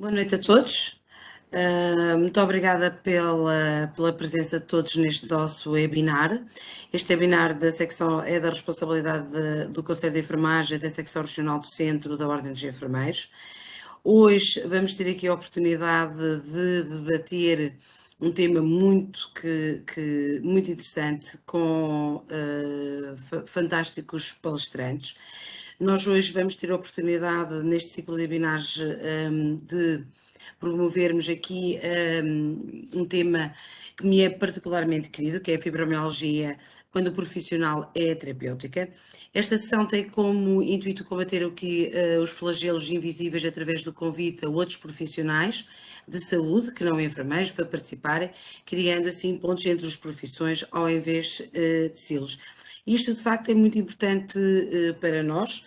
Boa noite a todos. Muito obrigada pela presença de todos neste nosso webinar. Este webinar da secção é da responsabilidade do Conselho de Enfermagem da secção regional do Centro da Ordem dos Enfermeiros. Hoje vamos ter aqui a oportunidade de debater um tema muito interessante com fantásticos palestrantes. Nós hoje vamos ter a oportunidade, neste ciclo de webinars, de promovermos aqui um tema que me é particularmente querido, que é a fibromialgia, quando o profissional é terapêutica. Esta sessão tem como intuito combater os flagelos invisíveis através do convite a outros profissionais de saúde, que não enfermeiros, para participarem, criando assim pontos entre as profissões ao invés de silos. Isto, de facto, é muito importante para nós.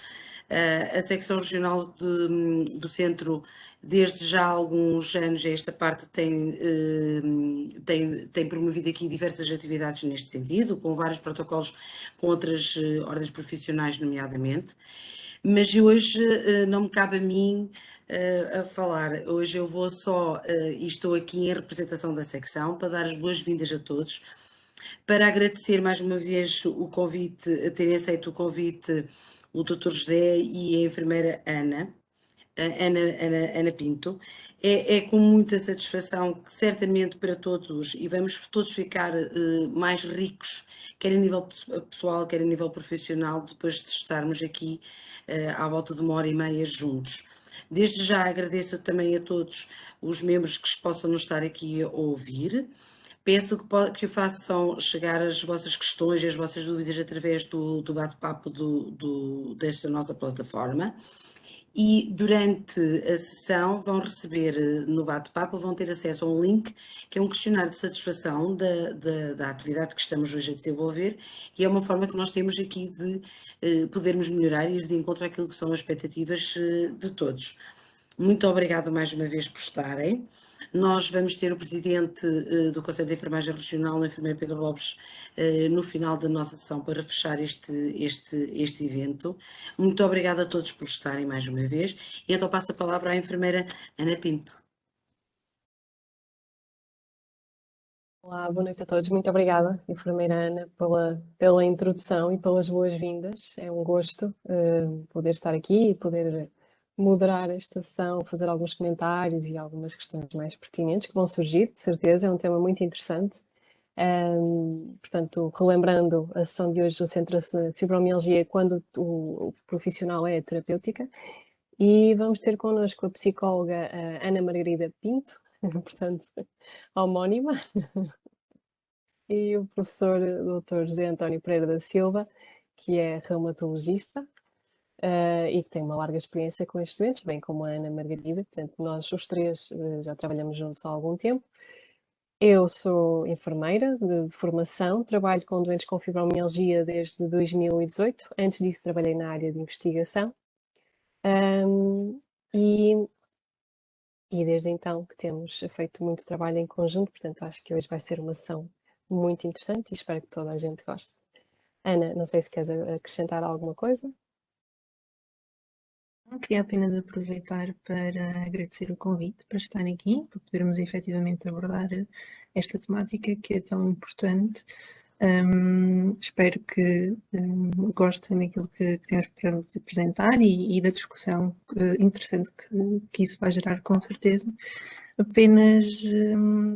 A secção regional do centro, desde já há alguns anos, esta parte tem promovido aqui diversas atividades neste sentido, com vários protocolos com outras ordens profissionais, nomeadamente. Mas hoje não me cabe a mim a falar. Hoje eu vou só, e estou aqui em representação da secção, para dar as boas-vindas a todos, para agradecer mais uma vez o convite, terem aceito o convite, o Dr. José e a enfermeira Ana Pinto. É com muita satisfação que certamente para todos, e vamos todos ficar mais ricos, quer a nível pessoal, quer a nível profissional, depois de estarmos aqui à volta de 1h30 juntos. Desde já agradeço também a todos os membros que possam nos estar aqui a ouvir. Peço que façam chegar as vossas questões e as vossas dúvidas através do bate-papo desta nossa plataforma. E durante a sessão vão receber no bate-papo, vão ter acesso a um link que é um questionário de satisfação da atividade que estamos hoje a desenvolver, e é uma forma que nós temos aqui de podermos melhorar e ir de encontro àquilo que são as expectativas de todos. Muito obrigado mais uma vez por estarem. Nós vamos ter o presidente do Conselho de Enfermagem Regional, o enfermeiro Pedro Lopes, no final da nossa sessão para fechar este evento. Muito obrigada a todos por estarem mais uma vez. E então passo a palavra à enfermeira Ana Pinto. Olá, boa noite a todos. Muito obrigada, enfermeira Ana, pela introdução e pelas boas-vindas. É um gosto poder estar aqui e poder moderar esta sessão, fazer alguns comentários e algumas questões mais pertinentes que vão surgir, de certeza. É um tema muito interessante. Portanto, relembrando a sessão de hoje, centra-se na fibromialgia quando o profissional é terapêutica. E vamos ter connosco a psicóloga Ana Margarida Pinto, portanto, homónima, e o professor Dr. José António Pereira da Silva, que é reumatologista e que tem uma larga experiência com estes doentes, bem como a Ana Margarida. Portanto, nós os três já trabalhamos juntos há algum tempo. Eu sou enfermeira de formação, trabalho com doentes com fibromialgia desde 2018. Antes disso, trabalhei na área de investigação. E desde então que temos feito muito trabalho em conjunto, portanto acho que hoje vai ser uma sessão muito interessante e espero que toda a gente goste. Ana, não sei se queres acrescentar alguma coisa? Queria apenas aproveitar para agradecer o convite para estar aqui, para podermos efetivamente abordar esta temática que é tão importante. Espero que gostem daquilo que temos para vos apresentar e da discussão interessante que isso vai gerar, com certeza. Apenas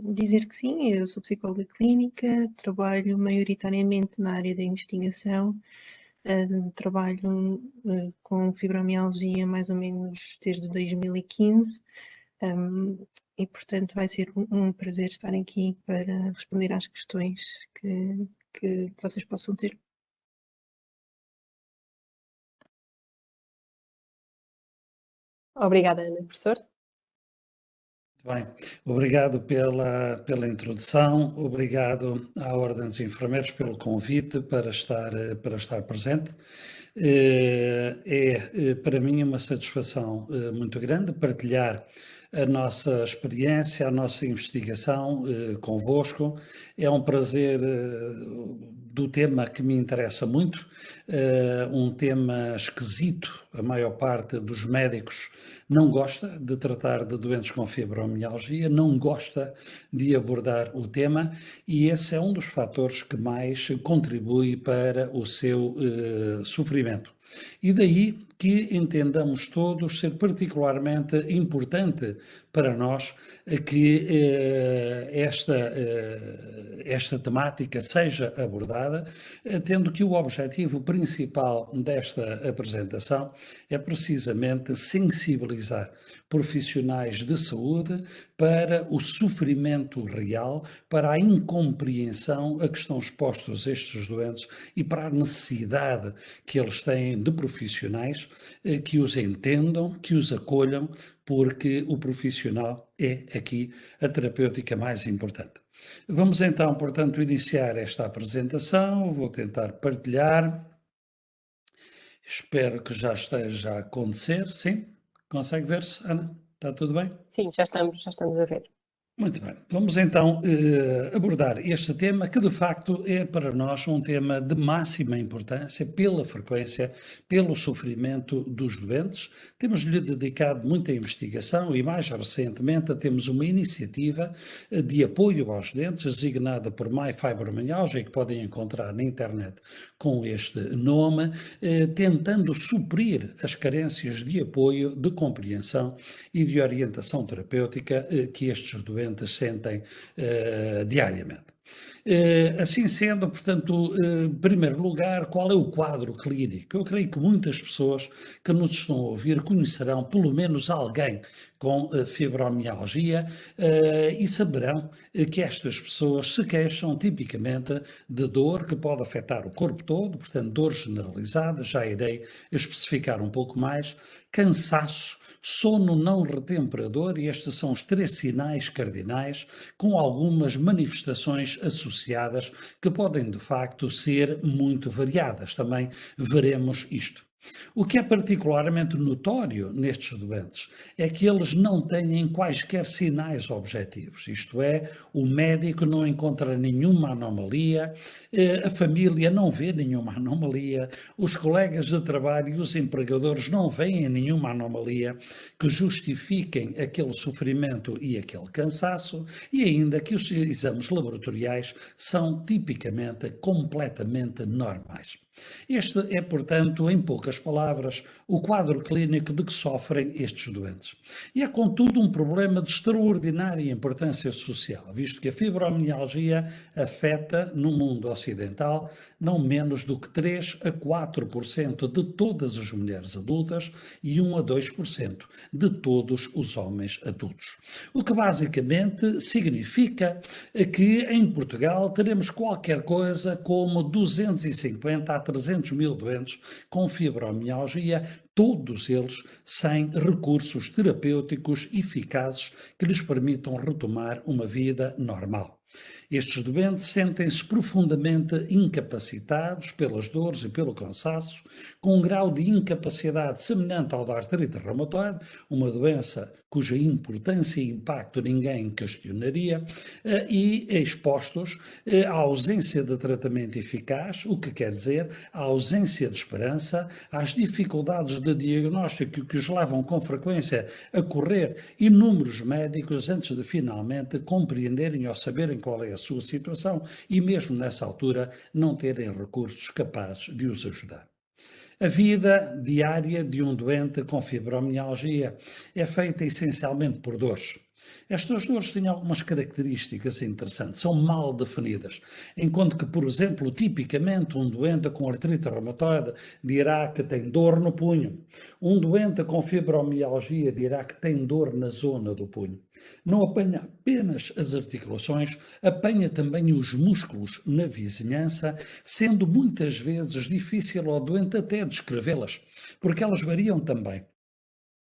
dizer que sim, eu sou psicóloga clínica, trabalho maioritariamente na área da investigação, trabalho com fibromialgia mais ou menos desde 2015. E, portanto, vai ser um prazer estar aqui para responder às questões que vocês possam ter. Obrigada, Ana. Professor? Bem, obrigado pela introdução, obrigado à Ordem dos Enfermeiros pelo convite para estar presente. É para mim uma satisfação muito grande partilhar a nossa experiência, a nossa investigação convosco. É um prazer do tema que me interessa muito, um tema esquisito. A maior parte dos médicos não gosta de tratar de doentes com fibromialgia, não gosta de abordar o tema, e esse é um dos fatores que mais contribui para o seu sofrimento. E daí que entendamos todos ser particularmente importante para nós que esta temática seja abordada, tendo que o objetivo principal desta apresentação é precisamente sensibilizar profissionais de saúde para o sofrimento real, para a incompreensão a que estão expostos estes doentes e para a necessidade que eles têm de profissionais que os entendam, que os acolham, porque o profissional é aqui a terapêutica mais importante. Vamos então, portanto, iniciar esta apresentação. Vou tentar partilhar. Espero que já esteja a acontecer. Sim? Consegue ver-se, Ana? Está tudo bem? Sim, já estamos a ver. Muito bem, vamos então abordar este tema que de facto é para nós um tema de máxima importância pela frequência, pelo sofrimento dos doentes. Temos-lhe dedicado muita investigação e mais recentemente temos uma iniciativa de apoio aos doentes designada por My Fibromyalgia, que podem encontrar na internet com este nome, tentando suprir as carências de apoio, de compreensão e de orientação terapêutica que estes doentes sentem diariamente. Assim sendo, portanto, em primeiro lugar, qual é o quadro clínico? Eu creio que muitas pessoas que nos estão a ouvir conhecerão pelo menos alguém com fibromialgia e saberão que estas pessoas se queixam tipicamente de dor que pode afetar o corpo todo, portanto, dor generalizada, já irei especificar um pouco mais, cansaço, sono não retemperador, e estes são os 3 sinais cardinais, com algumas manifestações associadas que podem de facto ser muito variadas. Também veremos isto. O que é particularmente notório nestes doentes é que eles não têm quaisquer sinais objetivos, isto é, o médico não encontra nenhuma anomalia, a família não vê nenhuma anomalia, os colegas de trabalho e os empregadores não veem nenhuma anomalia que justifiquem aquele sofrimento e aquele cansaço, e ainda que os exames laboratoriais são tipicamente completamente normais. Este é, portanto, em poucas palavras, o quadro clínico de que sofrem estes doentes. E é, contudo, um problema de extraordinária importância social, visto que a fibromialgia afeta, no mundo ocidental, não menos do que 3 a 4% de todas as mulheres adultas e 1 a 2% de todos os homens adultos. O que basicamente significa que em Portugal teremos qualquer coisa como 250 a 300 mil doentes com fibromialgia, todos eles sem recursos terapêuticos eficazes que lhes permitam retomar uma vida normal. Estes doentes sentem-se profundamente incapacitados pelas dores e pelo cansaço, com um grau de incapacidade semelhante ao da artrite reumatoide, uma doença cuja importância e impacto ninguém questionaria, e expostos à ausência de tratamento eficaz, o que quer dizer à ausência de esperança, às dificuldades de diagnóstico que os levam com frequência a correr inúmeros médicos antes de finalmente compreenderem ou saberem qual é a sua situação e mesmo nessa altura não terem recursos capazes de os ajudar. A vida diária de um doente com fibromialgia é feita essencialmente por dores. Estas dores têm algumas características interessantes, são mal definidas, enquanto que, por exemplo, tipicamente um doente com artrite reumatoide dirá que tem dor no punho. Um doente com fibromialgia dirá que tem dor na zona do punho. Não apanha apenas as articulações, apanha também os músculos na vizinhança, sendo muitas vezes difícil ao doente até descrevê-las, porque elas variam também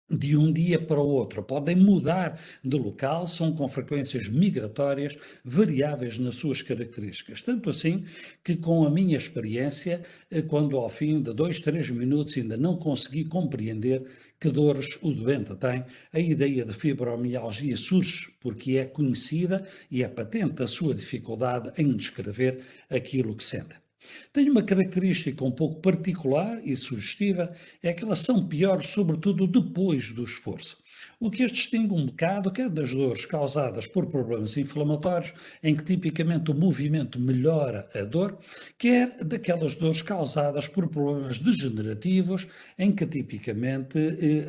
de um dia para o outro, podem mudar de local, são com frequências migratórias, variáveis nas suas características. Tanto assim que, com a minha experiência, quando ao fim de 2, 3 minutos ainda não consegui compreender que dores o doente tem, a ideia de fibromialgia surge porque é conhecida e é patente a sua dificuldade em descrever aquilo que sente. Tem uma característica um pouco particular e sugestiva, é que elas são piores, sobretudo depois do esforço. O que as distingue um bocado, quer das dores causadas por problemas inflamatórios, em que tipicamente o movimento melhora a dor, quer daquelas dores causadas por problemas degenerativos, em que tipicamente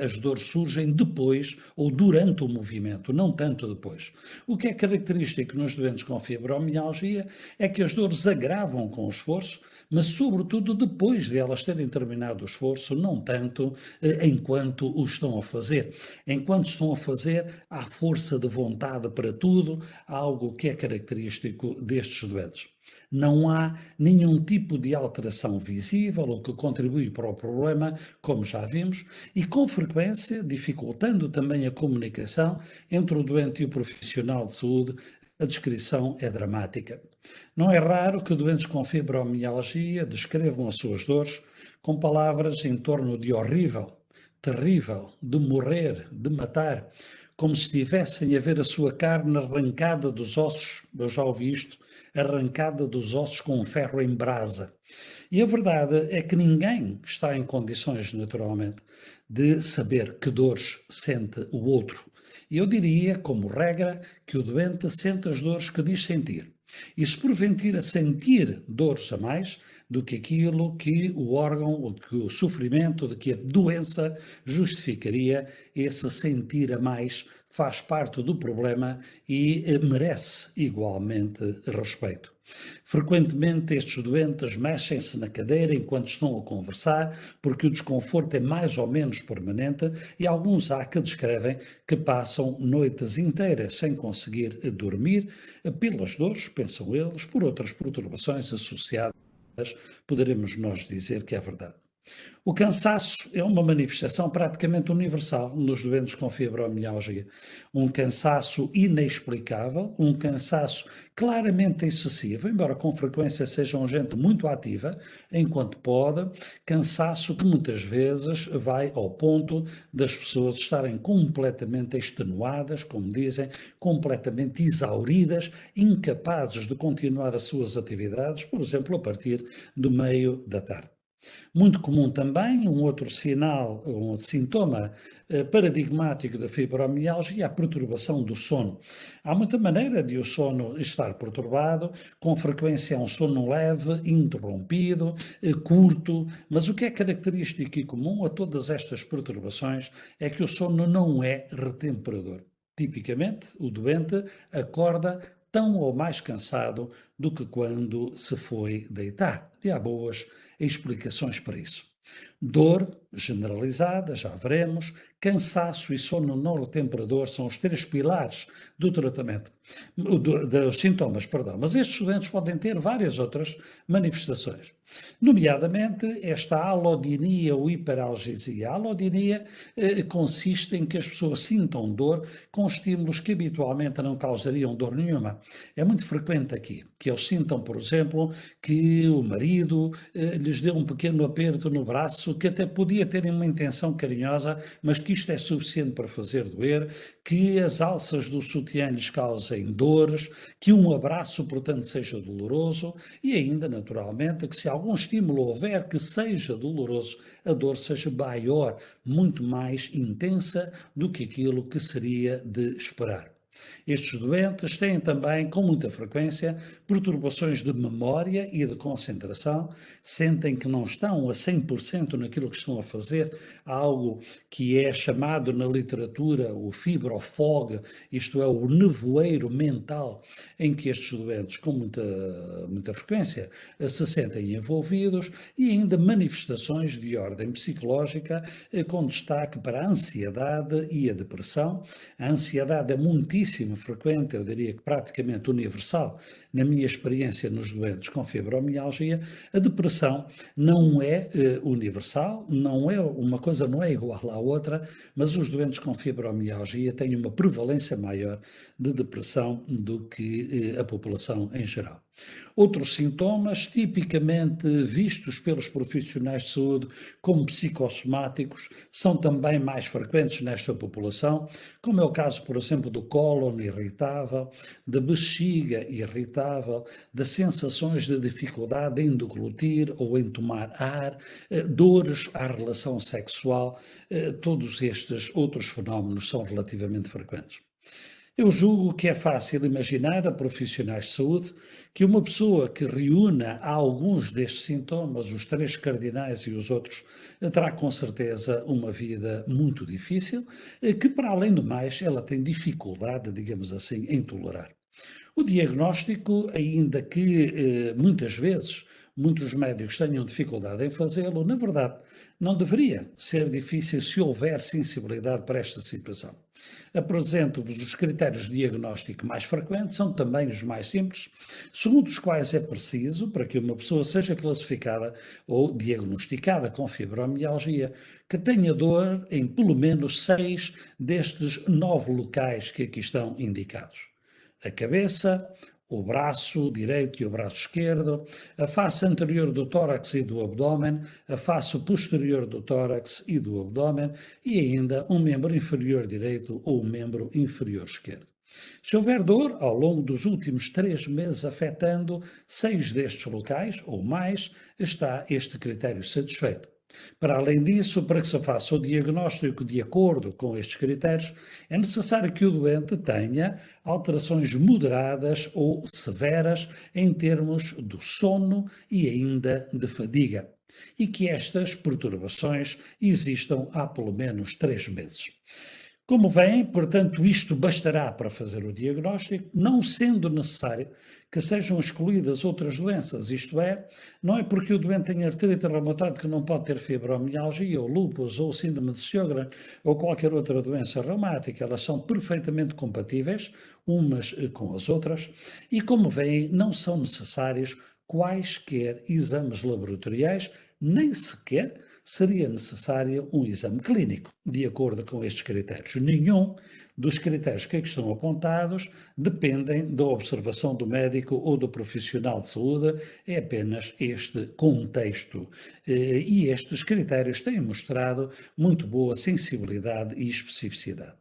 as dores surgem depois ou durante o movimento, não tanto depois. O que é característico nos doentes com fibromialgia é que as dores agravam com o esforço, mas sobretudo depois de elas terem terminado o esforço, não tanto enquanto o estão a fazer. Enquanto estão a fazer, há força de vontade para tudo, algo que é característico destes doentes. Não há nenhum tipo de alteração visível, o que contribui para o problema, como já vimos, e com frequência dificultando também a comunicação entre o doente e o profissional de saúde. A descrição é dramática. Não é raro que doentes com fibromialgia descrevam as suas dores com palavras em torno de horrível, terrível, de morrer, de matar, como se estivessem a ver a sua carne arrancada dos ossos, eu já ouvi isto, arrancada dos ossos com um ferro em brasa. E a verdade é que ninguém está em condições, naturalmente, de saber que dores sente o outro. E eu diria, como regra, que o doente sente as dores que diz sentir. E se porventura sentir dores a mais do que aquilo que o órgão, ou que o sofrimento, de que a doença justificaria, esse sentir a mais faz parte do problema e merece igualmente respeito. Frequentemente estes doentes mexem-se na cadeira enquanto estão a conversar, porque o desconforto é mais ou menos permanente e alguns há que descrevem que passam noites inteiras sem conseguir dormir, pelas dores, pensam eles, por outras perturbações associadas, poderemos nós dizer que é verdade. O cansaço é uma manifestação praticamente universal nos doentes com fibromialgia. Um cansaço inexplicável, um cansaço claramente excessivo, embora com frequência sejam gente muito ativa, enquanto pode, cansaço que muitas vezes vai ao ponto das pessoas estarem completamente extenuadas, como dizem, completamente exauridas, incapazes de continuar as suas atividades, por exemplo, a partir do meio da tarde. Muito comum também, um outro sinal, um outro sintoma paradigmático da fibromialgia é a perturbação do sono. Há muita maneira de o sono estar perturbado, com frequência é um sono leve, interrompido, curto, mas o que é característico e comum a todas estas perturbações é que o sono não é retemperador. Tipicamente, o doente acorda tão ou mais cansado do que quando se foi deitar. E há boas explicações para isso. Dor generalizada, já veremos, cansaço e sono não retemperador são os 3 pilares do tratamento, dos sintomas, perdão, mas estes doentes podem ter várias outras manifestações, nomeadamente esta alodinia ou hiperalgesia. A alodinia consiste em que as pessoas sintam dor com estímulos que habitualmente não causariam dor nenhuma. É muito frequente aqui que eles sintam, por exemplo, que o marido lhes deu um pequeno aperto no braço, que até podia ter uma intenção carinhosa, mas que isto é suficiente para fazer doer, que as alças do sutiã lhes causem dores, que um abraço, portanto, seja doloroso e ainda, naturalmente, que se algum estímulo houver que seja doloroso, a dor seja maior, muito mais intensa do que aquilo que seria de esperar. Estes doentes têm também, com muita frequência, perturbações de memória e de concentração, sentem que não estão a 100% naquilo que estão a fazer, algo que é chamado na literatura o fibrofog, isto é, o nevoeiro mental, em que estes doentes, com muita frequência, se sentem envolvidos, e ainda manifestações de ordem psicológica, com destaque para a ansiedade e a depressão. A ansiedade é muitíssimo frequente, eu diria que praticamente universal, na minha experiência nos doentes com fibromialgia. A depressão não é universal, não é uma coisa, não é igual à outra, mas os doentes com fibromialgia têm uma prevalência maior de depressão do que a população em geral. Outros sintomas, tipicamente vistos pelos profissionais de saúde como psicossomáticos, são também mais frequentes nesta população, como é o caso, por exemplo, do cólon irritável, da bexiga irritável, das sensações de dificuldade em deglutir ou em tomar ar, dores à relação sexual, todos estes outros fenómenos são relativamente frequentes. Eu julgo que é fácil imaginar a profissionais de saúde que uma pessoa que reúna alguns destes sintomas, os três cardinais e os outros, terá com certeza uma vida muito difícil, que para além do mais ela tem dificuldade, digamos assim, em tolerar. O diagnóstico, ainda que muitas vezes muitos médicos tenham dificuldade em fazê-lo, na verdade, não deveria ser difícil se houver sensibilidade para esta situação. Apresento-vos os critérios de diagnóstico mais frequentes, são também os mais simples, segundo os quais é preciso, para que uma pessoa seja classificada ou diagnosticada com fibromialgia, que tenha dor em pelo menos 6 destes 9 locais que aqui estão indicados: a cabeça, o braço direito e o braço esquerdo, a face anterior do tórax e do abdômen, a face posterior do tórax e do abdômen e ainda um membro inferior direito ou um membro inferior esquerdo. Se houver dor ao longo dos últimos 3 meses afetando 6 destes locais ou mais, está este critério satisfeito. Para além disso, para que se faça o diagnóstico de acordo com estes critérios, é necessário que o doente tenha alterações moderadas ou severas em termos do sono e ainda de fadiga, e que estas perturbações existam há pelo menos 3 meses. Como veem, portanto, isto bastará para fazer o diagnóstico, não sendo necessário que sejam excluídas outras doenças, isto é, não é porque o doente tem artrite reumatoide que não pode ter fibromialgia, ou lúpus, ou síndrome de Sjögren, ou qualquer outra doença reumática, elas são perfeitamente compatíveis umas com as outras, e como veem, não são necessários quaisquer exames laboratoriais, nem sequer seria necessário um exame clínico, de acordo com estes critérios. Nenhum dos critérios que aqui estão apontados dependem da observação do médico ou do profissional de saúde, é apenas este contexto. E estes critérios têm mostrado muito boa sensibilidade e especificidade.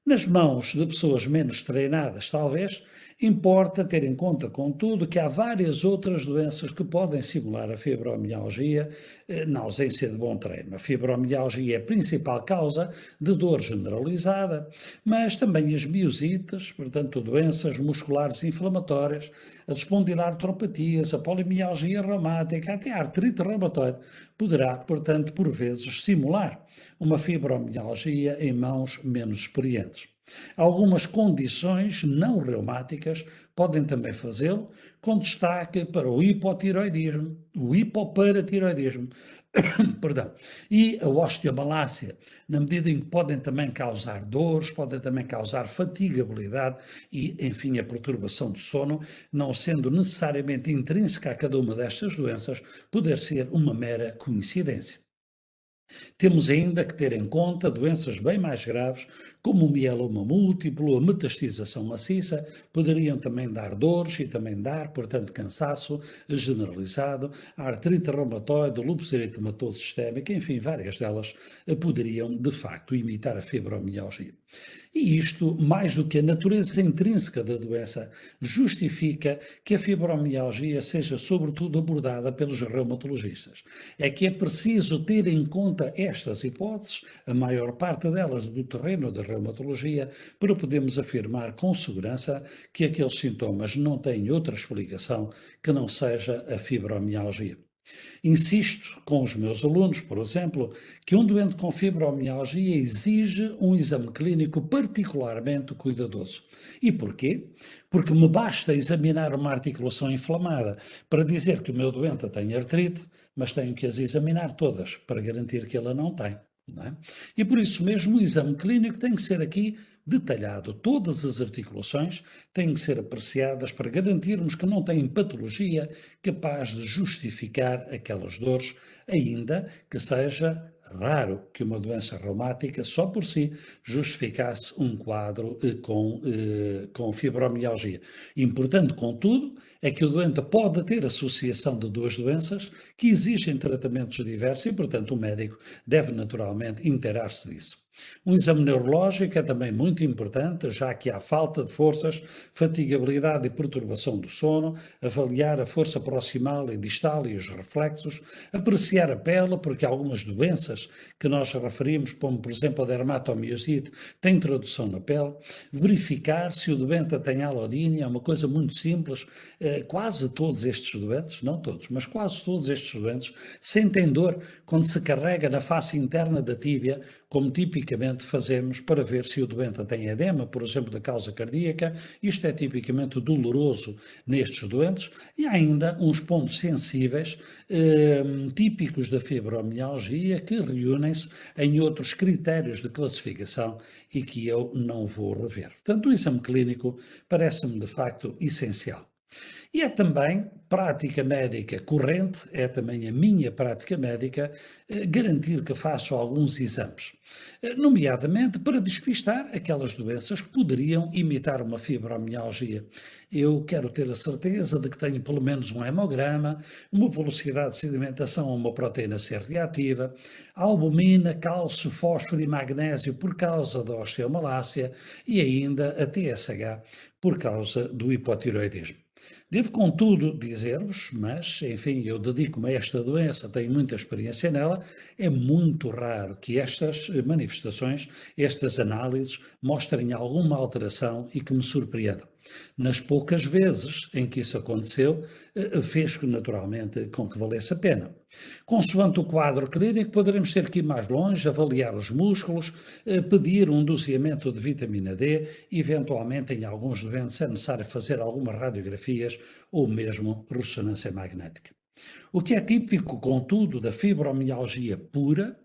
Nas mãos de pessoas menos treinadas, talvez, importa ter em conta, contudo, que há várias outras doenças que podem simular a fibromialgia na ausência de bom treino. A fibromialgia é a principal causa de dor generalizada, mas também as miosites, portanto, doenças musculares inflamatórias, as espondilartropatias, a polimialgia reumática, até a artrite reumatoide, poderá, portanto, por vezes, simular uma fibromialgia em mãos menos experientes. Algumas condições não reumáticas podem também fazê-lo, com destaque para o hipotiroidismo, o hipoparatiroidismo, perdão, e a osteomalácia, na medida em que podem também causar dores, podem também causar fatigabilidade e, enfim, a perturbação do sono, não sendo necessariamente intrínseca a cada uma destas doenças, poder ser uma mera coincidência. Temos ainda que ter em conta doenças bem mais graves, como o mieloma múltiplo, a metastização maciça, poderiam também dar dores e também dar, portanto, cansaço generalizado, a artrite reumatoide, o lúpus eritematoso sistémico, enfim, várias delas poderiam, de facto, imitar a fibromialgia. E isto, mais do que a natureza intrínseca da doença, justifica que a fibromialgia seja sobretudo abordada pelos reumatologistas. É que é preciso ter em conta estas hipóteses, a maior parte delas do terreno da reumatologia, para podermos afirmar com segurança que aqueles sintomas não têm outra explicação que não seja a fibromialgia. Insisto com os meus alunos, por exemplo, que um doente com fibromialgia exige um exame clínico particularmente cuidadoso. E porquê? Porque me basta examinar uma articulação inflamada para dizer que o meu doente tem artrite, mas tenho que as examinar todas para garantir que ela não tem. Não é? E por isso mesmo o exame clínico tem que ser aqui detalhado. Todas as articulações têm que ser apreciadas para garantirmos que não têm patologia capaz de justificar aquelas dores, ainda que seja raro que uma doença reumática só por si justificasse um quadro com fibromialgia. Importante, contudo, é que o doente pode ter associação de duas doenças que exigem tratamentos diversos e, portanto, o médico deve naturalmente inteirar-se disso. Um exame neurológico é também muito importante, já que há falta de forças, fatigabilidade e perturbação do sono, avaliar a força proximal e distal e os reflexos, apreciar a pele, porque algumas doenças que nós referimos, como por exemplo a dermatomiosite, têm introdução na pele, verificar se o doente tem alodínia, é uma coisa muito simples, quase todos estes doentes, não todos, mas quase todos estes doentes sentem dor quando se carrega na face interna da tíbia, como tipicamente fazemos para ver se o doente tem edema, por exemplo, da causa cardíaca. Isto é tipicamente doloroso nestes doentes. E há ainda uns pontos sensíveis típicos da fibromialgia que reúnem-se em outros critérios de classificação e que eu não vou rever. Portanto, o exame clínico parece-me de facto essencial. E é também prática médica corrente, é também a minha prática médica, garantir que faço alguns exames, nomeadamente para despistar aquelas doenças que poderiam imitar uma fibromialgia. Eu quero ter a certeza de que tenho pelo menos um hemograma, uma velocidade de sedimentação a uma proteína C reativa, albumina, cálcio, fósforo e magnésio por causa da osteomalácia e ainda a TSH por causa do hipotiroidismo. Devo, contudo, dizer-vos, mas, enfim, eu dedico-me a esta doença, tenho muita experiência nela, é muito raro que estas manifestações, estas análises, mostrem alguma alteração e que me surpreendam. Nas poucas vezes em que isso aconteceu, fez naturalmente com que valesse a pena. Consoante o quadro clínico, poderemos ter que ir mais longe, avaliar os músculos, pedir um doseamento de vitamina D, eventualmente em alguns doentes é necessário fazer algumas radiografias ou mesmo ressonância magnética. O que é típico, contudo, da fibromialgia pura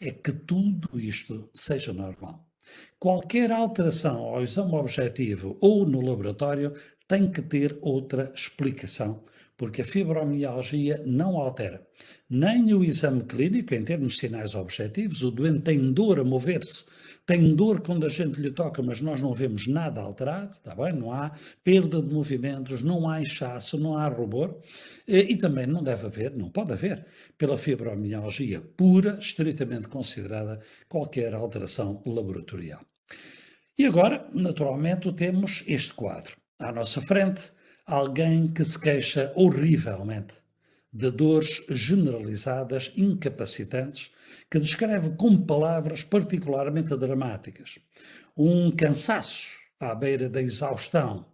é que tudo isto seja normal. Qualquer alteração ao exame objetivo ou no laboratório tem que ter outra explicação, porque a fibromialgia não altera nem o exame clínico, em termos de sinais objetivos. O doente tem dor a mover-se, tem dor quando a gente lhe toca, mas nós não vemos nada alterado, está bem? Não há perda de movimentos, não há inchaço, não há rubor, e também não deve haver, não pode haver, pela fibromialgia pura, estritamente considerada, qualquer alteração laboratorial. E agora, naturalmente, temos este quadro. À nossa frente, alguém que se queixa horrivelmente de dores generalizadas, incapacitantes, que descreve com palavras particularmente dramáticas. Um cansaço à beira da exaustão,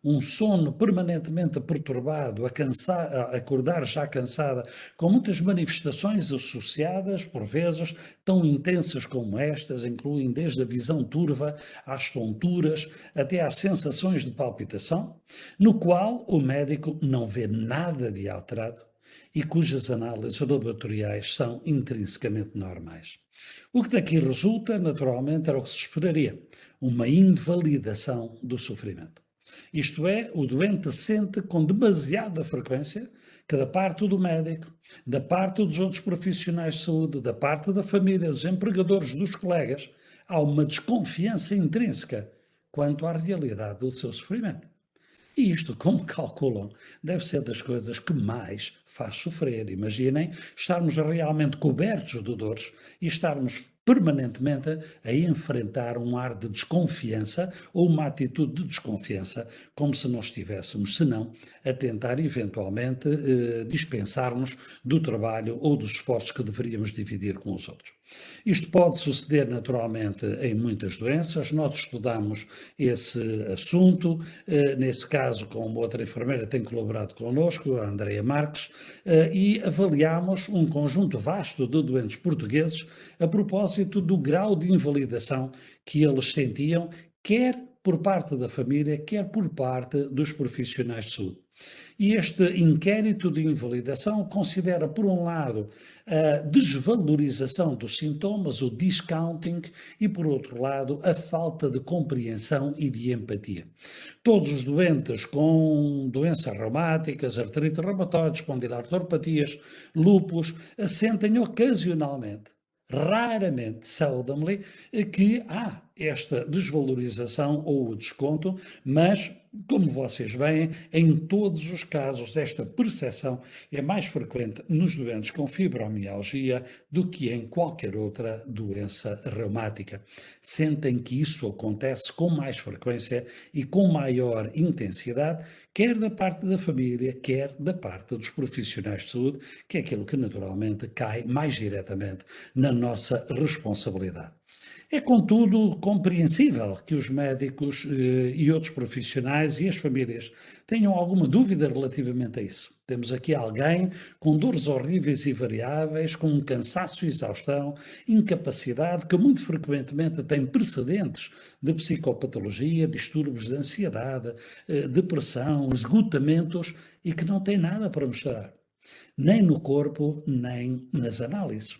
um sono permanentemente perturbado, a acordar já cansada, com muitas manifestações associadas, por vezes, tão intensas como estas, incluem desde a visão turva às tonturas, até às sensações de palpitação, no qual o médico não vê nada de alterado e cujas análises laboratoriais são intrinsecamente normais. O que daqui resulta, naturalmente, era o que se esperaria, uma invalidação do sofrimento. Isto é, o doente sente com demasiada frequência que da parte do médico, da parte dos outros profissionais de saúde, da parte da família, dos empregadores, dos colegas, há uma desconfiança intrínseca quanto à realidade do seu sofrimento. E isto, como calculam, deve ser das coisas que mais faz sofrer. Imaginem estarmos realmente cobertos de dores e estarmos permanentemente a enfrentar um ar de desconfiança ou uma atitude de desconfiança, como se nós estivéssemos, senão, a tentar eventualmente dispensar-nos do trabalho ou dos esforços que deveríamos dividir com os outros. Isto pode suceder naturalmente em muitas doenças. Nós estudamos esse assunto, nesse caso com uma outra enfermeira tem colaborado connosco, a Andreia Marques, e avaliamos um conjunto vasto de doentes portugueses a propósito do grau de invalidação que eles sentiam, quer por parte da família, quer por parte dos profissionais de saúde. E este inquérito de invalidação considera, por um lado, a desvalorização dos sintomas, o discounting, e, por outro lado, a falta de compreensão e de empatia. Todos os doentes com doenças reumáticas, artrite reumatoide, espondiloartropatias, lúpus, sentem ocasionalmente raramente, seldomly, que há esta desvalorização ou o desconto, mas, como vocês veem, em todos os casos esta percepção é mais frequente nos doentes com fibromialgia do que em qualquer outra doença reumática. Sentem que isso acontece com mais frequência e com maior intensidade, quer da parte da família, quer da parte dos profissionais de saúde, que é aquilo que naturalmente cai mais diretamente na nossa responsabilidade. É, contudo, compreensível que os médicos e outros profissionais e as famílias tenham alguma dúvida relativamente a isso. Temos aqui alguém com dores horríveis e variáveis, com um cansaço e exaustão, incapacidade, que muito frequentemente tem precedentes de psicopatologia, distúrbios de ansiedade, depressão, esgotamentos e que não tem nada para mostrar, nem no corpo, nem nas análises.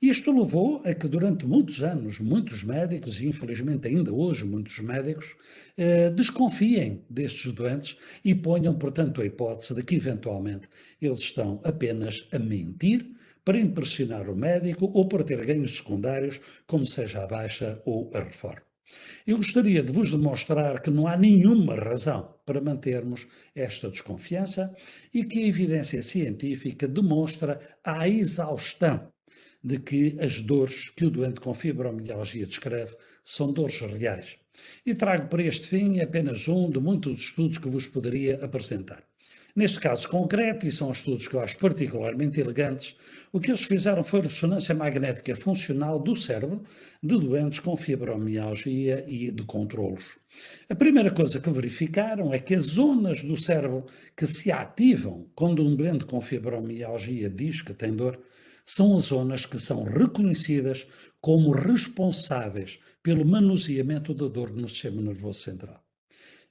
Isto levou a que durante muitos anos, muitos médicos, e infelizmente ainda hoje muitos médicos, desconfiem destes doentes e ponham, portanto, a hipótese de que eventualmente eles estão apenas a mentir para impressionar o médico ou para ter ganhos secundários, como seja a baixa ou a reforma. Eu gostaria de vos demonstrar que não há nenhuma razão para mantermos esta desconfiança e que a evidência científica demonstra a exaustão de que as dores que o doente com fibromialgia descreve são dores reais. E trago para este fim apenas um de muitos estudos que vos poderia apresentar. Neste caso concreto, e são estudos que eu acho particularmente elegantes, o que eles fizeram foi ressonância magnética funcional do cérebro de doentes com fibromialgia e de controlos. A primeira coisa que verificaram é que as zonas do cérebro que se ativam quando um doente com fibromialgia diz que tem dor, são as zonas que são reconhecidas como responsáveis pelo manuseamento da dor no sistema nervoso central.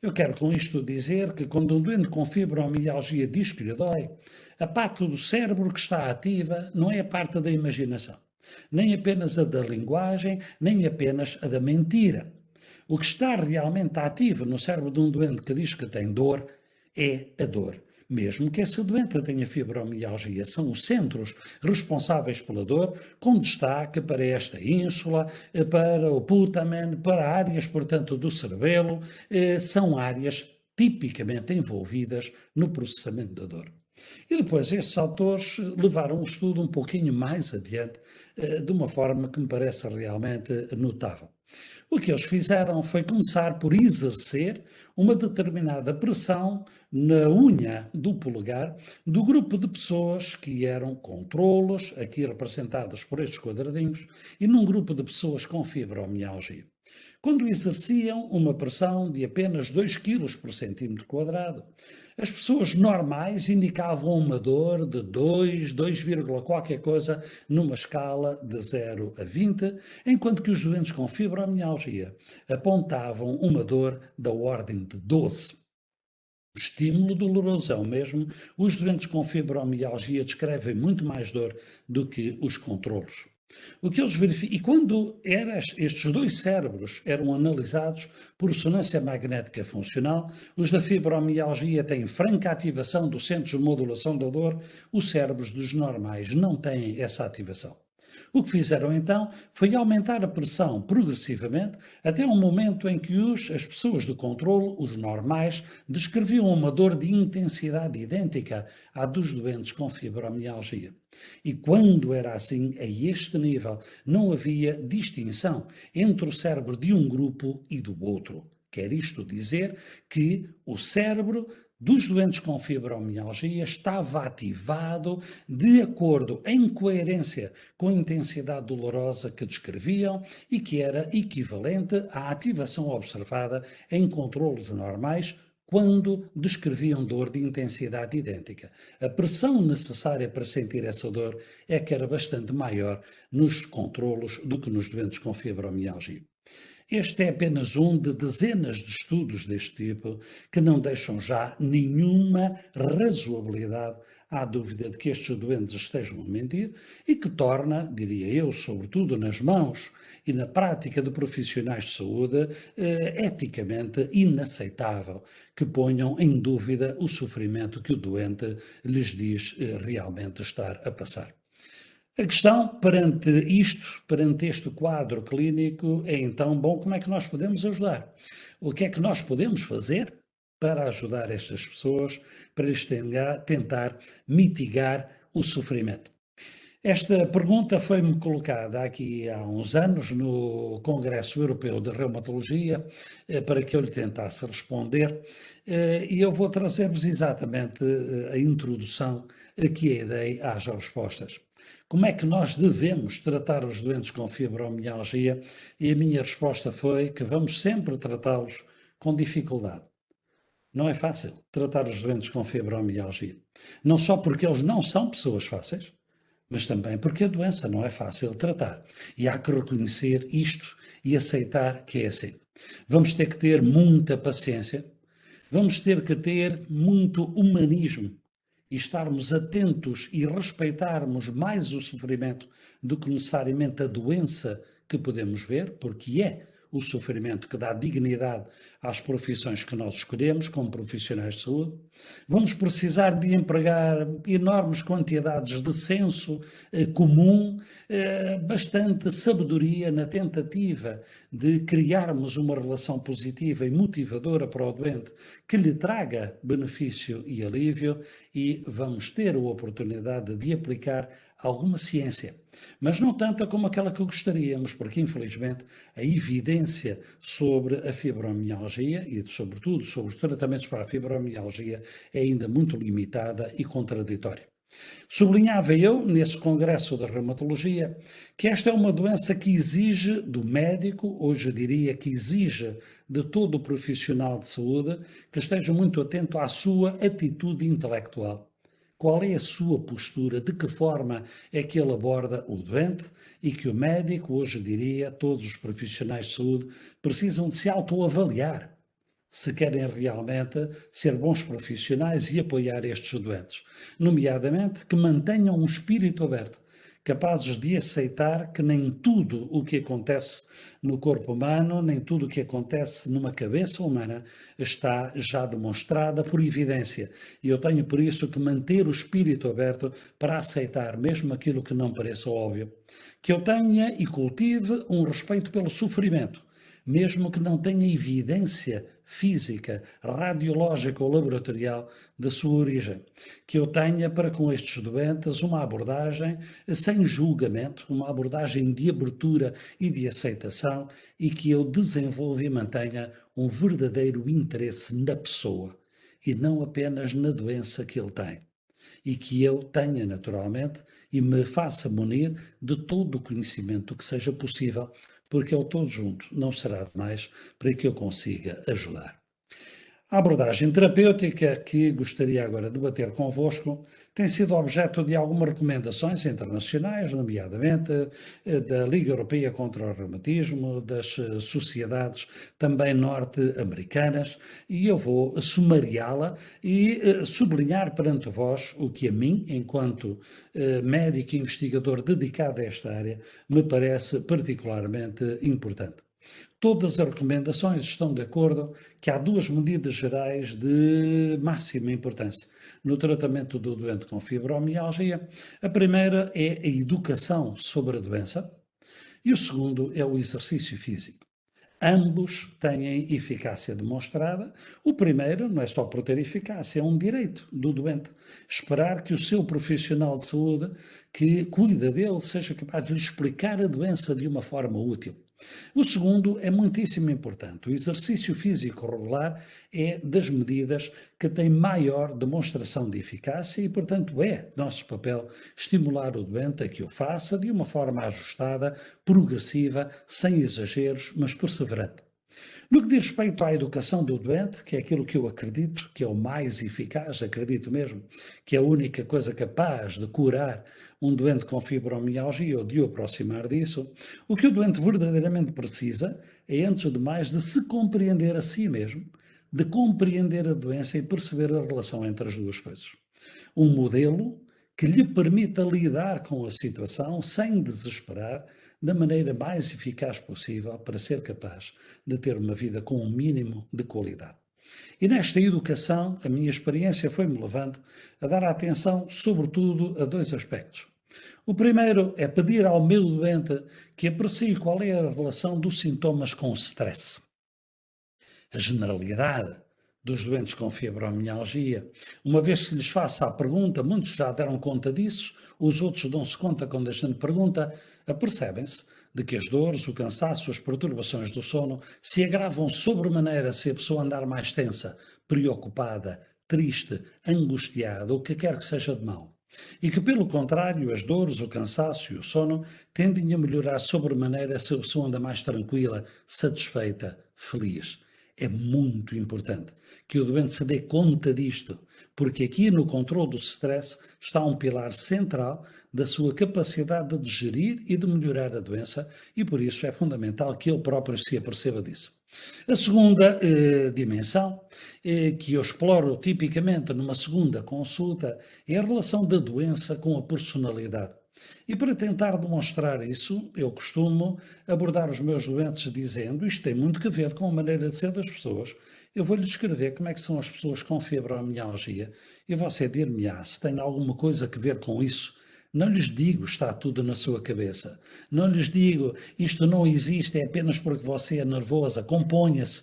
Eu quero com isto dizer que quando um doente com fibromialgia diz que lhe dói, a parte do cérebro que está ativa não é a parte da imaginação, nem apenas a da linguagem, nem apenas a da mentira. O que está realmente ativo no cérebro de um doente que diz que tem dor é a dor. Mesmo que esse doente tenha fibromialgia, são os centros responsáveis pela dor, com destaque para esta ínsula, para o putamen, para áreas, portanto, do cerebelo, são áreas tipicamente envolvidas no processamento da dor. E depois esses autores levaram o estudo um pouquinho mais adiante, de uma forma que me parece realmente notável. O que eles fizeram foi começar por exercer uma determinada pressão na unha do polegar do grupo de pessoas que eram controlos, aqui representados por estes quadradinhos, e num grupo de pessoas com fibromialgia. Quando exerciam uma pressão de apenas 2 kg por centímetro quadrado, as pessoas normais indicavam uma dor de 2 qualquer coisa, numa escala de 0 a 20, enquanto que os doentes com fibromialgia apontavam uma dor da ordem de 12. O estímulo doloroso é o mesmo, os doentes com fibromialgia descrevem muito mais dor do que os controlos. O que eles verificam, e quando estes dois cérebros eram analisados por ressonância magnética funcional, os da fibromialgia têm franca ativação dos centros de modulação da dor, os cérebros dos normais não têm essa ativação. O que fizeram então foi aumentar a pressão progressivamente até um momento em que as pessoas do controlo, os normais, descreviam uma dor de intensidade idêntica à dos doentes com fibromialgia. E quando era assim, a este nível, não havia distinção entre o cérebro de um grupo e do outro. Quer isto dizer que o cérebro dos doentes com fibromialgia estava ativado de acordo, em coerência com a intensidade dolorosa que descreviam e que era equivalente à ativação observada em controlos normais quando descreviam dor de intensidade idêntica. A pressão necessária para sentir essa dor é que era bastante maior nos controlos do que nos doentes com fibromialgia. Este é apenas um de dezenas de estudos deste tipo que não deixam já nenhuma razoabilidade à dúvida de que estes doentes estejam a mentir e que torna, diria eu, sobretudo nas mãos e na prática de profissionais de saúde, eticamente inaceitável que ponham em dúvida o sofrimento que o doente lhes diz realmente estar a passar. A questão perante isto, perante este quadro clínico, é então, bom, como é que nós podemos ajudar? O que é que nós podemos fazer para ajudar estas pessoas, para lhes tentar mitigar o sofrimento? Esta pergunta foi-me colocada aqui há uns anos no Congresso Europeu de Reumatologia, para que eu lhe tentasse responder, e eu vou trazer-vos exatamente a introdução a que eu dei às respostas. Como é que nós devemos tratar os doentes com fibromialgia? E a minha resposta foi que vamos sempre tratá-los com dificuldade. Não é fácil tratar os doentes com fibromialgia. Não só porque eles não são pessoas fáceis, mas também porque a doença não é fácil de tratar. E há que reconhecer isto e aceitar que é assim. Vamos ter que ter muita paciência, vamos ter que ter muito humanismo e estarmos atentos e respeitarmos mais o sofrimento do que necessariamente a doença que podemos ver, porque é o sofrimento que dá dignidade às profissões que nós escolhemos como profissionais de saúde. Vamos precisar de empregar enormes quantidades de senso comum, bastante sabedoria na tentativa de criarmos uma relação positiva e motivadora para o doente que lhe traga benefício e alívio, e vamos ter a oportunidade de aplicar alguma ciência, mas não tanta como aquela que gostaríamos, porque infelizmente a evidência sobre a fibromialgia e sobretudo sobre os tratamentos para a fibromialgia é ainda muito limitada e contraditória. Sublinhava eu, nesse congresso da reumatologia, que esta é uma doença que exige do médico, hoje eu diria que exige de todo o profissional de saúde, que esteja muito atento à sua atitude intelectual. Qual é a sua postura? De que forma é que ele aborda o doente? E que o médico, hoje eu diria, todos os profissionais de saúde, precisam de se autoavaliar se querem realmente ser bons profissionais e apoiar estes doentes, nomeadamente que mantenham um espírito aberto, capazes de aceitar que nem tudo o que acontece no corpo humano, nem tudo o que acontece numa cabeça humana está já demonstrada por evidência. E eu tenho por isso que manter o espírito aberto para aceitar mesmo aquilo que não pareça óbvio. Que eu tenha e cultive um respeito pelo sofrimento, mesmo que não tenha evidência física, radiológica ou laboratorial da sua origem. Que eu tenha para com estes doentes uma abordagem sem julgamento, uma abordagem de abertura e de aceitação, e que eu desenvolva e mantenha um verdadeiro interesse na pessoa e não apenas na doença que ele tem. E que eu tenha, naturalmente, e me faça munir de todo o conhecimento que seja possível, porque ao todo junto não será demais para que eu consiga ajudar. A abordagem terapêutica que gostaria agora de debater convosco tem sido objeto de algumas recomendações internacionais, nomeadamente da Liga Europeia contra o Reumatismo, das sociedades também norte-americanas, e eu vou sumariá-la e sublinhar perante vós o que a mim, enquanto médico e investigador dedicado a esta área, me parece particularmente importante. Todas as recomendações estão de acordo que há duas medidas gerais de máxima importância no tratamento do doente com fibromialgia. A primeira é a educação sobre a doença e o segundo é o exercício físico. Ambos têm eficácia demonstrada. O primeiro não é só por ter eficácia, é um direito do doente. Esperar que o seu profissional de saúde que cuida dele seja capaz de lhe explicar a doença de uma forma útil. O segundo é muitíssimo importante. O exercício físico regular é das medidas que têm maior demonstração de eficácia e, portanto, é nosso papel estimular o doente a que o faça de uma forma ajustada, progressiva, sem exageros, mas perseverante. No que diz respeito à educação do doente, que é aquilo que eu acredito que é o mais eficaz, acredito mesmo que é a única coisa capaz de curar um doente com fibromialgia ou de o aproximar disso, o que o doente verdadeiramente precisa é, antes de mais, de se compreender a si mesmo, de compreender a doença e perceber a relação entre as duas coisas. Um modelo que lhe permita lidar com a situação sem desesperar, da maneira mais eficaz possível para ser capaz de ter uma vida com um mínimo de qualidade. E nesta educação, a minha experiência foi-me levando a dar atenção, sobretudo, a dois aspectos. O primeiro é pedir ao meu doente que aprecie qual é a relação dos sintomas com o stress. A generalidade dos doentes com fibromialgia, uma vez que se lhes faça a pergunta, muitos já deram conta disso, os outros dão-se conta quando a gente pergunta, apercebem-se de que as dores, o cansaço, as perturbações do sono se agravam sobremaneira se a pessoa andar mais tensa, preocupada, triste, angustiada, ou o que quer que seja de mal. E que, pelo contrário, as dores, o cansaço e o sono tendem a melhorar sobremaneira se a pessoa anda mais tranquila, satisfeita, feliz. É muito importante que o doente se dê conta disto, porque aqui no controle do stress está um pilar central da sua capacidade de gerir e de melhorar a doença e por isso é fundamental que ele próprio se aperceba disso. A segunda dimensão, que eu exploro tipicamente numa segunda consulta, é a relação da doença com a personalidade. E para tentar demonstrar isso, eu costumo abordar os meus doentes dizendo isto tem muito a ver com a maneira de ser das pessoas. Eu vou-lhe descrever como é que são as pessoas com fibromialgia e você dir-me-á se tem alguma coisa a ver com isso. Não lhes digo está tudo na sua cabeça. Não lhes digo isto não existe, é apenas porque você é nervosa, componha-se,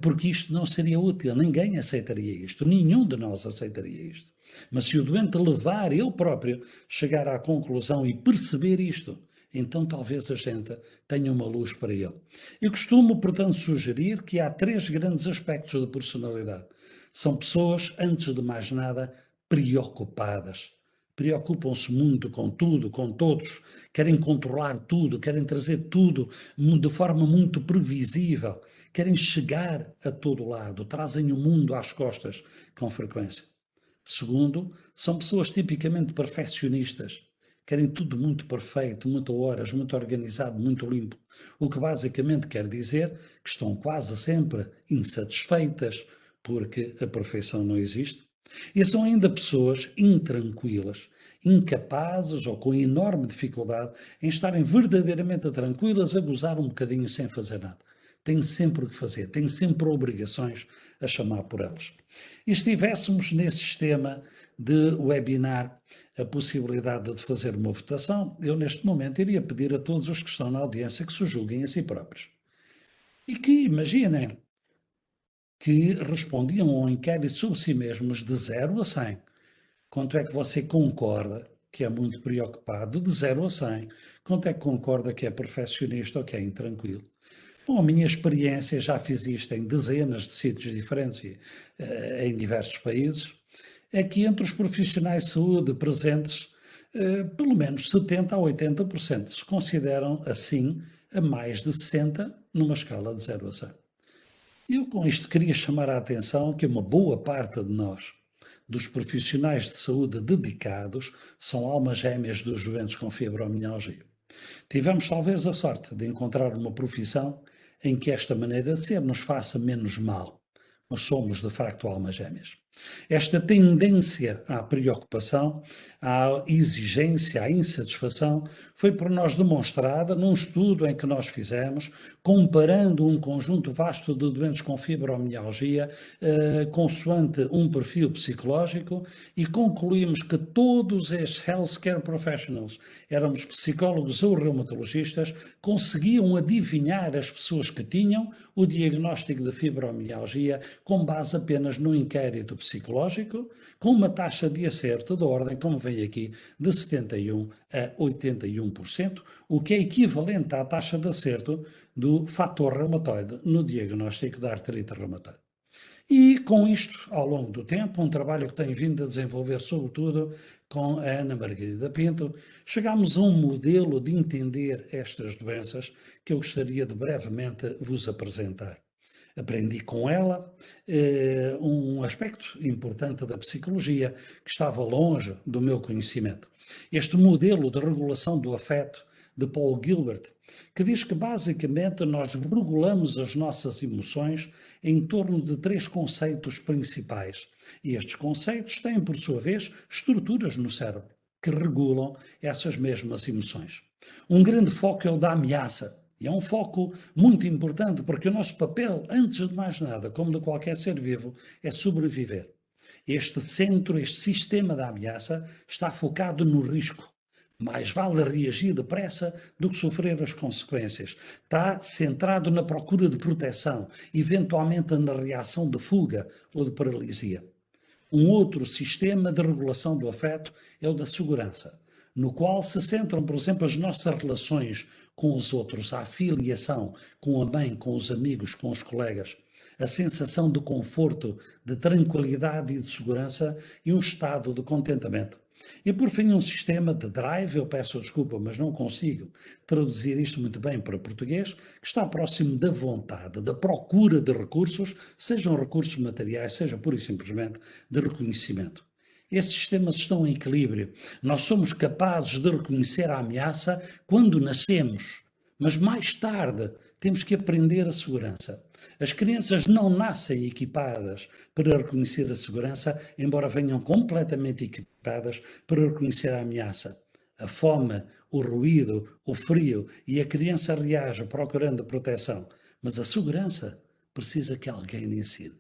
porque isto não seria útil. Ninguém aceitaria isto, nenhum de nós aceitaria isto. Mas se o doente levar ele próprio, chegar à conclusão e perceber isto, então talvez a gente tenha uma luz para ele. Eu costumo, portanto, sugerir que há 3 grandes aspectos de personalidade. São pessoas, antes de mais nada, preocupadas. Preocupam-se muito com tudo, com todos, querem controlar tudo, querem trazer tudo de forma muito previsível, querem chegar a todo lado, trazem o mundo às costas com frequência. Segundo, são pessoas tipicamente perfeccionistas. Querem tudo muito perfeito, muito a horas, muito organizado, muito limpo. O que basicamente quer dizer que estão quase sempre insatisfeitas porque a perfeição não existe. E são ainda pessoas intranquilas, incapazes ou com enorme dificuldade em estarem verdadeiramente tranquilas a gozar um bocadinho sem fazer nada. Têm sempre o que fazer, têm sempre obrigações a chamar por elas. E se tivéssemos nesse sistema de webinar a possibilidade de fazer uma votação, eu neste momento iria pedir a todos os que estão na audiência que se julguem a si próprios. E que imaginem que respondiam a um inquérito sobre si mesmos de 0 a 100. Quanto é que você concorda que é muito preocupado? De 0 a 100. Quanto é que concorda que é perfeccionista ou que é intranquilo? Bom, a minha experiência, já fiz isto em dezenas de sítios diferentes em diversos países, é que entre os profissionais de saúde presentes, pelo menos 70% a 80% se consideram assim a mais de 60 numa escala de 0 a 100. Eu com isto queria chamar a atenção que uma boa parte de nós, dos profissionais de saúde dedicados, são almas gêmeas dos doentes com fibromialgia. Tivemos talvez a sorte de encontrar uma profissão em que esta maneira de ser nos faça menos mal, mas somos de facto almas gêmeas. Esta tendência à preocupação, à exigência, à insatisfação, foi por nós demonstrada num estudo em que nós fizemos, comparando um conjunto vasto de doentes com fibromialgia, consoante um perfil psicológico, e concluímos que todos estes healthcare professionals, éramos psicólogos ou reumatologistas, conseguiam adivinhar as pessoas que tinham o diagnóstico de fibromialgia com base apenas no inquérito psicológico, com uma taxa de acerto da ordem, como vem aqui, de 71% a 81%, o que é equivalente à taxa de acerto do fator reumatoide no diagnóstico da artrite reumatoide. E com isto, ao longo do tempo, um trabalho que tenho vindo a desenvolver, sobretudo com a Ana Margarida Pinto, chegámos a um modelo de entender estas doenças que eu gostaria de brevemente vos apresentar. Aprendi com ela um aspecto importante da psicologia que estava longe do meu conhecimento. Este modelo de regulação do afeto de Paul Gilbert, que diz que basicamente nós regulamos as nossas emoções em torno de 3 conceitos principais. E estes conceitos têm, por sua vez, estruturas no cérebro que regulam essas mesmas emoções. Um grande foco é o da ameaça. E é um foco muito importante, porque o nosso papel, antes de mais nada, como de qualquer ser vivo, é sobreviver. Este centro, este sistema da ameaça, está focado no risco. Mais vale reagir depressa do que sofrer as consequências. Está centrado na procura de proteção, eventualmente na reação de fuga ou de paralisia. Um outro sistema de regulação do afeto é o da segurança, no qual se centram, por exemplo, as nossas relações com os outros, a afiliação com a mãe, com os amigos, com os colegas, a sensação de conforto, de tranquilidade e de segurança e um estado de contentamento. E por fim, um sistema de drive, eu peço desculpa, mas não consigo traduzir isto muito bem para português, que está próximo da vontade, da procura de recursos, sejam recursos materiais, seja pura e simplesmente de reconhecimento. Esses sistemas estão em equilíbrio. Nós somos capazes de reconhecer a ameaça quando nascemos, mas mais tarde temos que aprender a segurança. As crianças não nascem equipadas para reconhecer a segurança, embora venham completamente equipadas para reconhecer a ameaça. A fome, o ruído, o frio, e a criança reage procurando proteção. Mas a segurança precisa que alguém lhe ensine.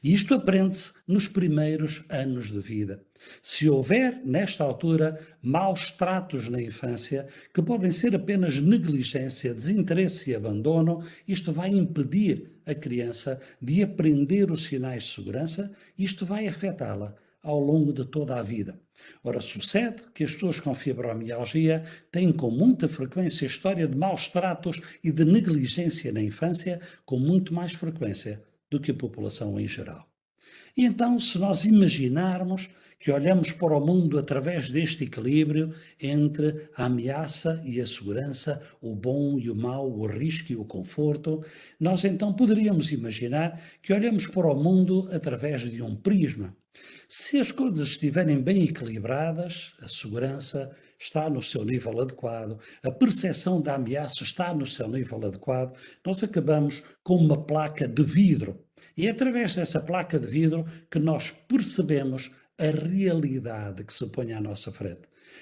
E isto aprende-se nos primeiros anos de vida. Se houver, nesta altura, maus tratos na infância, que podem ser apenas negligência, desinteresse e abandono, isto vai impedir a criança de aprender os sinais de segurança e isto vai afetá-la ao longo de toda a vida. Ora, sucede que as pessoas com fibromialgia têm com muita frequência a história de maus tratos e de negligência na infância, com muito mais frequência do que a população em geral. E então, se nós imaginarmos que olhamos para o mundo através deste equilíbrio entre a ameaça e a segurança, o bom e o mau, o risco e o conforto, nós então poderíamos imaginar que olhamos para o mundo através de um prisma. Se as coisas estiverem bem equilibradas, a segurança está no seu nível adequado, a percepção da ameaça está no seu nível adequado, nós acabamos com uma placa de vidro. E é através dessa placa de vidro que nós percebemos a realidade que se põe à nossa frente.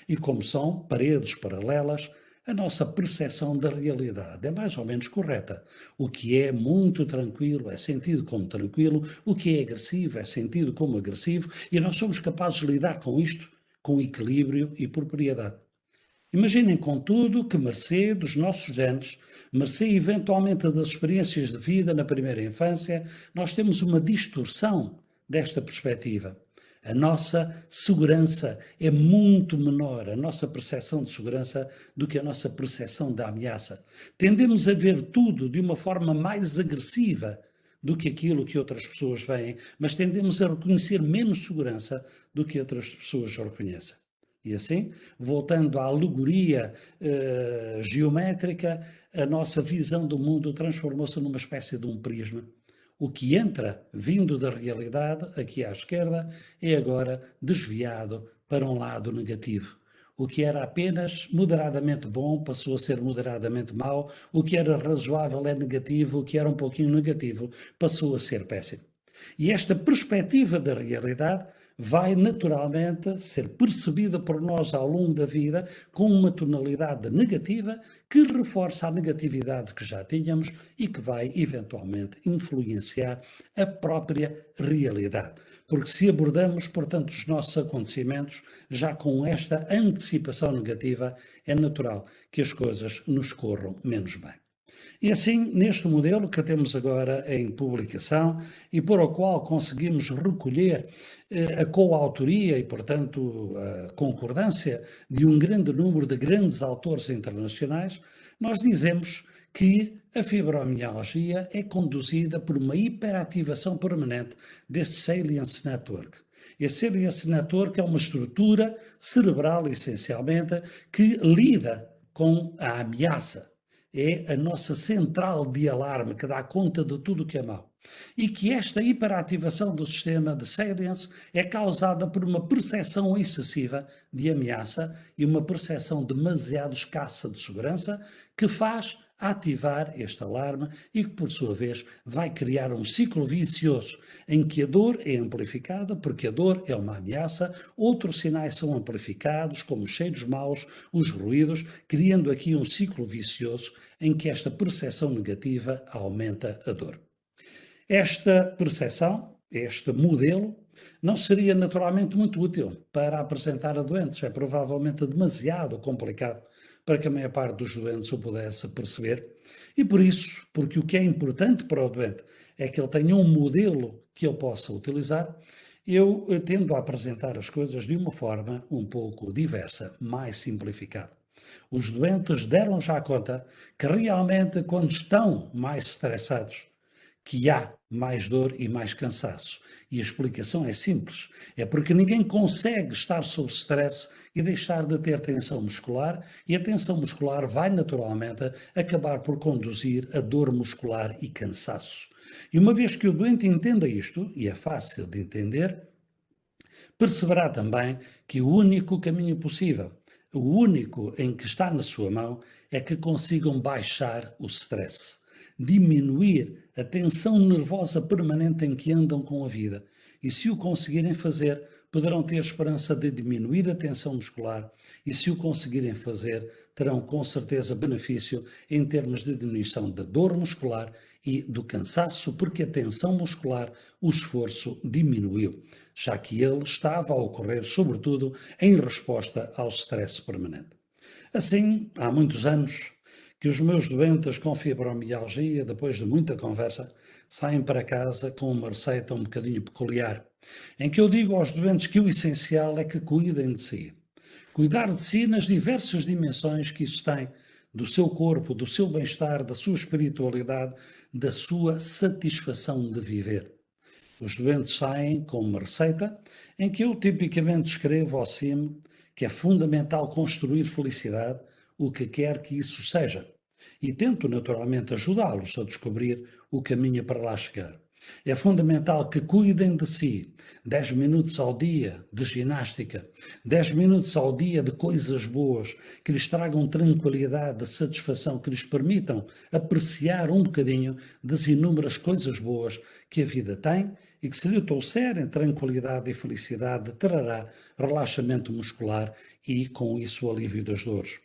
E como são paredes paralelas, a nossa percepção da realidade é mais ou menos correta. O que é muito tranquilo é sentido como tranquilo, o que é agressivo é sentido como agressivo, e nós somos capazes de lidar com isto com equilíbrio e propriedade. Imaginem, contudo, que mercê dos nossos genes, mercê eventualmente das experiências de vida na primeira infância, nós temos uma distorção desta perspectiva. A nossa segurança é muito menor, a nossa percepção de segurança, do que a nossa percepção da ameaça. Tendemos a ver tudo de uma forma mais agressiva do que aquilo que outras pessoas veem, mas tendemos a reconhecer menos segurança do que outras pessoas reconhecem. E assim, voltando à alegoria geométrica, a nossa visão do mundo transformou-se numa espécie de um prisma. O que entra, vindo da realidade, aqui à esquerda, é agora desviado para um lado negativo. O que era apenas moderadamente bom passou a ser moderadamente mau, o que era razoável é negativo, o que era um pouquinho negativo passou a ser péssimo. E esta perspectiva da realidade vai naturalmente ser percebida por nós ao longo da vida com uma tonalidade negativa que reforça a negatividade que já tínhamos e que vai eventualmente influenciar a própria realidade. Porque se abordamos, portanto, os nossos acontecimentos já com esta antecipação negativa, é natural que as coisas nos corram menos bem. E assim, neste modelo que temos agora em publicação e por o qual conseguimos recolher a coautoria e, portanto, a concordância de um grande número de grandes autores internacionais, nós dizemos que a fibromialgia é conduzida por uma hiperativação permanente desse Salience Network. Esse Salience Network é uma estrutura cerebral, essencialmente, que lida com a ameaça. É a nossa central de alarme que dá conta de tudo o que é mau. E que esta hiperativação do sistema de Salience é causada por uma percepção excessiva de ameaça e uma percepção demasiado escassa de segurança que faz ativar este alarme e que, por sua vez, vai criar um ciclo vicioso em que a dor é amplificada, porque a dor é uma ameaça, outros sinais são amplificados, como os cheiros maus, os ruídos, criando aqui um ciclo vicioso em que esta percepção negativa aumenta a dor. Esta percepção, este modelo, não seria naturalmente muito útil para apresentar a doentes. É provavelmente demasiado complicado para que a maior parte dos doentes o pudesse perceber. E por isso, porque o que é importante para o doente é que ele tenha um modelo que ele possa utilizar, eu tendo a apresentar as coisas de uma forma um pouco diversa, mais simplificada. Os doentes deram já conta que realmente quando estão mais estressados, que há mais dor e mais cansaço. E a explicação é simples. É porque ninguém consegue estar sob stress e deixar de ter tensão muscular, e a tensão muscular vai naturalmente acabar por conduzir a dor muscular e cansaço. E uma vez que o doente entenda isto, e é fácil de entender, perceberá também que o único caminho possível, o único em que está na sua mão, é que consigam baixar o stress, diminuir a tensão nervosa permanente em que andam com a vida. E se o conseguirem fazer, poderão ter esperança de diminuir a tensão muscular, e se o conseguirem fazer, terão com certeza benefício em termos de diminuição da dor muscular e do cansaço, porque a tensão muscular, o esforço diminuiu, já que ele estava a ocorrer sobretudo em resposta ao stress permanente. Assim, há muitos anos que os meus doentes com fibromialgia, depois de muita conversa, saem para casa com uma receita um bocadinho peculiar, em que eu digo aos doentes que o essencial é que cuidem de si. Cuidar de si nas diversas dimensões que isso tem, do seu corpo, do seu bem-estar, da sua espiritualidade, da sua satisfação de viver. Os doentes saem com uma receita em que eu tipicamente escrevo ao cimo que é fundamental construir felicidade, o que quer que isso seja. E tento naturalmente ajudá-los a descobrir o caminho para lá chegar. É fundamental que cuidem de si. 10 minutos ao dia de ginástica, 10 minutos ao dia de coisas boas, que lhes tragam tranquilidade, satisfação, que lhes permitam apreciar um bocadinho das inúmeras coisas boas que a vida tem e que, se lhe trouxerem tranquilidade e felicidade, trará relaxamento muscular e, com isso, o alívio das dores.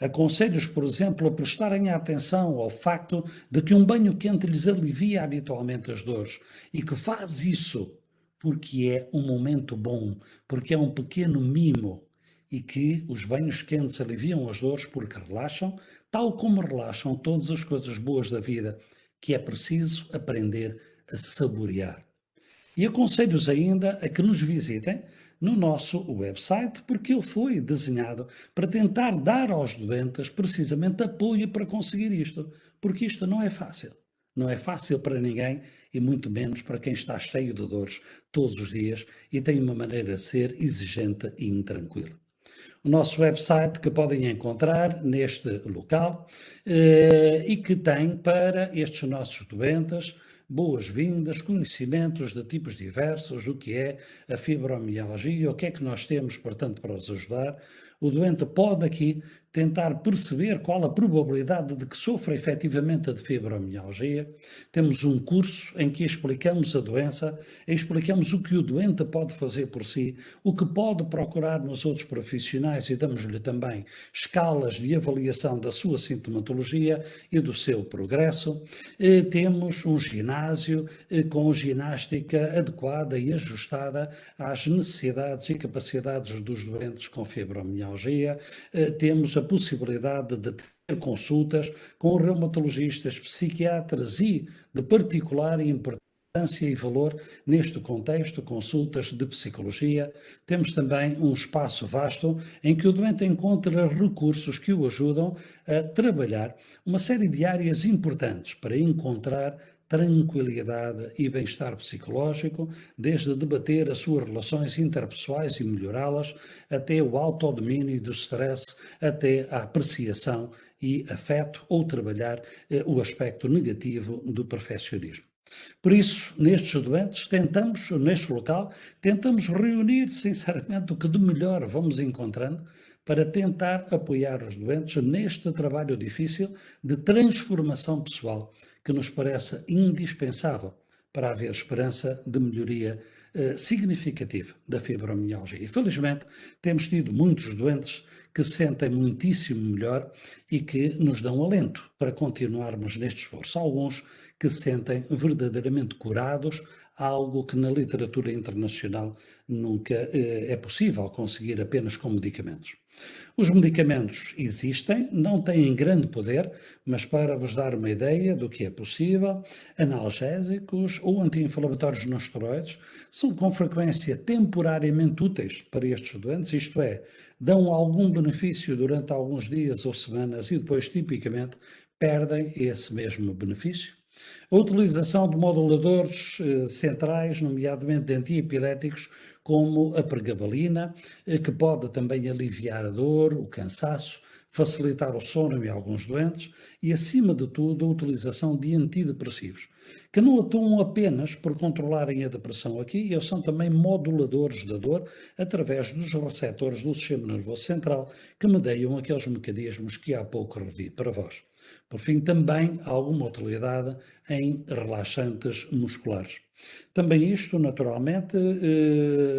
Aconselho-os, por exemplo, a prestarem atenção ao facto de que um banho quente lhes alivia habitualmente as dores e que faz isso porque é um momento bom, porque é um pequeno mimo, e que os banhos quentes aliviam as dores porque relaxam, tal como relaxam todas as coisas boas da vida, que é preciso aprender a saborear. E aconselho-os ainda a que nos visitem no nosso website, porque ele foi desenhado para tentar dar aos doentes precisamente apoio para conseguir isto, porque isto não é fácil. Não é fácil para ninguém e muito menos para quem está cheio de dores todos os dias e tem uma maneira de ser exigente e intranquila. O nosso website que podem encontrar neste local e que tem para estes nossos doentes boas-vindas, conhecimentos de tipos diversos, o que é a fibromialgia, o que é que nós temos, portanto, para os ajudar. O doente pode aqui tentar perceber qual a probabilidade de que sofra efetivamente de fibromialgia. Temos um curso em que explicamos a doença, explicamos o que o doente pode fazer por si, o que pode procurar nos outros profissionais e damos-lhe também escalas de avaliação da sua sintomatologia e do seu progresso. Temos um ginásio com ginástica adequada e ajustada às necessidades e capacidades dos doentes com fibromialgia. Temos a possibilidade de ter consultas com reumatologistas, psiquiatras e, de particular importância e valor neste contexto, consultas de psicologia. Temos também um espaço vasto em que o doente encontra recursos que o ajudam a trabalhar uma série de áreas importantes para encontrar tranquilidade e bem-estar psicológico, desde debater as suas relações interpessoais e melhorá-las, até o autodomínio do stress, até a apreciação e afeto, ou trabalhar o aspecto negativo do perfeccionismo. Por isso, nestes doentes, neste local, tentamos reunir, sinceramente, o que de melhor vamos encontrando para tentar apoiar os doentes neste trabalho difícil de transformação pessoal, que nos parece indispensável para haver esperança de melhoria significativa da fibromialgia. E, felizmente, temos tido muitos doentes que se sentem muitíssimo melhor e que nos dão alento para continuarmos neste esforço. Alguns que se sentem verdadeiramente curados, algo que na literatura internacional nunca é possível conseguir apenas com medicamentos. Os medicamentos existem, não têm grande poder, mas para vos dar uma ideia do que é possível, analgésicos ou anti-inflamatórios não esteroides são com frequência temporariamente úteis para estes doentes, isto é, dão algum benefício durante alguns dias ou semanas e depois, tipicamente, perdem esse mesmo benefício. A utilização de moduladores centrais, nomeadamente de antiepiléticos, como a pregabalina, que pode também aliviar a dor, o cansaço, facilitar o sono em alguns doentes e, acima de tudo, a utilização de antidepressivos, que não atuam apenas por controlarem a depressão aqui, eles são também moduladores da dor através dos receptores do sistema nervoso central que medeiam aqueles mecanismos que há pouco revi para vós. Por fim, também há alguma utilidade em relaxantes musculares. Também isto, naturalmente,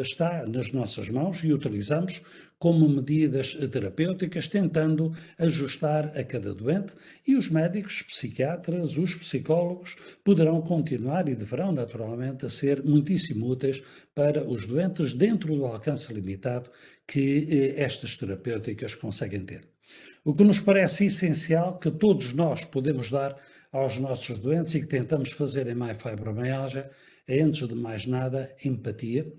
está nas nossas mãos e utilizamos como medidas terapêuticas, tentando ajustar a cada doente, e os médicos, psiquiatras, os psicólogos poderão continuar e deverão, naturalmente, ser muitíssimo úteis para os doentes dentro do alcance limitado que estas terapêuticas conseguem ter. O que nos parece essencial que todos nós podemos dar aos nossos doentes e que tentamos fazer em MyFibromialgia é, antes de mais nada, empatia,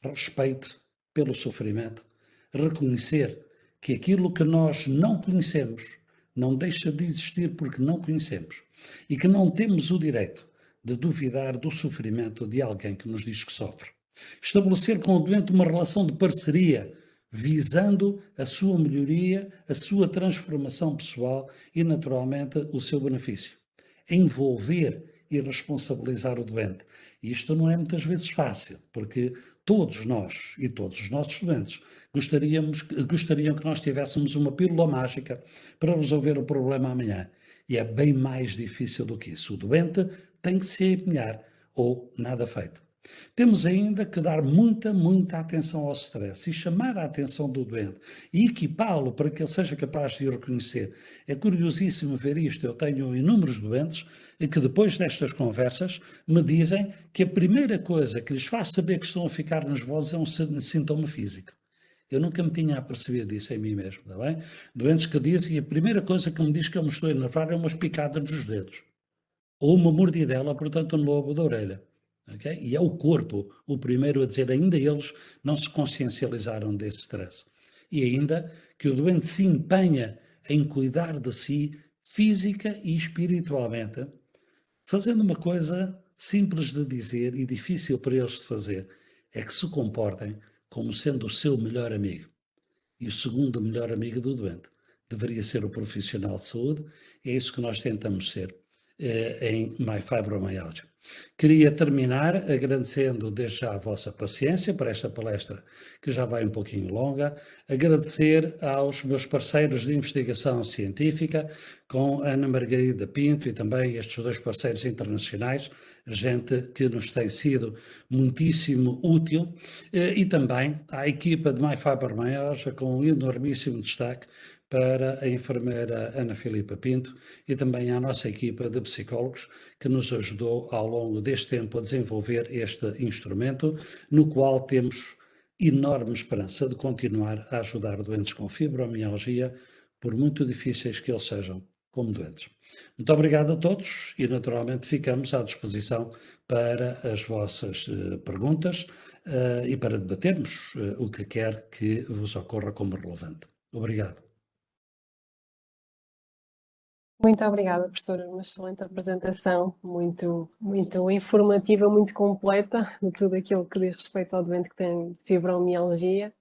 respeito pelo sofrimento, reconhecer que aquilo que nós não conhecemos não deixa de existir porque não conhecemos e que não temos o direito de duvidar do sofrimento de alguém que nos diz que sofre. Estabelecer com o doente uma relação de parceria, visando a sua melhoria, a sua transformação pessoal e, naturalmente, o seu benefício. Envolver e responsabilizar o doente. E isto não é muitas vezes fácil, porque todos nós e todos os nossos doentes gostariam que nós tivéssemos uma pílula mágica para resolver o problema amanhã. E é bem mais difícil do que isso. O doente tem que se empenhar ou nada feito. Temos ainda que dar muita atenção ao stress e chamar a atenção do doente e equipá-lo para que ele seja capaz de o reconhecer. É curiosíssimo ver isto. Eu tenho inúmeros doentes que depois destas conversas me dizem que a primeira coisa que lhes faz saber que estão a ficar nervosos é um sintoma físico. Eu nunca me tinha apercebido disso em mim mesmo, está bem? Doentes que dizem que a primeira coisa que me diz que eu me estou a enervar é umas picadas nos dedos. Ou uma mordidela, portanto, no lobo da orelha. Okay? E é o corpo o primeiro a dizer, ainda eles não se consciencializaram desse stress. E ainda que o doente se empenha em cuidar de si física e espiritualmente, fazendo uma coisa simples de dizer e difícil para eles de fazer, é que se comportem como sendo o seu melhor amigo. E o segundo melhor amigo do doente deveria ser o profissional de saúde, é isso que nós tentamos ser em MyFibromialgia. Queria terminar agradecendo desde já a vossa paciência para esta palestra, que já vai um pouquinho longa, agradecer aos meus parceiros de investigação científica, com Ana Margarida Pinto e também estes dois parceiros internacionais, gente que nos tem sido muitíssimo útil, e também à equipa de MyFibromialgia, com um enormíssimo destaque para a enfermeira Ana Filipa Pinto e também à nossa equipa de psicólogos que nos ajudou ao longo deste tempo a desenvolver este instrumento, no qual temos enorme esperança de continuar a ajudar doentes com fibromialgia, por muito difíceis que eles sejam como doentes. Muito obrigado a todos e naturalmente ficamos à disposição para as vossas perguntas e para debatermos o que quer que vos ocorra como relevante. Obrigado. Muito obrigada, professora. Uma excelente apresentação, muito informativa, muito completa de tudo aquilo que diz respeito ao doente que tem fibromialgia.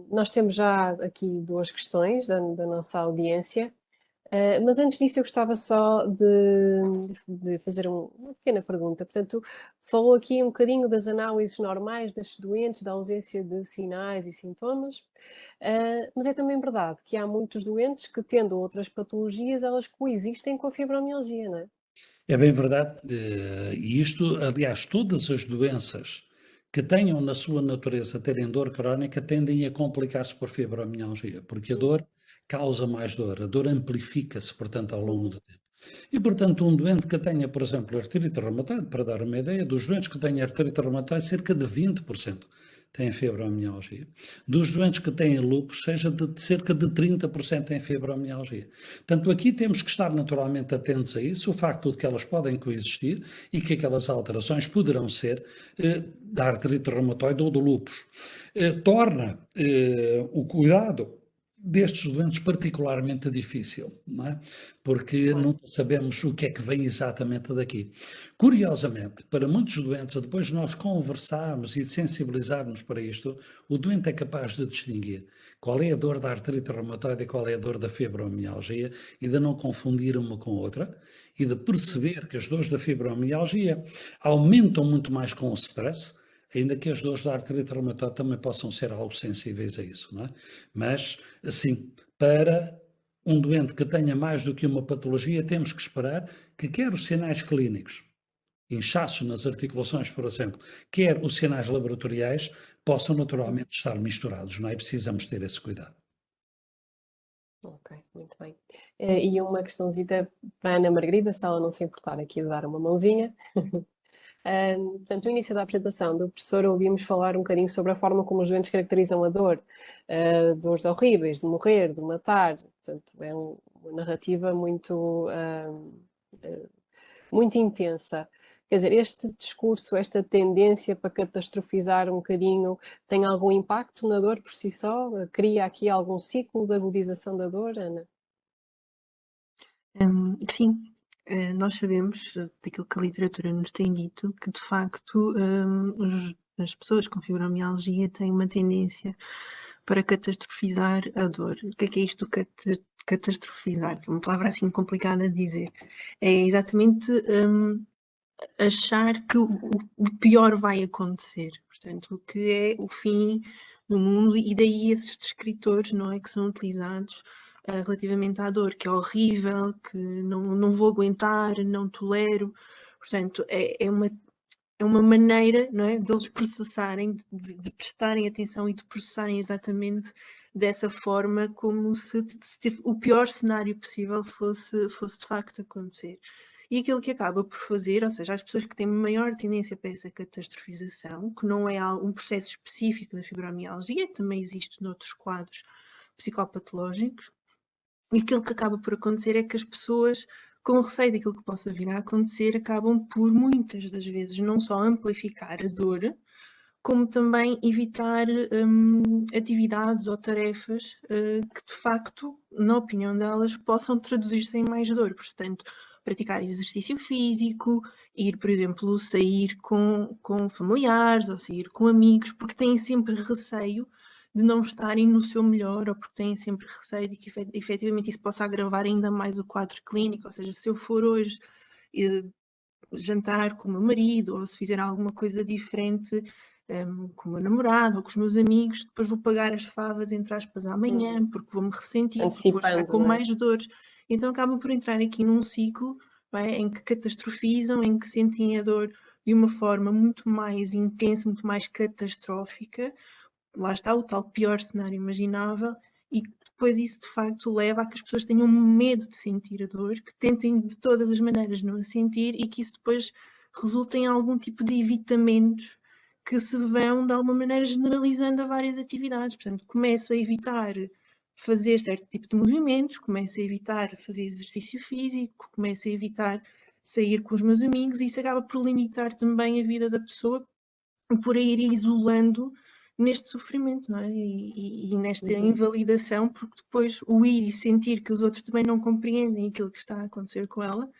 Nós temos já aqui duas questões da nossa audiência, mas antes disso eu gostava só de fazer uma pequena pergunta. Portanto, falou aqui um bocadinho das análises normais destes doentes, da ausência de sinais e sintomas, mas é também verdade que há muitos doentes que, tendo outras patologias, elas coexistem com a fibromialgia, não é? É bem verdade, e isto, aliás, todas as doenças que tenham na sua natureza terem dor crónica tendem a complicar-se por fibromialgia, porque a dor causa mais dor, a dor amplifica-se, portanto, ao longo do tempo. E, portanto, um doente que tenha, por exemplo, artrite reumatoide, para dar uma ideia, dos doentes que têm artrite reumatoide, cerca de 20% têm fibromialgia. Dos doentes que têm lúpus, seja de cerca de 30% têm fibromialgia. Portanto, aqui temos que estar naturalmente atentos a isso, o facto de que elas podem coexistir e que aquelas alterações poderão ser da artrite reumatoide ou do lúpus. Torna o cuidado destes doentes particularmente difícil, não é? Porque nunca sabemos o que é que vem exatamente daqui. Curiosamente, para muitos doentes, depois de nós conversarmos e sensibilizarmos para isto, o doente é capaz de distinguir qual é a dor da artrite reumatoide e qual é a dor da fibromialgia e de não confundir uma com a outra e de perceber que as dores da fibromialgia aumentam muito mais com o stress, ainda que as dores da artrite reumatoide também possam ser algo sensíveis a isso, não é? Mas, assim, para um doente que tenha mais do que uma patologia, temos que esperar que quer os sinais clínicos, inchaço nas articulações, por exemplo, quer os sinais laboratoriais, possam naturalmente estar misturados, não é? Precisamos ter esse cuidado. Ok, muito bem. E uma questãozita para a Ana Margarida, se ela não se importar aqui de dar uma mãozinha. Portanto, no início da apresentação do professor ouvimos falar um bocadinho sobre a forma como os doentes caracterizam a dor, dores horríveis, de morrer, de matar. Portanto, é uma narrativa muito intensa. Quer dizer, este discurso, esta tendência para catastrofizar um bocadinho, tem algum impacto na dor por si só? Cria aqui algum ciclo de agudização da dor, Ana? Sim, nós sabemos daquilo que a literatura nos tem dito, que de facto as pessoas com fibromialgia têm uma tendência para catastrofizar a dor. O que é isto de catastrofizar? É uma palavra assim complicada de dizer. É exatamente achar que o pior vai acontecer. Portanto, o que é o fim do mundo, e daí esses descritores, não é, que são utilizados relativamente à dor, que é horrível, que não vou aguentar, não tolero. Portanto, é uma maneira, não é, deles processarem, de prestarem atenção e de processarem exatamente dessa forma, como se o pior cenário possível fosse de facto acontecer. E aquilo que acaba por fazer, ou seja, as pessoas que têm maior tendência para essa catastrofização, que não é um processo específico da fibromialgia, que também existe noutros quadros psicopatológicos, e aquilo que acaba por acontecer é que as pessoas, com receio daquilo que possa vir a acontecer, acabam por muitas das vezes não só amplificar a dor, como também evitar atividades ou tarefas que de facto, na opinião delas, possam traduzir-se em mais dor. Portanto, praticar exercício físico, ir, por exemplo, sair com familiares ou sair com amigos, porque têm sempre receio de não estarem no seu melhor, ou porque têm sempre receio de que efetivamente isso possa agravar ainda mais o quadro clínico. Ou seja, se eu for hoje jantar com o meu marido, ou se fizer alguma coisa diferente com o meu namorado ou com os meus amigos, depois vou pagar as favas, entre aspas, amanhã, porque vou-me ressentir, porque vou estar com mais dores. Então acabam por entrar aqui num ciclo, em que catastrofizam, em que sentem a dor de uma forma muito mais intensa, muito mais catastrófica. Lá está o tal pior cenário imaginável, e depois isso de facto leva a que as pessoas tenham medo de sentir a dor, que tentem de todas as maneiras não a sentir, e que isso depois resulta em algum tipo de evitamentos que se vão de alguma maneira generalizando a várias atividades. Portanto, começo a evitar fazer certo tipo de movimentos, começo a evitar fazer exercício físico, começo a evitar sair com os meus amigos, e isso acaba por limitar também a vida da pessoa, por a ir isolando neste sofrimento, não é? E nesta invalidação, porque depois o ir e sentir que os outros também não compreendem aquilo que está a acontecer com ela,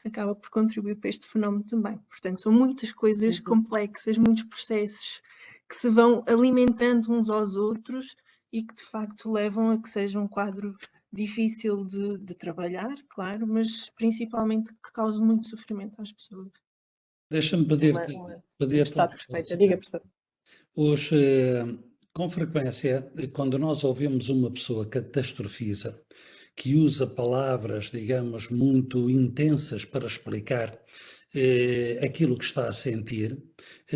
acaba por contribuir para este fenómeno também. Portanto, são muitas coisas complexas, muitos processos que se vão alimentando uns aos outros e que de facto levam a que seja um quadro difícil de trabalhar, claro, mas principalmente que cause muito sofrimento às pessoas. Deixa-me pedir-te. Está perfeita, diga, professor. Com frequência, quando nós ouvimos uma pessoa catastrofiza, que usa palavras, digamos, muito intensas para explicar aquilo que está a sentir,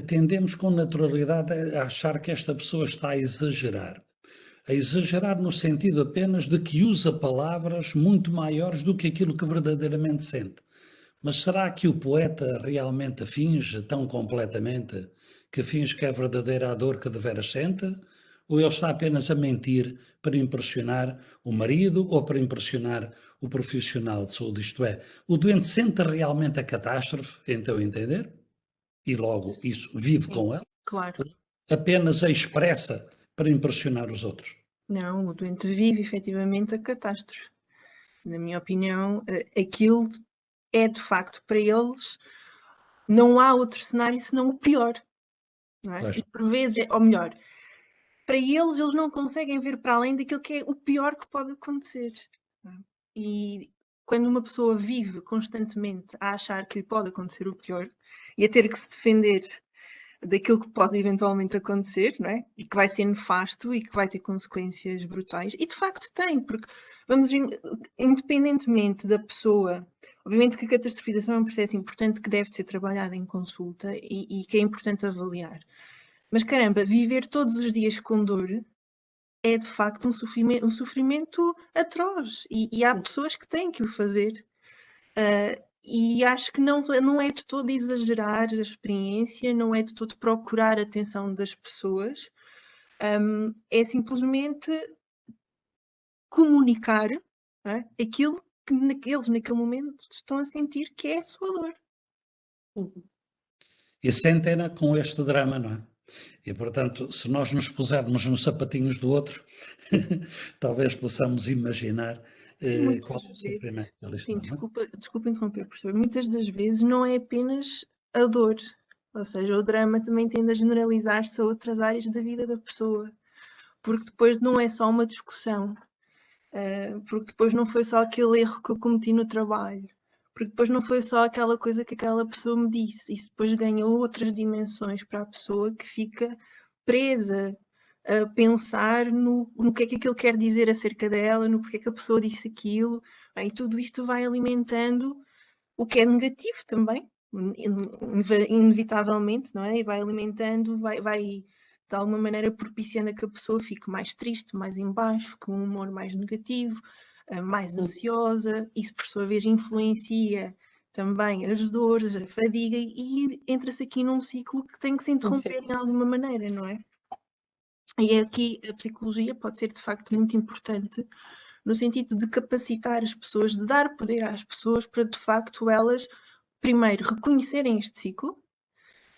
tendemos com naturalidade a achar que esta pessoa está a exagerar. a exagerar no sentido apenas de que usa palavras muito maiores do que aquilo que verdadeiramente sente. Mas será que o poeta realmente finge tão completamente, que finge que é verdadeira a dor que deveras sente? Ou ele está apenas a mentir para impressionar o marido ou para impressionar o profissional de saúde? Isto é, o doente sente realmente a catástrofe, em teu entender, e logo isso vive Sim, com ela, claro. apenas a expressa para impressionar os outros. Não, o doente vive efetivamente a catástrofe. Na minha opinião, aquilo é de facto para eles, não há outro cenário senão o pior. Não é? Pois. E por vezes, ou melhor, para eles não conseguem ver para além daquilo que é o pior que pode acontecer. Não é? E quando uma pessoa vive constantemente a achar que lhe pode acontecer o pior e a ter que se defender daquilo que pode eventualmente acontecer, não é? E que vai ser nefasto e que vai ter consequências brutais. E de facto tem, porque vamos, independentemente da pessoa, obviamente que a catastrofização é um processo importante que deve ser trabalhado em consulta e que é importante avaliar. Mas caramba, viver todos os dias com dor é de facto um sofrimento atroz. E há pessoas que têm que o fazer. E acho que não é de todo exagerar a experiência, não é de todo procurar a atenção das pessoas, é simplesmente comunicar, não é? Aquilo que eles naquele momento estão a sentir que é a sua dor. E sentem-na com este drama, não é? E, portanto, se nós nos pusermos nos sapatinhos do outro, talvez possamos imaginar qual é o Muitas vezes, sofrimento que eles sim, estão, não é? desculpa interromper, professor, muitas das vezes não é apenas a dor, ou seja, o drama também tende a generalizar-se a outras áreas da vida da pessoa, porque depois não é só uma discussão, porque depois não foi só aquele erro que eu cometi no trabalho, porque depois não foi só aquela coisa que aquela pessoa me disse, isso depois ganha outras dimensões para a pessoa que fica presa a pensar no que é que aquilo quer dizer acerca dela, no porquê que a pessoa disse aquilo. Bem, e tudo isto vai alimentando o que é negativo também, inevitavelmente, não é? E vai alimentando, vai de alguma maneira propiciando a que a pessoa fique mais triste, mais em baixo, com um humor mais negativo, mais ansiosa. Isso, por sua vez, influencia também as dores, a fadiga e entra-se aqui num ciclo que tem que se interromper de alguma maneira, não é? E aqui a psicologia pode ser de facto muito importante no sentido de capacitar as pessoas, de dar poder às pessoas para de facto elas primeiro reconhecerem este ciclo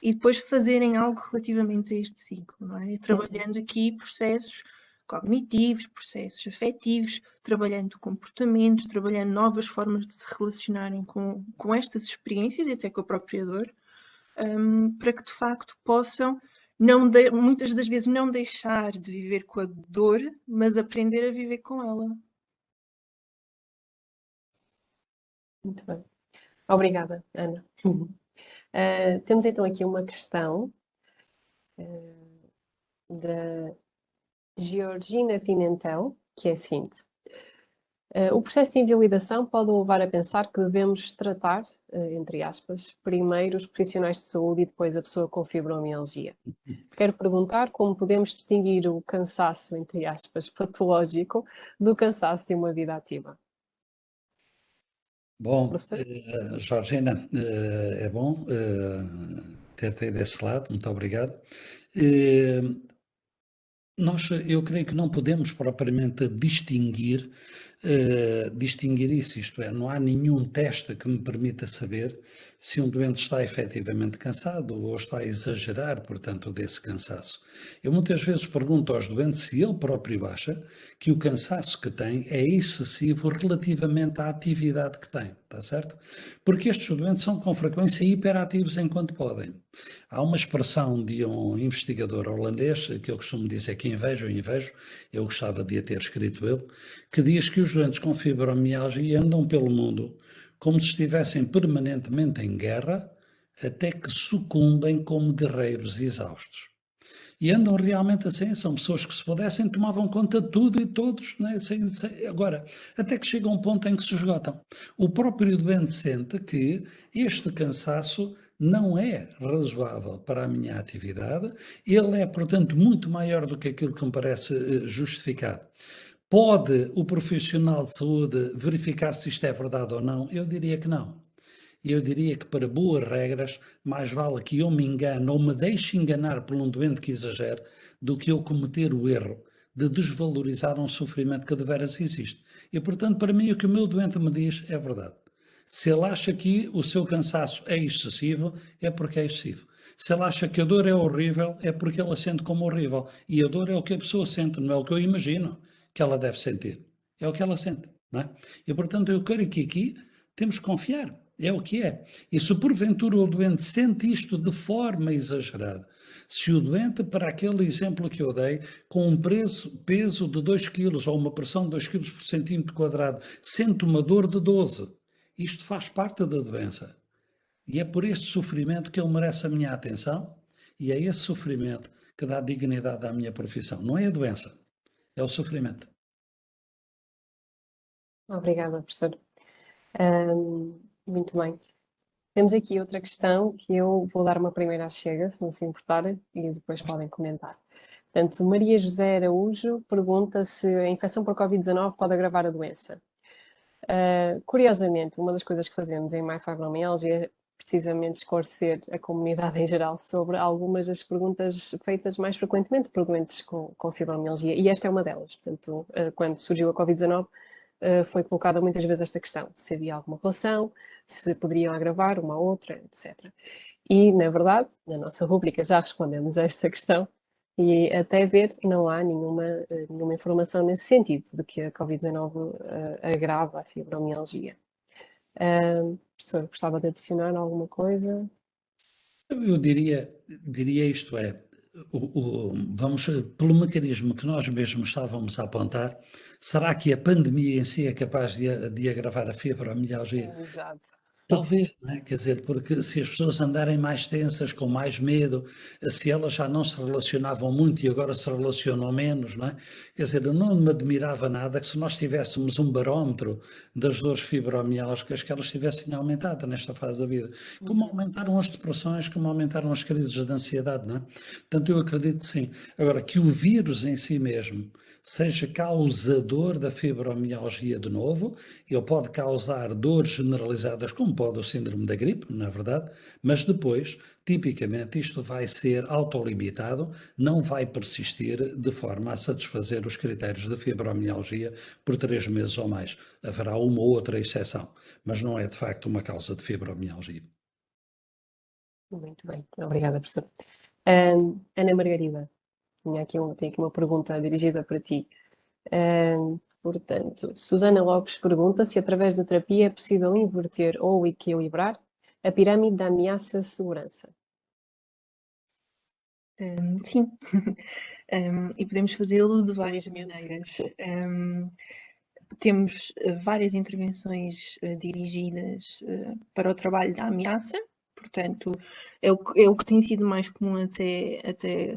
e depois fazerem algo relativamente a este ciclo, não é? Trabalhando aqui processos cognitivos, processos afetivos, trabalhando comportamentos, trabalhando novas formas de se relacionarem com estas experiências e até com a própria dor, para que de facto possam muitas das vezes não deixar de viver com a dor, mas aprender a viver com ela. Muito bem. Obrigada, Ana. Temos então aqui uma questão da Georgina Pimentel, que é a seguinte. O processo de invalidação pode levar a pensar que devemos tratar, entre aspas, primeiro os profissionais de saúde e depois a pessoa com fibromialgia. Quero perguntar como podemos distinguir o cansaço, entre aspas, patológico do cansaço de uma vida ativa. Bom, Georgina, é bom ter-te aí desse lado, muito obrigado. Eu creio que não podemos propriamente distinguir isso, isto é, não há nenhum teste que me permita saber se um doente está efetivamente cansado ou está a exagerar, portanto, desse cansaço. Eu muitas vezes pergunto aos doentes se ele próprio acha que o cansaço que tem é excessivo relativamente à atividade que tem, está certo? Porque estes doentes são com frequência hiperativos enquanto podem. Há uma expressão de um investigador holandês, que eu costumo dizer que invejo, eu gostava de a ter escrito eu, que diz que os doentes com fibromialgia andam pelo mundo como se estivessem permanentemente em guerra, até que sucumbem como guerreiros exaustos. E andam realmente assim, são pessoas que se pudessem tomavam conta de tudo e todos, né? Agora, até que chega um ponto em que se esgotam. O próprio doente sente que este cansaço não é razoável para a minha atividade, ele é, portanto, muito maior do que aquilo que me parece justificado. Pode o profissional de saúde verificar se isto é verdade ou não? Eu diria que não. Eu diria que para boas regras, mais vale que eu me engane ou me deixe enganar por um doente que exagere, do que eu cometer o erro de desvalorizar um sofrimento que deveras existe. E, portanto, para mim, o que o meu doente me diz é verdade. Se ele acha que o seu cansaço é excessivo, é porque é excessivo. Se ele acha que a dor é horrível, é porque ele a sente como horrível. E a dor é o que a pessoa sente, não é o que eu imagino que ela deve sentir. É o que ela sente, não é? E, portanto, eu quero que aqui temos que confiar. É o que é. E se porventura o doente sente isto de forma exagerada, se o doente, para aquele exemplo que eu dei, com um peso de 2 kg ou uma pressão de 2 kg por centímetro quadrado, sente uma dor de 12, isto faz parte da doença. E é por este sofrimento que ele merece a minha atenção e é esse sofrimento que dá dignidade à minha profissão. Não é a doença, é o sofrimento. Obrigada, professor. Muito bem. Temos aqui outra questão que eu vou dar uma primeira à chega, se não se importarem, e depois podem comentar. Portanto, Maria José Araújo pergunta se a infecção por Covid-19 pode agravar a doença. Curiosamente, uma das coisas que fazemos em MyFibromialgia é precisamente esclarecer a comunidade em geral sobre algumas das perguntas feitas mais frequentemente por doentes com fibromialgia, e esta é uma delas. Portanto, quando surgiu a Covid-19, foi colocada muitas vezes esta questão, se havia alguma relação, se poderiam agravar uma outra, etc. E, na verdade, na nossa rúbrica já respondemos a esta questão e até ver não há nenhuma informação nesse sentido, de que a Covid-19 agrava a fibromialgia. Professor, gostava de adicionar alguma coisa? Eu diria isto é, vamos, pelo mecanismo que nós mesmos estávamos a apontar, será que a pandemia em si é capaz de agravar a fibromialgia? Exato. Talvez, não é? Quer dizer, porque se as pessoas andarem mais tensas, com mais medo, se elas já não se relacionavam muito e agora se relacionam menos, não é? Quer dizer, eu não me admirava nada que se nós tivéssemos um barómetro das dores fibromialgicas, que elas tivessem aumentado nesta fase da vida. Como aumentaram as depressões, como aumentaram as crises de ansiedade, não é? Portanto, eu acredito que sim. Agora, que o vírus em si mesmo seja causador da fibromialgia de novo, ele pode causar dores generalizadas, como pode o síndrome da gripe, na verdade, mas depois, tipicamente, isto vai ser autolimitado, não vai persistir de forma a satisfazer os critérios de fibromialgia por 3 meses ou mais. Haverá uma ou outra exceção, mas não é de facto uma causa de fibromialgia. Muito bem, obrigada, professor. Ana Margarida, tenho aqui uma pergunta dirigida para ti. Portanto, Susana Lopes pergunta se através da terapia é possível inverter ou equilibrar a pirâmide da ameaça-segurança. Sim, e podemos fazê-lo de várias maneiras. Temos várias intervenções dirigidas para o trabalho da ameaça, portanto, é o que tem sido mais comum até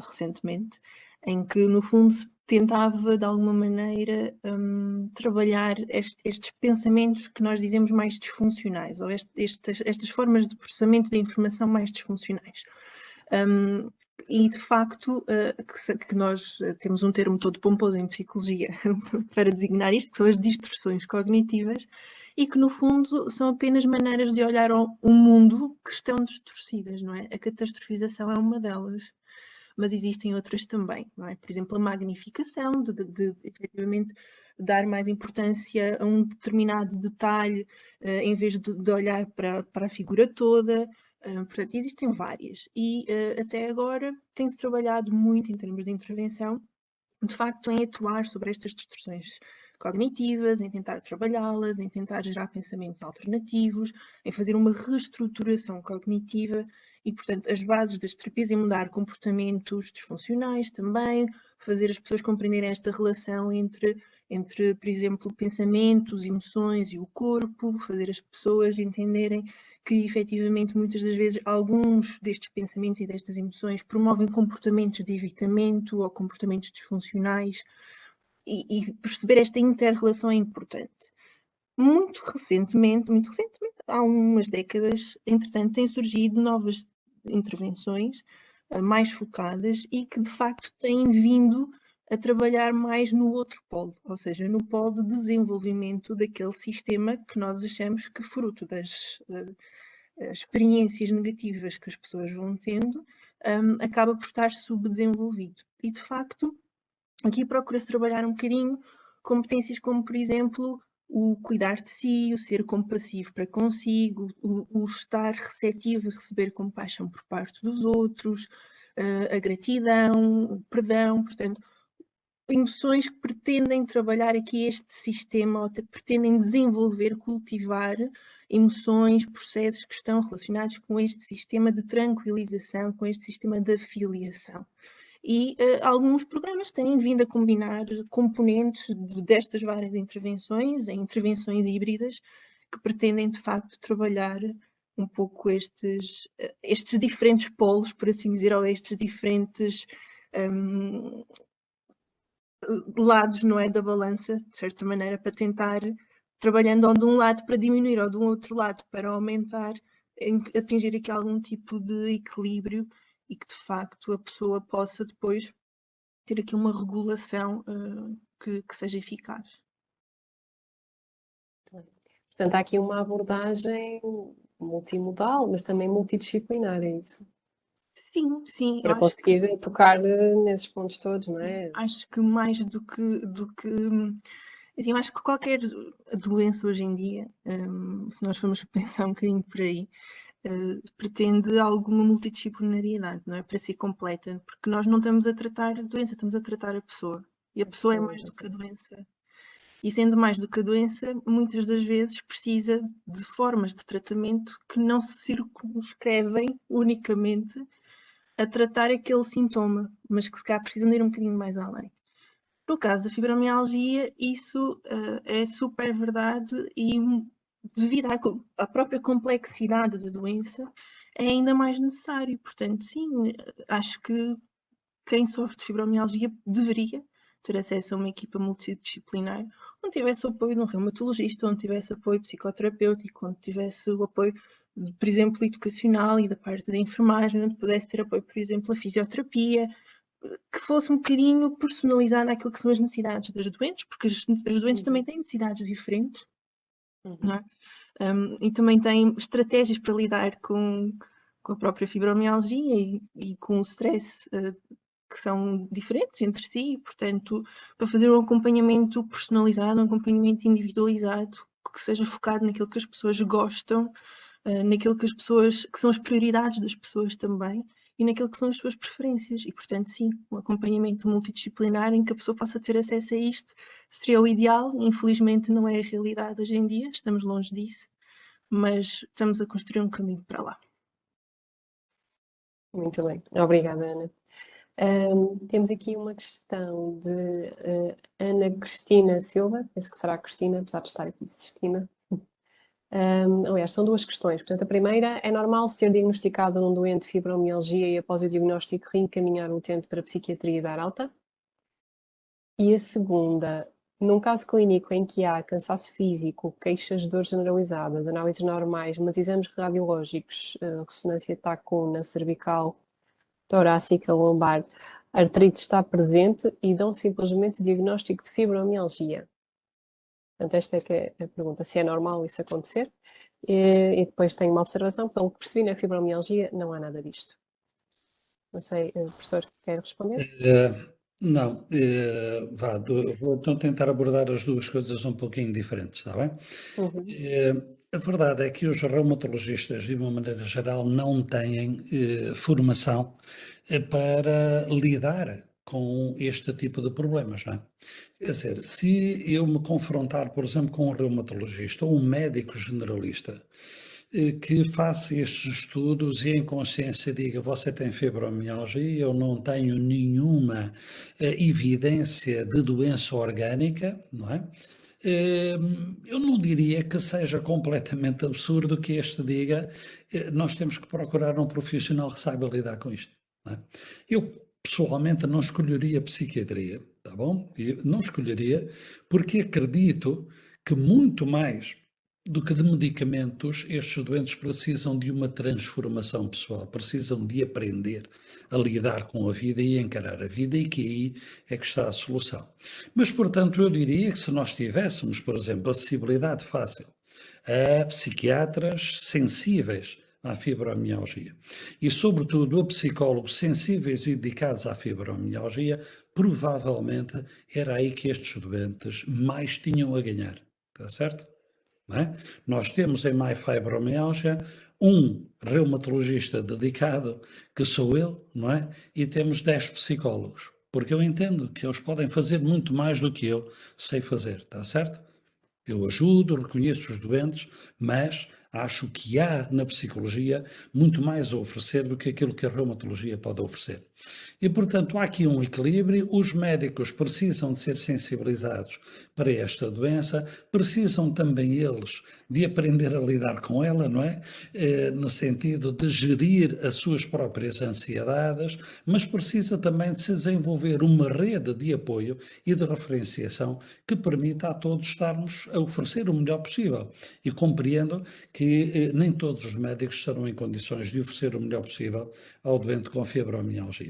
recentemente, em que, no fundo, se tentava, de alguma maneira, trabalhar estes pensamentos que nós dizemos mais disfuncionais, ou estas formas de processamento da informação mais disfuncionais. E, de facto, que nós temos um termo todo pomposo em psicologia para designar isto, que são as distorções cognitivas, e que, no fundo, são apenas maneiras de olhar o mundo que estão distorcidas, não é? A catastrofização é uma delas, mas existem outras também, não é? Por exemplo, a magnificação, de efetivamente dar mais importância a um determinado detalhe, em vez de olhar para a figura toda. Portanto, existem várias e até agora tem-se trabalhado muito em termos de intervenção, de facto, em atuar sobre estas distorções cognitivas, em tentar trabalhá-las, em tentar gerar pensamentos alternativos, em fazer uma reestruturação cognitiva e, portanto, as bases das terapias em mudar comportamentos disfuncionais também, fazer as pessoas compreenderem esta relação entre, por exemplo, pensamentos, emoções e o corpo, fazer as pessoas entenderem que, efetivamente, muitas das vezes, alguns destes pensamentos e destas emoções promovem comportamentos de evitamento ou comportamentos disfuncionais e perceber esta inter-relação é importante. muito recentemente, há umas décadas, entretanto, têm surgido novas intervenções mais focadas e que, de facto, têm vindo a trabalhar mais no outro polo, ou seja, no polo de desenvolvimento daquele sistema que nós achamos que, fruto das experiências negativas que as pessoas vão tendo, acaba por estar subdesenvolvido. E, de facto, aqui procura-se trabalhar um bocadinho competências como, por exemplo, o cuidar de si, o ser compassivo para consigo, o estar receptivo a receber compaixão por parte dos outros, a gratidão, o perdão, portanto, emoções que pretendem trabalhar aqui este sistema, ou pretendem desenvolver, cultivar emoções, processos que estão relacionados com este sistema de tranquilização, com este sistema de afiliação. E alguns programas têm vindo a combinar componentes destas várias intervenções, em intervenções híbridas, que pretendem, de facto, trabalhar um pouco estes diferentes polos, por assim dizer, ou estes diferentes lados, não é, da balança, de certa maneira, para tentar, trabalhando ou de um lado para diminuir ou de um outro lado para aumentar, atingir aqui algum tipo de equilíbrio e que, de facto, a pessoa possa depois ter aqui uma regulação que seja eficaz. Portanto, há aqui uma abordagem multimodal, mas também multidisciplinar, é isso? Sim, sim. Para conseguir tocar nesses pontos todos, não é? Acho que mais do que assim, eu acho que qualquer doença hoje em dia, se nós formos pensar um bocadinho por aí, pretende alguma multidisciplinariedade, não é? Para ser completa, porque nós não estamos a tratar a doença, estamos a tratar a pessoa. E a pessoa é mais do que a doença. E sendo mais do que a doença, muitas das vezes precisa de formas de tratamento que não se circunscrevem unicamente a tratar aquele sintoma, mas que se calhar precisam de ir um bocadinho mais além. No caso da fibromialgia, isso é super verdade e devido à própria complexidade da doença, é ainda mais necessário. Portanto, sim, acho que quem sofre de fibromialgia deveria ter acesso a uma equipa multidisciplinar, onde tivesse o apoio de um reumatologista, onde tivesse apoio psicoterapêutico, onde tivesse o apoio, por exemplo, educacional e da parte da enfermagem, onde pudesse ter apoio, por exemplo, a fisioterapia, que fosse um bocadinho personalizado àquilo que são as necessidades das doentes, porque as doentes também têm necessidades diferentes, não é? E também têm estratégias para lidar com a própria fibromialgia e com o stress que são diferentes entre si, e, portanto, para fazer um acompanhamento personalizado, um acompanhamento individualizado, que seja focado naquilo que as pessoas gostam, naquilo que são as prioridades das pessoas também, e naquilo que são as suas preferências. E, portanto, sim, um acompanhamento multidisciplinar em que a pessoa possa ter acesso a isto seria o ideal. Infelizmente não é a realidade hoje em dia, estamos longe disso, mas estamos a construir um caminho para lá. Muito bem, obrigada, Ana. Temos aqui uma questão de Ana Cristina Silva, penso que será Cristina, apesar de estar aqui Cristina. Aliás, são duas questões. Portanto, a primeira, é normal ser diagnosticado num doente de fibromialgia e após o diagnóstico reencaminhar o utente para a psiquiatria e dar alta? E a segunda, num caso clínico em que há cansaço físico, queixas de dores generalizadas, análises normais, mas exames radiológicos, ressonância tacuna, cervical, torácica, lombar, artrite está presente e dão simplesmente diagnóstico de fibromialgia. Portanto, esta é que é a pergunta, se é normal isso acontecer. E depois tenho uma observação, pelo que percebi na fibromialgia não há nada disto. Não sei, professor, quer responder? Não, vou então tentar abordar as duas coisas um pouquinho diferentes, está bem? A verdade é que os reumatologistas, de uma maneira geral, não têm formação para lidar com este tipo de problemas, não é? Quer dizer, se eu me confrontar, por exemplo, com um reumatologista ou um médico generalista, que faça estes estudos e em consciência diga você tem fibromialgia, eu não tenho nenhuma evidência de doença orgânica, não é? Eu não diria que seja completamente absurdo que este diga nós temos que procurar um profissional que saiba lidar com isto, não é? Eu pessoalmente não escolheria psiquiatria, tá bom? Eu não escolheria porque acredito que muito mais do que de medicamentos, estes doentes precisam de uma transformação pessoal, precisam de aprender a lidar com a vida e encarar a vida, e que aí é que está a solução. Mas, portanto, eu diria que se nós tivéssemos, por exemplo, acessibilidade fácil a psiquiatras sensíveis à fibromialgia e, sobretudo, a psicólogos sensíveis e dedicados à fibromialgia, provavelmente era aí que estes doentes mais tinham a ganhar, está certo? Não é? Nós temos em myfibromialgia um reumatologista dedicado, que sou eu, não é? E temos 10 psicólogos, porque eu entendo que eles podem fazer muito mais do que eu sei fazer, está certo? Eu ajudo, reconheço os doentes, mas acho que há na psicologia muito mais a oferecer do que aquilo que a reumatologia pode oferecer. E, portanto, há aqui um equilíbrio. Os médicos precisam de ser sensibilizados para esta doença, precisam também eles de aprender a lidar com ela, não é? No sentido de gerir as suas próprias ansiedades, mas precisa também de se desenvolver uma rede de apoio e de referenciação que permita a todos estarmos a oferecer o melhor possível. E compreendo que nem todos os médicos estarão em condições de oferecer o melhor possível ao doente com fibromialgia.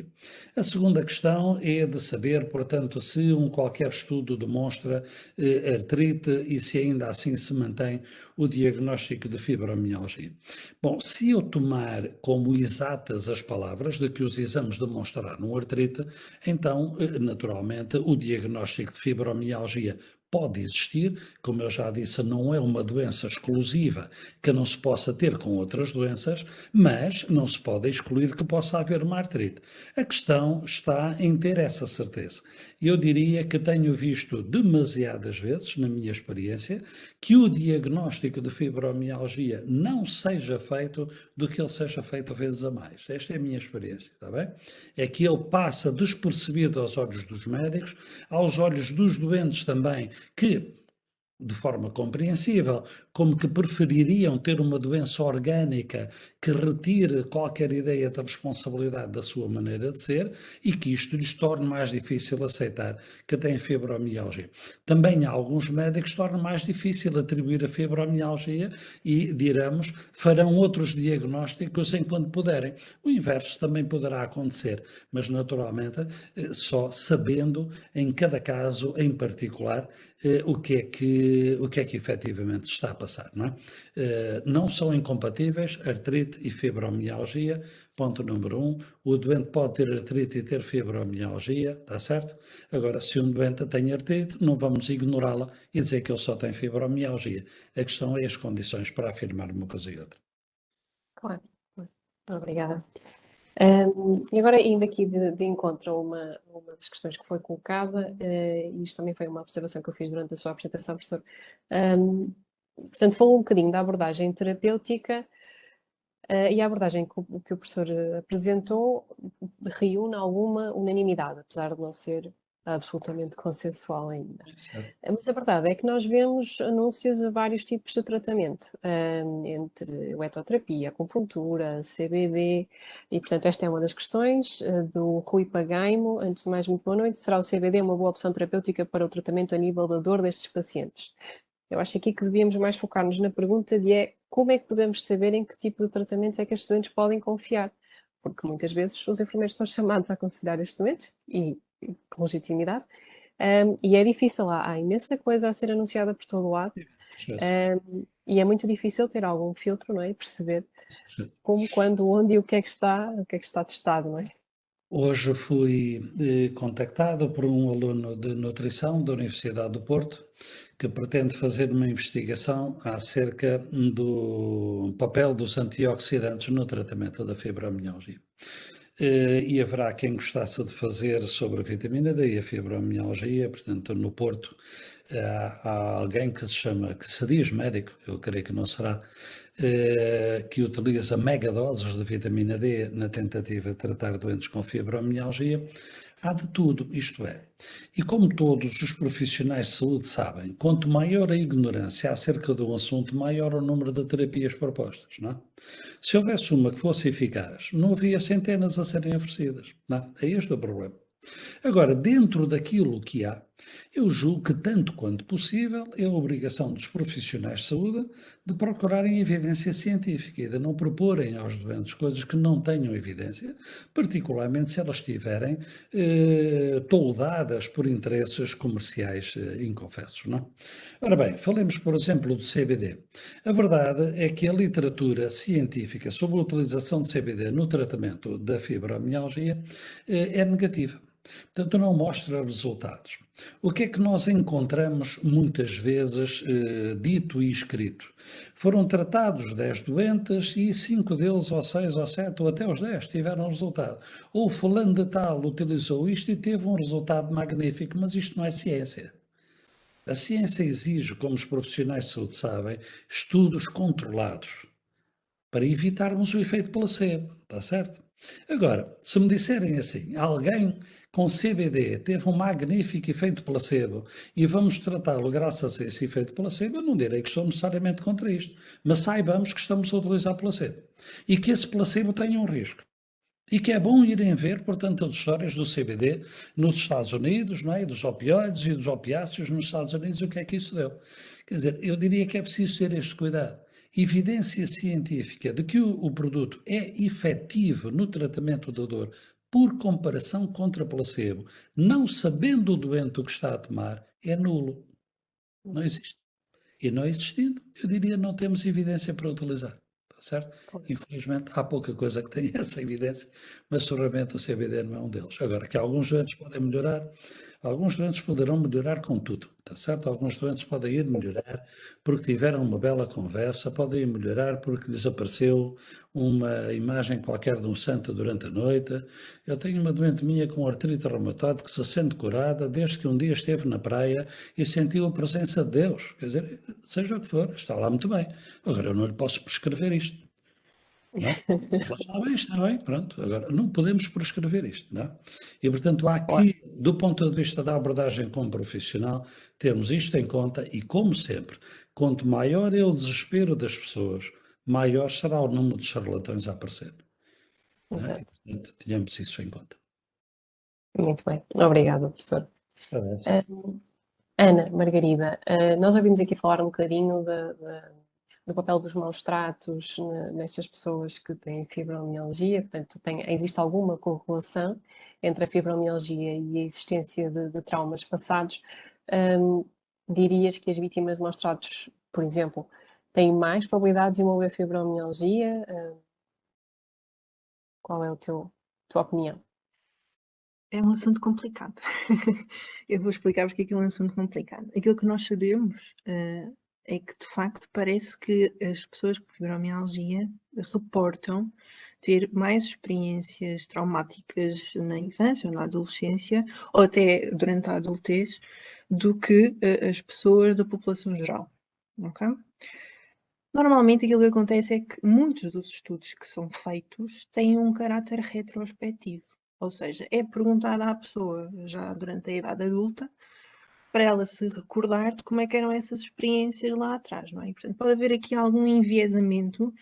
A segunda questão é de saber, portanto, se qualquer estudo demonstra artrite e se ainda assim se mantém o diagnóstico de fibromialgia. Bom, se eu tomar como exatas as palavras de que os exames demonstraram artrite, então, naturalmente, o diagnóstico de fibromialgia pode existir, como eu já disse, não é uma doença exclusiva que não se possa ter com outras doenças, mas não se pode excluir que possa haver uma artrite. A questão está em ter essa certeza. Eu diria que tenho visto demasiadas vezes, na minha experiência, que o diagnóstico de fibromialgia não seja feito do que ele seja feito vezes a mais. Esta é a minha experiência, está bem? É que ele passa despercebido aos olhos dos médicos, aos olhos dos doentes também, que, de forma compreensível, como que prefeririam ter uma doença orgânica que retire qualquer ideia de responsabilidade da sua maneira de ser e que isto lhes torne mais difícil aceitar que têm fibromialgia. Também há alguns médicos que tornam mais difícil atribuir a fibromialgia e, diremos, farão outros diagnósticos enquanto puderem. O inverso também poderá acontecer, mas naturalmente só sabendo em cada caso em particular o que é que efetivamente está a passar, não é? Não são incompatíveis artrite e fibromialgia, ponto número 1. O doente pode ter artrite e ter fibromialgia, está certo? Agora, se um doente tem artrite, não vamos ignorá-la e dizer que ele só tem fibromialgia. A questão é as condições para afirmar uma coisa e outra. Claro. Obrigada. E agora, indo aqui de encontro a uma das questões que foi colocada, e isto também foi uma observação que eu fiz durante a sua apresentação, professor. Portanto, falou um bocadinho da abordagem terapêutica, e a abordagem que o professor apresentou reúne alguma unanimidade, apesar de não ser absolutamente consensual ainda. Certo. Mas a verdade é que nós vemos anúncios a vários tipos de tratamento, entre uetoterapia, acupuntura, CBD, e portanto esta é uma das questões do Rui Pagaimo. Antes de mais, muito boa noite. Será o CBD uma boa opção terapêutica para o tratamento a nível da dor destes pacientes? Eu acho aqui que devíamos mais focar-nos na pergunta de como é que podemos saber em que tipo de tratamentos é que estes doentes podem confiar? Porque muitas vezes os enfermeiros são chamados a aconselhar estes doentes, e com legitimidade, e é difícil, há imensa coisa a ser anunciada por todo o lado, e é muito difícil ter algum filtro, não é? E perceber como, quando, onde e o que é que está testado, não é? Hoje fui contactado por um aluno de nutrição da Universidade do Porto que pretende fazer uma investigação acerca do papel dos antioxidantes no tratamento da fibromialgia. E haverá quem gostasse de fazer sobre a vitamina D e a fibromialgia. Portanto, no Porto há alguém que se diz médico, eu creio que não será, que utiliza megadoses de vitamina D na tentativa de tratar doentes com fibromialgia. Há de tudo, isto é. E como todos os profissionais de saúde sabem, quanto maior a ignorância acerca de um assunto, maior o número de terapias propostas, não é? Se houvesse uma que fosse eficaz, não havia centenas a serem oferecidas, não é? É este o problema. Agora, dentro daquilo que há, Eu julgo que, tanto quanto possível, é a obrigação dos profissionais de saúde de procurarem evidência científica e de não proporem aos doentes coisas que não tenham evidência, particularmente se elas estiverem toldadas por interesses comerciais inconfessos, não? Ora bem, falemos, por exemplo, do CBD. A verdade é que a literatura científica sobre a utilização de CBD no tratamento da fibromialgia é negativa. Portanto, não mostra resultados. O que é que nós encontramos muitas vezes dito e escrito? Foram tratados 10 doentes e 5 deles, ou 6, ou 7, ou até os 10 tiveram resultado. Ou fulano de tal utilizou isto e teve um resultado magnífico, mas isto não é ciência. A ciência exige, como os profissionais de saúde sabem, estudos controlados para evitarmos o efeito placebo, está certo? Agora, se me disserem assim, alguém com CBD teve um magnífico efeito placebo e vamos tratá-lo graças a esse efeito placebo, eu não direi que estou necessariamente contra isto, mas saibamos que estamos a utilizar placebo e que esse placebo tem um risco. E que é bom irem ver, portanto, as histórias do CBD nos Estados Unidos, não é? Dos opioides e dos opiáceos nos Estados Unidos, o que é que isso deu. Quer dizer, eu diria que é preciso ter este cuidado. Evidência científica de que o produto é efetivo no tratamento da dor por comparação contra placebo, não sabendo o doente o que está a tomar, é nulo. Não existe. E não existindo, eu diria não temos evidência para utilizar. Está certo? Infelizmente, há pouca coisa que tenha essa evidência, mas seguramente o CBD não é um deles. Agora, que alguns doentes podem melhorar, alguns doentes poderão melhorar com tudo, está certo? Alguns doentes podem ir melhorar porque tiveram uma bela conversa, podem ir melhorar porque lhes apareceu uma imagem qualquer de um santo durante a noite. Eu tenho uma doente minha com artrite reumatoide que se sente curada desde que um dia esteve na praia e sentiu a presença de Deus. Quer dizer, seja o que for, está lá muito bem. Agora, eu não lhe posso prescrever isto. Não é? Se ela está bem, pronto. Agora, não podemos prescrever isto, não é? E, portanto, há aqui, do ponto de vista da abordagem como profissional, temos isto em conta e, como sempre, quanto maior é o desespero das pessoas, maior será o número de charlatões a aparecer. Não é? E, Exato. portanto, tenhamos isso em conta. Muito bem. Obrigada, professor. Parece. Ana, Margarida, nós ouvimos aqui falar um bocadinho do papel dos maus tratos nestas pessoas que têm fibromialgia, portanto, existe alguma correlação entre a fibromialgia e a existência de traumas passados. Dirias que as vítimas de maus tratos, por exemplo, têm mais probabilidades de desenvolver fibromialgia? Qual é a tua opinião? É um assunto complicado. Eu vou explicar porque é que é um assunto complicado. Aquilo que nós sabemos é que, de facto, parece que as pessoas com fibromialgia reportam ter mais experiências traumáticas na infância ou na adolescência, ou até durante a adultez, do que as pessoas da população geral. Ok? Normalmente aquilo que acontece é que muitos dos estudos que são feitos têm um caráter retrospectivo, ou seja, é perguntado à pessoa já durante a idade adulta para ela se recordar de como é que eram essas experiências lá atrás, não é? E, portanto, pode haver aqui algum enviesamento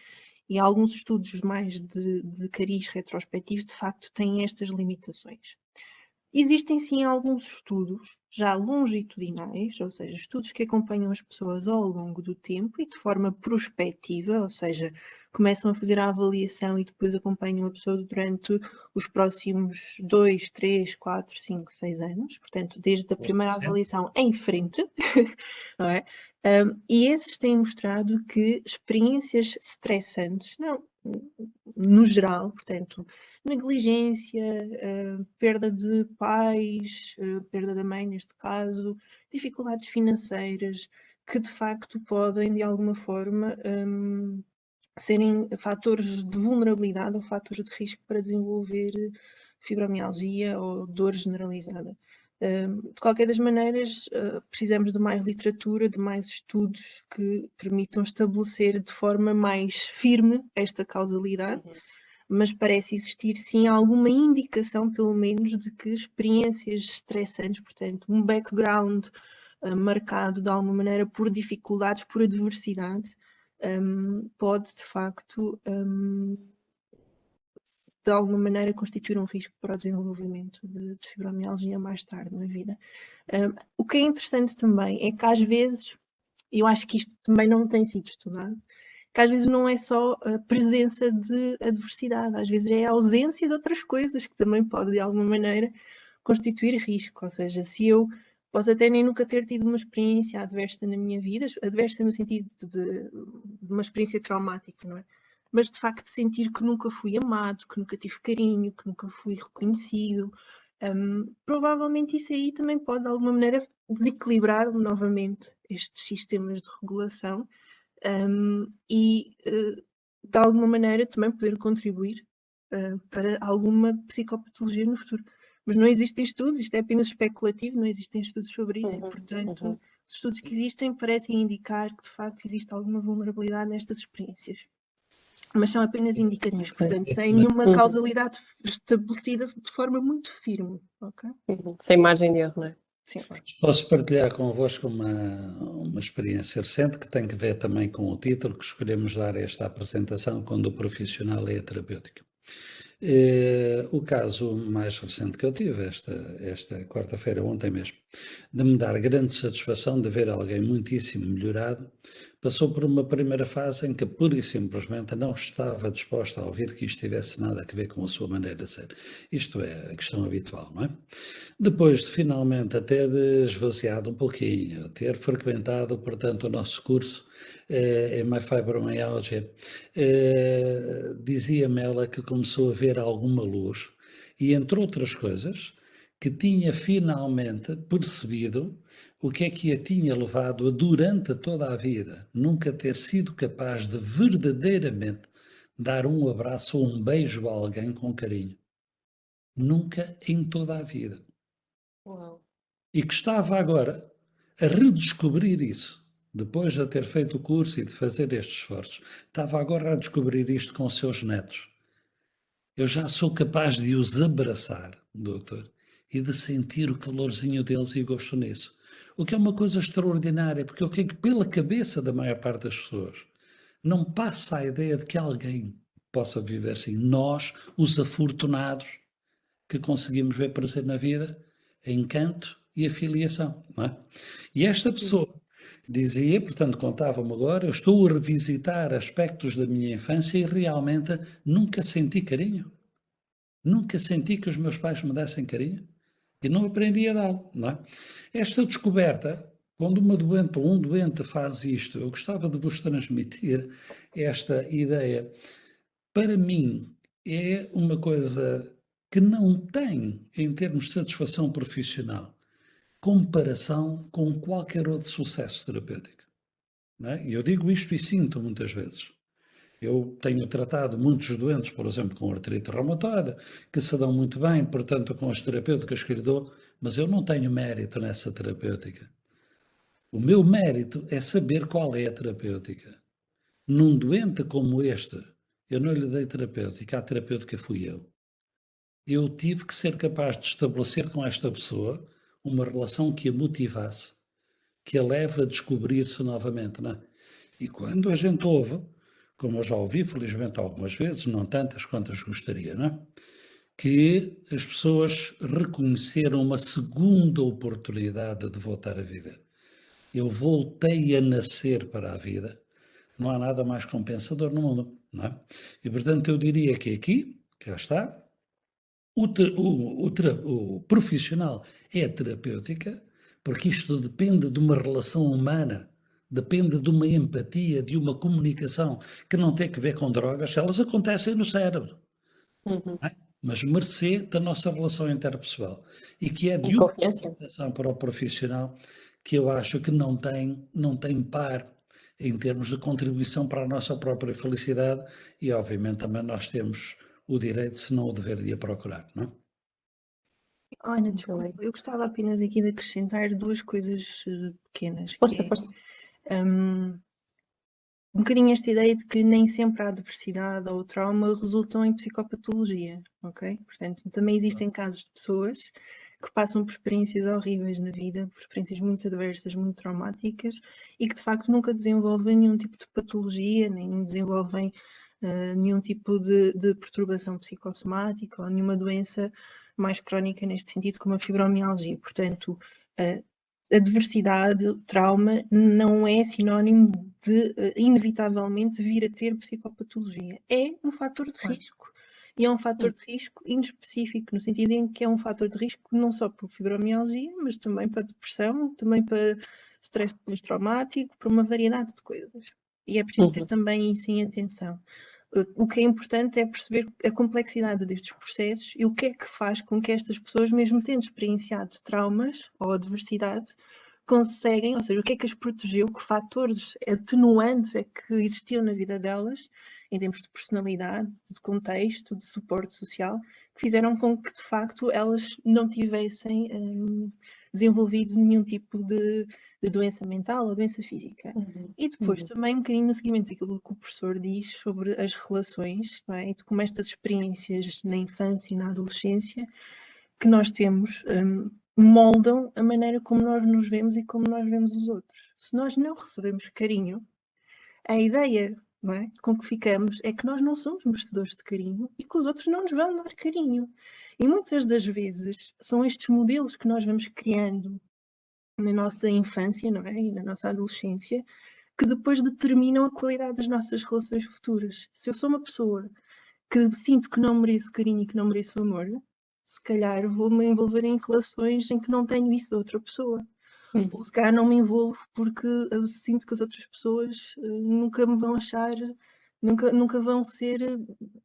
e alguns estudos mais de cariz retrospectivo de facto têm estas limitações. Existem sim alguns estudos já longitudinais, ou seja, estudos que acompanham as pessoas ao longo do tempo e de forma prospectiva, ou seja, começam a fazer a avaliação e depois acompanham a pessoa durante os próximos 2, 3, 4, 5, 6 anos, portanto, desde a primeira avaliação em frente, não é? E esses têm mostrado que experiências estressantes, não, no geral, portanto, negligência, perda de pais, perda da mãe neste caso, dificuldades financeiras, que de facto podem de alguma forma serem fatores de vulnerabilidade ou fatores de risco para desenvolver fibromialgia ou dor generalizada. De qualquer das maneiras, precisamos de mais literatura, de mais estudos que permitam estabelecer de forma mais firme esta causalidade, mas parece existir sim alguma indicação, pelo menos, de que experiências estressantes, portanto, um background marcado de alguma maneira por dificuldades, por adversidade, pode de facto de alguma maneira constituir um risco para o desenvolvimento de fibromialgia mais tarde na vida. O que é interessante também é que às vezes, eu acho que isto também não tem sido estudado, que às vezes não é só a presença de adversidade, às vezes é a ausência de outras coisas que também pode de alguma maneira constituir risco, ou seja, se eu posso até nem nunca ter tido uma experiência adversa na minha vida, adversa no sentido de uma experiência traumática, não é? Mas de facto sentir que nunca fui amado, que nunca tive carinho, que nunca fui reconhecido, provavelmente isso aí também pode de alguma maneira desequilibrar novamente estes sistemas de regulação e de alguma maneira também poder contribuir para alguma psicopatologia no futuro. Mas não existem estudos, isto é apenas especulativo, não existem estudos sobre isso e, portanto, os estudos que existem parecem indicar que, de facto, existe alguma vulnerabilidade nestas experiências. Mas são apenas indicativos, portanto, sem nenhuma causalidade estabelecida de forma muito firme. Okay? Sem margem de erro, não é? Sim. Posso partilhar convosco uma experiência recente que tem que ver também com o título que escolhemos dar a esta apresentação, quando o profissional é a terapêutica. O caso mais recente que eu tive, esta quarta-feira, ontem mesmo, de me dar grande satisfação de ver alguém muitíssimo melhorado, passou por uma primeira fase em que pura e simplesmente não estava disposta a ouvir que isto tivesse nada a ver com a sua maneira de ser. Isto é a questão habitual, não é? Depois de finalmente a ter esvaziado um pouquinho, ter frequentado, portanto, o nosso curso em fibromialgia, dizia-me ela que começou a ver alguma luz e, entre outras coisas, que tinha finalmente percebido o que é que a tinha levado a, durante toda a vida, nunca ter sido capaz de verdadeiramente dar um abraço ou um beijo a alguém com carinho. Nunca em toda a vida. Uau. E que estava agora a redescobrir isso, depois de ter feito o curso e de fazer estes esforços, estava agora a descobrir isto com os seus netos. Eu já sou capaz de os abraçar, doutor, e de sentir o calorzinho deles e gosto nisso. O que é uma coisa extraordinária, porque eu creio que pela cabeça da maior parte das pessoas não passa a ideia de que alguém possa viver assim. Nós, os afortunados, que conseguimos ver prazer na vida, encanto e afiliação, não é? E esta pessoa dizia, portanto, contava-me agora, eu estou a revisitar aspectos da minha infância e realmente nunca senti carinho. Nunca senti que os meus pais me dessem carinho e não aprendi a dá-lo, não é? Esta descoberta, quando uma doente ou um doente faz isto, eu gostava de vos transmitir esta ideia. Para mim, é uma coisa que não tem, em termos de satisfação profissional, comparação com qualquer outro sucesso terapêutico. Não é? E eu digo isto e sinto muitas vezes. Eu tenho tratado muitos doentes, por exemplo, com artrite reumatoide, que se dão muito bem, portanto, com as terapêuticas que lhe dou, mas eu não tenho mérito nessa terapêutica. O meu mérito é saber qual é a terapêutica. Num doente como este, eu não lhe dei terapêutica, a terapêutica fui eu. Eu tive que ser capaz de estabelecer com esta pessoa uma relação que a motivasse, que a leve a descobrir-se novamente, não é? E quando a gente ouve, como eu já ouvi, felizmente algumas vezes, não tantas quantas gostaria, não é? Que as pessoas reconheceram uma segunda oportunidade de voltar a viver. Eu voltei a nascer para a vida. Não há nada mais compensador no mundo, não é? E, portanto, eu diria que aqui, cá está, o profissional é a terapêutica, porque isto depende de uma relação humana, depende de uma empatia, de uma comunicação que não tem que ver com drogas, elas acontecem no cérebro, não é? Mas mercê da nossa relação interpessoal e que é E de uma confiança. comunicação para o profissional que eu acho que não tem par em termos de contribuição para a nossa própria felicidade e, obviamente, também nós temos o direito, se não o dever, de a procurar, não é? Ana, desculpa, eu gostava apenas aqui de acrescentar duas coisas pequenas. Força, que força. é, um bocadinho esta ideia de que nem sempre a adversidade ou o trauma resultam em psicopatologia, ok? Portanto, também existem casos de pessoas que passam por experiências horríveis na vida, por experiências muito adversas, muito traumáticas e que de facto nunca desenvolvem nenhum tipo de patologia, nem desenvolvem nenhum tipo de perturbação psicossomática ou nenhuma doença mais crónica neste sentido, como a fibromialgia. Portanto, adversidade, trauma, não é sinónimo de inevitavelmente vir a ter psicopatologia. É um fator de risco. E é um fator de risco inespecífico, no sentido em que é um fator de risco não só para fibromialgia, mas também para depressão, também para stress pós-traumático, para uma variedade de coisas. E é preciso ter também isso em atenção. O que é importante é perceber a complexidade destes processos e o que é que faz com que estas pessoas, mesmo tendo experienciado traumas ou adversidade, conseguem, ou seja, o que é que as protegeu, que fatores atenuantes é que existiam na vida delas, em termos de personalidade, de contexto, de suporte social, que fizeram com que, de facto, elas não tivessem desenvolvido nenhum tipo de doença mental ou doença física. E depois também um bocadinho no seguimento daquilo que o professor diz sobre as relações, não é? E de como estas experiências na infância e na adolescência que nós temos moldam a maneira como nós nos vemos e como nós vemos os outros. Se nós não recebemos carinho, a ideia, não é, com que ficamos é que nós não somos merecedores de carinho e que os outros não nos vão dar carinho. E muitas das vezes são estes modelos que nós vamos criando na nossa infância, não é, e na nossa adolescência, que depois determinam a qualidade das nossas relações futuras. Se eu sou uma pessoa que sinto que não mereço carinho e que não mereço amor, se calhar vou-me envolver em relações em que não tenho isso da outra pessoa. Ou se calhar não me envolvo porque eu sinto que as outras pessoas nunca me vão achar, nunca vão ser,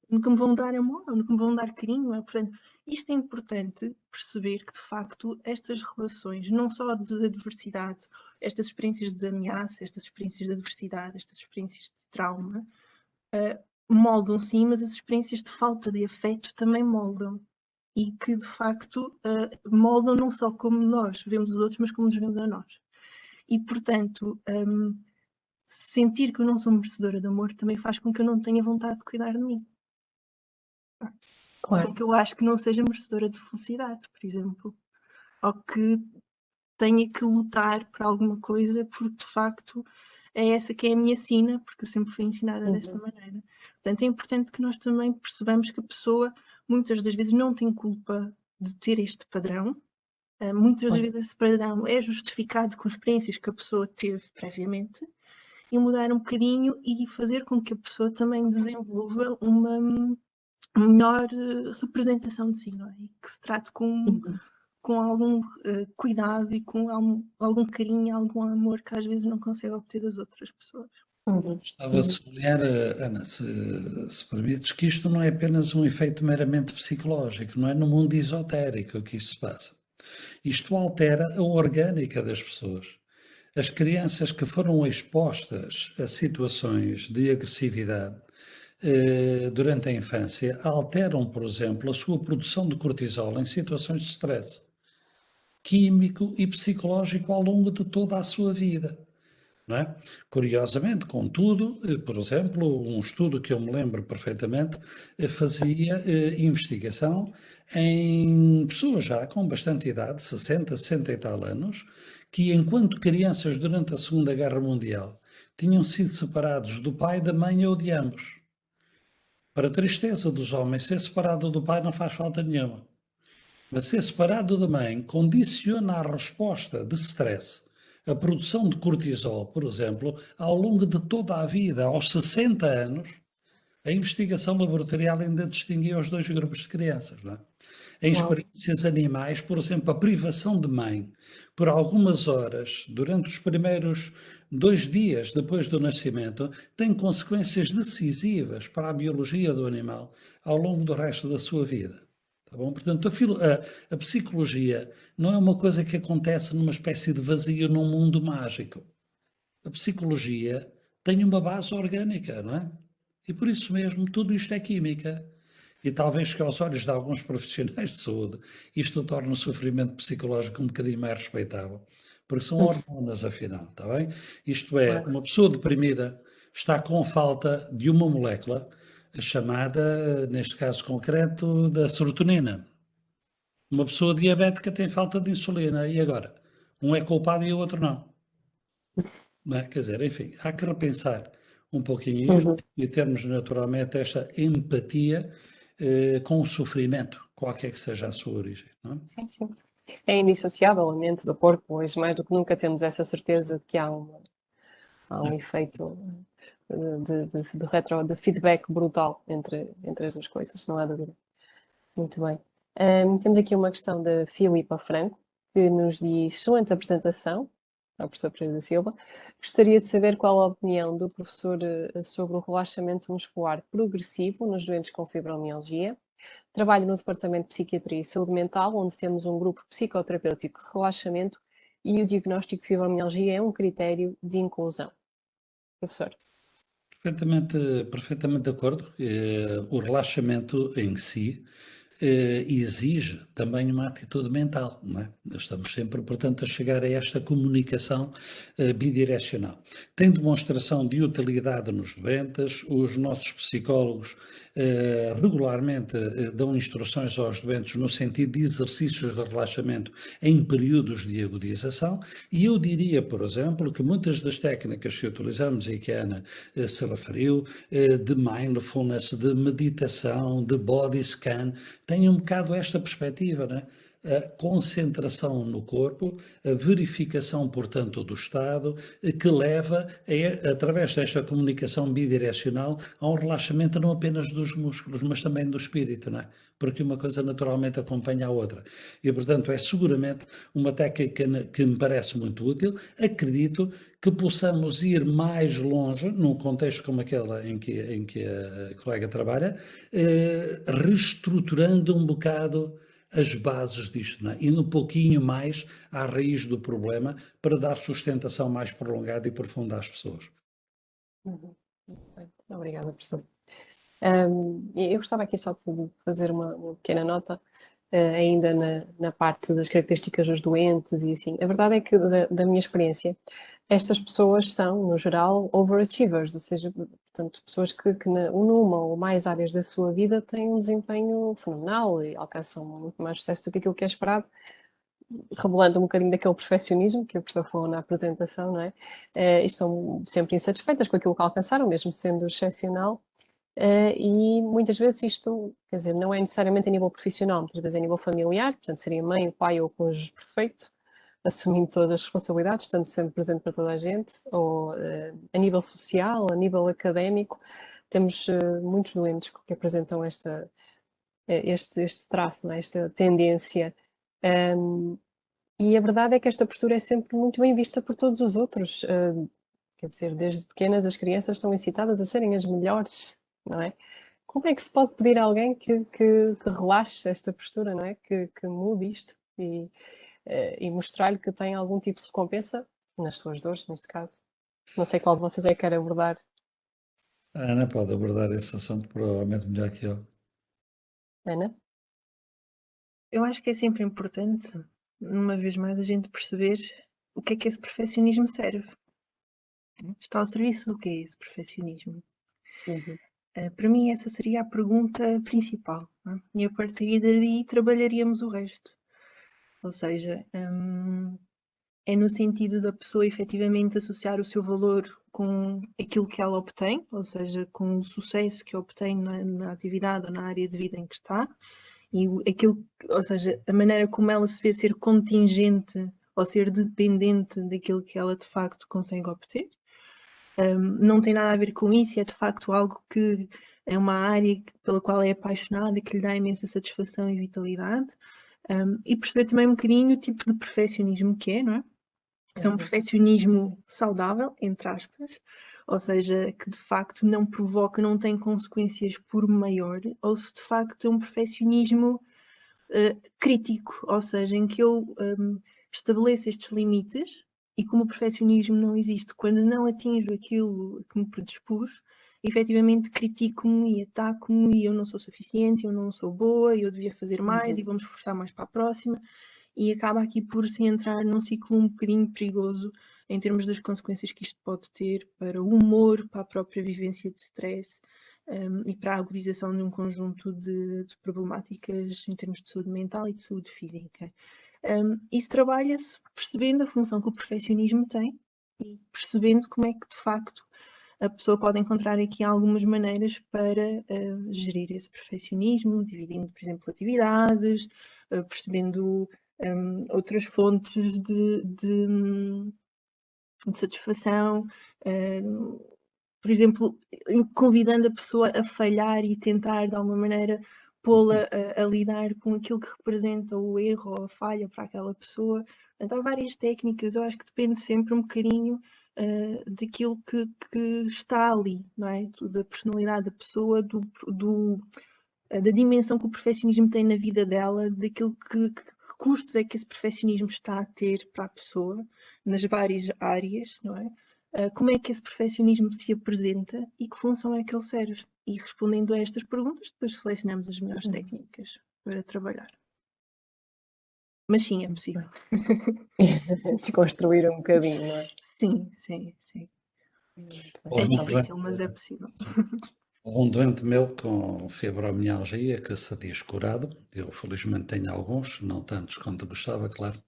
nunca me vão dar amor, nunca me vão dar carinho. Portanto, isto é importante perceber que, de facto, estas relações, não só de adversidade, estas experiências de ameaça, estas experiências de adversidade, estas experiências de trauma, moldam sim, mas as experiências de falta de afeto também moldam. E que, de facto, moldam não só como nós vemos os outros, mas como nos vemos a nós. E, portanto, sentir que eu não sou merecedora de amor também faz com que eu não tenha vontade de cuidar de mim. Claro. Com que eu acho que não seja merecedora de felicidade, por exemplo. Ou que tenha que lutar por alguma coisa, porque, de facto, é essa que é a minha sina, porque eu sempre fui ensinada dessa maneira. Portanto, é importante que nós também percebamos que a pessoa, muitas das vezes, não tem culpa de ter este padrão. Muitas das vezes esse padrão é justificado com experiências que a pessoa teve previamente, e mudar um bocadinho e fazer com que a pessoa também desenvolva uma melhor representação de si, não é? E que se trate com algum cuidado e com algum carinho, algum amor que às vezes não consegue obter das outras pessoas. Gostava de sublinhar, Ana, se permites, que isto não é apenas um efeito meramente psicológico, não é no mundo esotérico que isto se passa. Isto altera a orgânica das pessoas. As crianças que foram expostas a situações de agressividade durante a infância alteram, por exemplo, a sua produção de cortisol em situações de stress químico e psicológico ao longo de toda a sua vida. Não é? Curiosamente, contudo, por exemplo, um estudo que eu me lembro perfeitamente fazia investigação em pessoas já com bastante idade, 60, 60 e tal anos, que enquanto crianças durante a Segunda Guerra Mundial tinham sido separados do pai, da mãe ou de ambos. Para a tristeza dos homens, ser separado do pai não faz falta nenhuma. Mas ser separado da mãe condiciona a resposta de stress, a produção de cortisol, por exemplo, ao longo de toda a vida. Aos 60 anos, a investigação laboratorial ainda distinguia os dois grupos de crianças. Não é? Em experiências animais, por exemplo, a privação de mãe por algumas horas, durante os primeiros 2 dias depois do nascimento, tem consequências decisivas para a biologia do animal ao longo do resto da sua vida. Tá bom? Portanto, a psicologia não é uma coisa que acontece numa espécie de vazio num mundo mágico. A psicologia tem uma base orgânica, não é? E por isso mesmo tudo isto é química. E talvez que aos olhos de alguns profissionais de saúde isto torne o sofrimento psicológico um bocadinho mais respeitável. Porque são hormonas, afinal, está bem? Isto é, uma pessoa deprimida está com falta de uma molécula chamada, neste caso concreto, da serotonina. Uma pessoa diabética tem falta de insulina, e agora? Um é culpado e o outro não. Não é? Quer dizer, enfim, há que repensar um pouquinho isto Uhum. e termos naturalmente esta empatia com o sofrimento, qualquer que seja a sua origem, não é? Sim, sim. É indissociável a mente do corpo. Hoje, mais do que nunca, temos essa certeza de que há um efeito de feedback brutal entre as duas coisas, não há dúvida. Muito bem. Temos aqui uma questão da Filipa Franco, que nos diz: excelente apresentação, ao professor Pereira da Silva. Gostaria de saber qual a opinião do professor sobre o relaxamento muscular progressivo nos doentes com fibromialgia. Trabalho no Departamento de Psiquiatria e Saúde Mental, onde temos um grupo psicoterapêutico de relaxamento e o diagnóstico de fibromialgia é um critério de inclusão. Professor. Perfeitamente de acordo. O relaxamento em si exige também uma atitude mental, não é? Estamos sempre, portanto, a chegar a esta comunicação bidirecional. Tem demonstração de utilidade nos doentes, os nossos psicólogos regularmente dão instruções aos doentes no sentido de exercícios de relaxamento em períodos de agudização, e eu diria, por exemplo, que muitas das técnicas que utilizamos e que a Ana se referiu, de mindfulness, de meditação, de body scan, tem um bocado esta perspectiva, né? A concentração no corpo, a verificação, portanto, do estado, que leva, através desta comunicação bidirecional, a um relaxamento não apenas dos músculos, mas também do espírito, não é? Porque uma coisa naturalmente acompanha a outra. E, portanto, é seguramente uma técnica que me parece muito útil. Acredito que possamos ir mais longe, num contexto como aquele em que a colega trabalha, reestruturando um bocado as bases disto, não é? Indo um pouquinho mais à raiz do problema para dar sustentação mais prolongada e profunda às pessoas. Uhum. Obrigada, professor. Eu gostava aqui só de fazer uma pequena nota, ainda na parte das características dos doentes e assim. A verdade é que, da minha experiência, estas pessoas são, no geral, overachievers, ou seja, portanto, pessoas que numa ou mais áreas da sua vida têm um desempenho fenomenal e alcançam muito mais sucesso do que aquilo que é esperado, revelando um bocadinho daquele perfeccionismo que a professora falou na apresentação, não é? E estão sempre insatisfeitas com aquilo que alcançaram, mesmo sendo excepcional. E muitas vezes isto, quer dizer, não é necessariamente a nível profissional, muitas vezes é a nível familiar, portanto seria mãe, o pai ou o cônjuge perfeito, assumindo todas as responsabilidades, estando sempre presente para toda a gente, ou a nível social, a nível académico, temos muitos doentes que apresentam este traço, não é? Esta tendência. E a verdade é que esta postura é sempre muito bem vista por todos os outros. Quer dizer, desde pequenas as crianças são incitadas a serem as melhores, não é? Como é que se pode pedir a alguém que relaxe esta postura, não é? Que mude isto e mostrar-lhe que tem algum tipo de recompensa nas suas dores, neste caso. Não sei qual de vocês é que quer abordar. A Ana pode abordar esse assunto provavelmente melhor que eu. Ana? Eu acho que é sempre importante, uma vez mais, a gente perceber o que é que esse perfeccionismo serve. Está ao serviço do que é esse perfeccionismo? Uhum. Para mim, essa seria a pergunta principal, não é? E a partir daí trabalharíamos o resto. Ou seja, é no sentido da pessoa efetivamente associar o seu valor com aquilo que ela obtém, ou seja, com o sucesso que obtém na atividade ou na área de vida em que está, e ou seja, a maneira como ela se vê ser contingente ou ser dependente daquilo que ela de facto consegue obter. Não tem nada a ver com isso, é de facto algo que é uma área pela qual é apaixonada, que lhe dá imensa satisfação e vitalidade. E perceber também um bocadinho o tipo de perfeccionismo que é, não é? Se é um perfeccionismo saudável, entre aspas, ou seja, que de facto não provoca, não tem consequências por maior, ou se de facto é um perfeccionismo crítico, ou seja, em que eu estabeleço estes limites e como o perfeccionismo não existe, quando não atinjo aquilo que me predispus, efetivamente critico-me e ataco-me e eu não sou suficiente, eu não sou boa, eu devia fazer mais e vamos esforçar mais para a próxima. E acaba aqui por se entrar num ciclo um bocadinho perigoso em termos das consequências que isto pode ter para o humor, para a própria vivência de stress e para a agudização de um conjunto de problemáticas em termos de saúde mental e de saúde física. Isso trabalha-se percebendo a função que o perfeccionismo tem e percebendo como é que de facto a pessoa pode encontrar aqui algumas maneiras para gerir esse perfeccionismo, dividindo, por exemplo, atividades, percebendo outras fontes de satisfação, por exemplo, convidando a pessoa a falhar e tentar, de alguma maneira, pô-la a lidar com aquilo que representa o erro ou a falha para aquela pessoa. Portanto, há várias técnicas, eu acho que depende sempre um bocadinho daquilo que está ali, não é? Da personalidade da pessoa, da dimensão que o perfeccionismo tem na vida dela, daquilo que custos é que esse perfeccionismo está a ter para a pessoa, nas várias áreas, não é? Como é que esse perfeccionismo se apresenta e que função é que ele serve? E respondendo a estas perguntas, depois selecionamos as melhores técnicas para trabalhar. Mas sim, é possível. Desconstruir um bocadinho, não é? Sim, sim, sim. É difícil, mas é possível. Houve um doente meu com fibromialgia que se diz curado. Eu, felizmente, tenho alguns, não tantos quanto gostava, claro.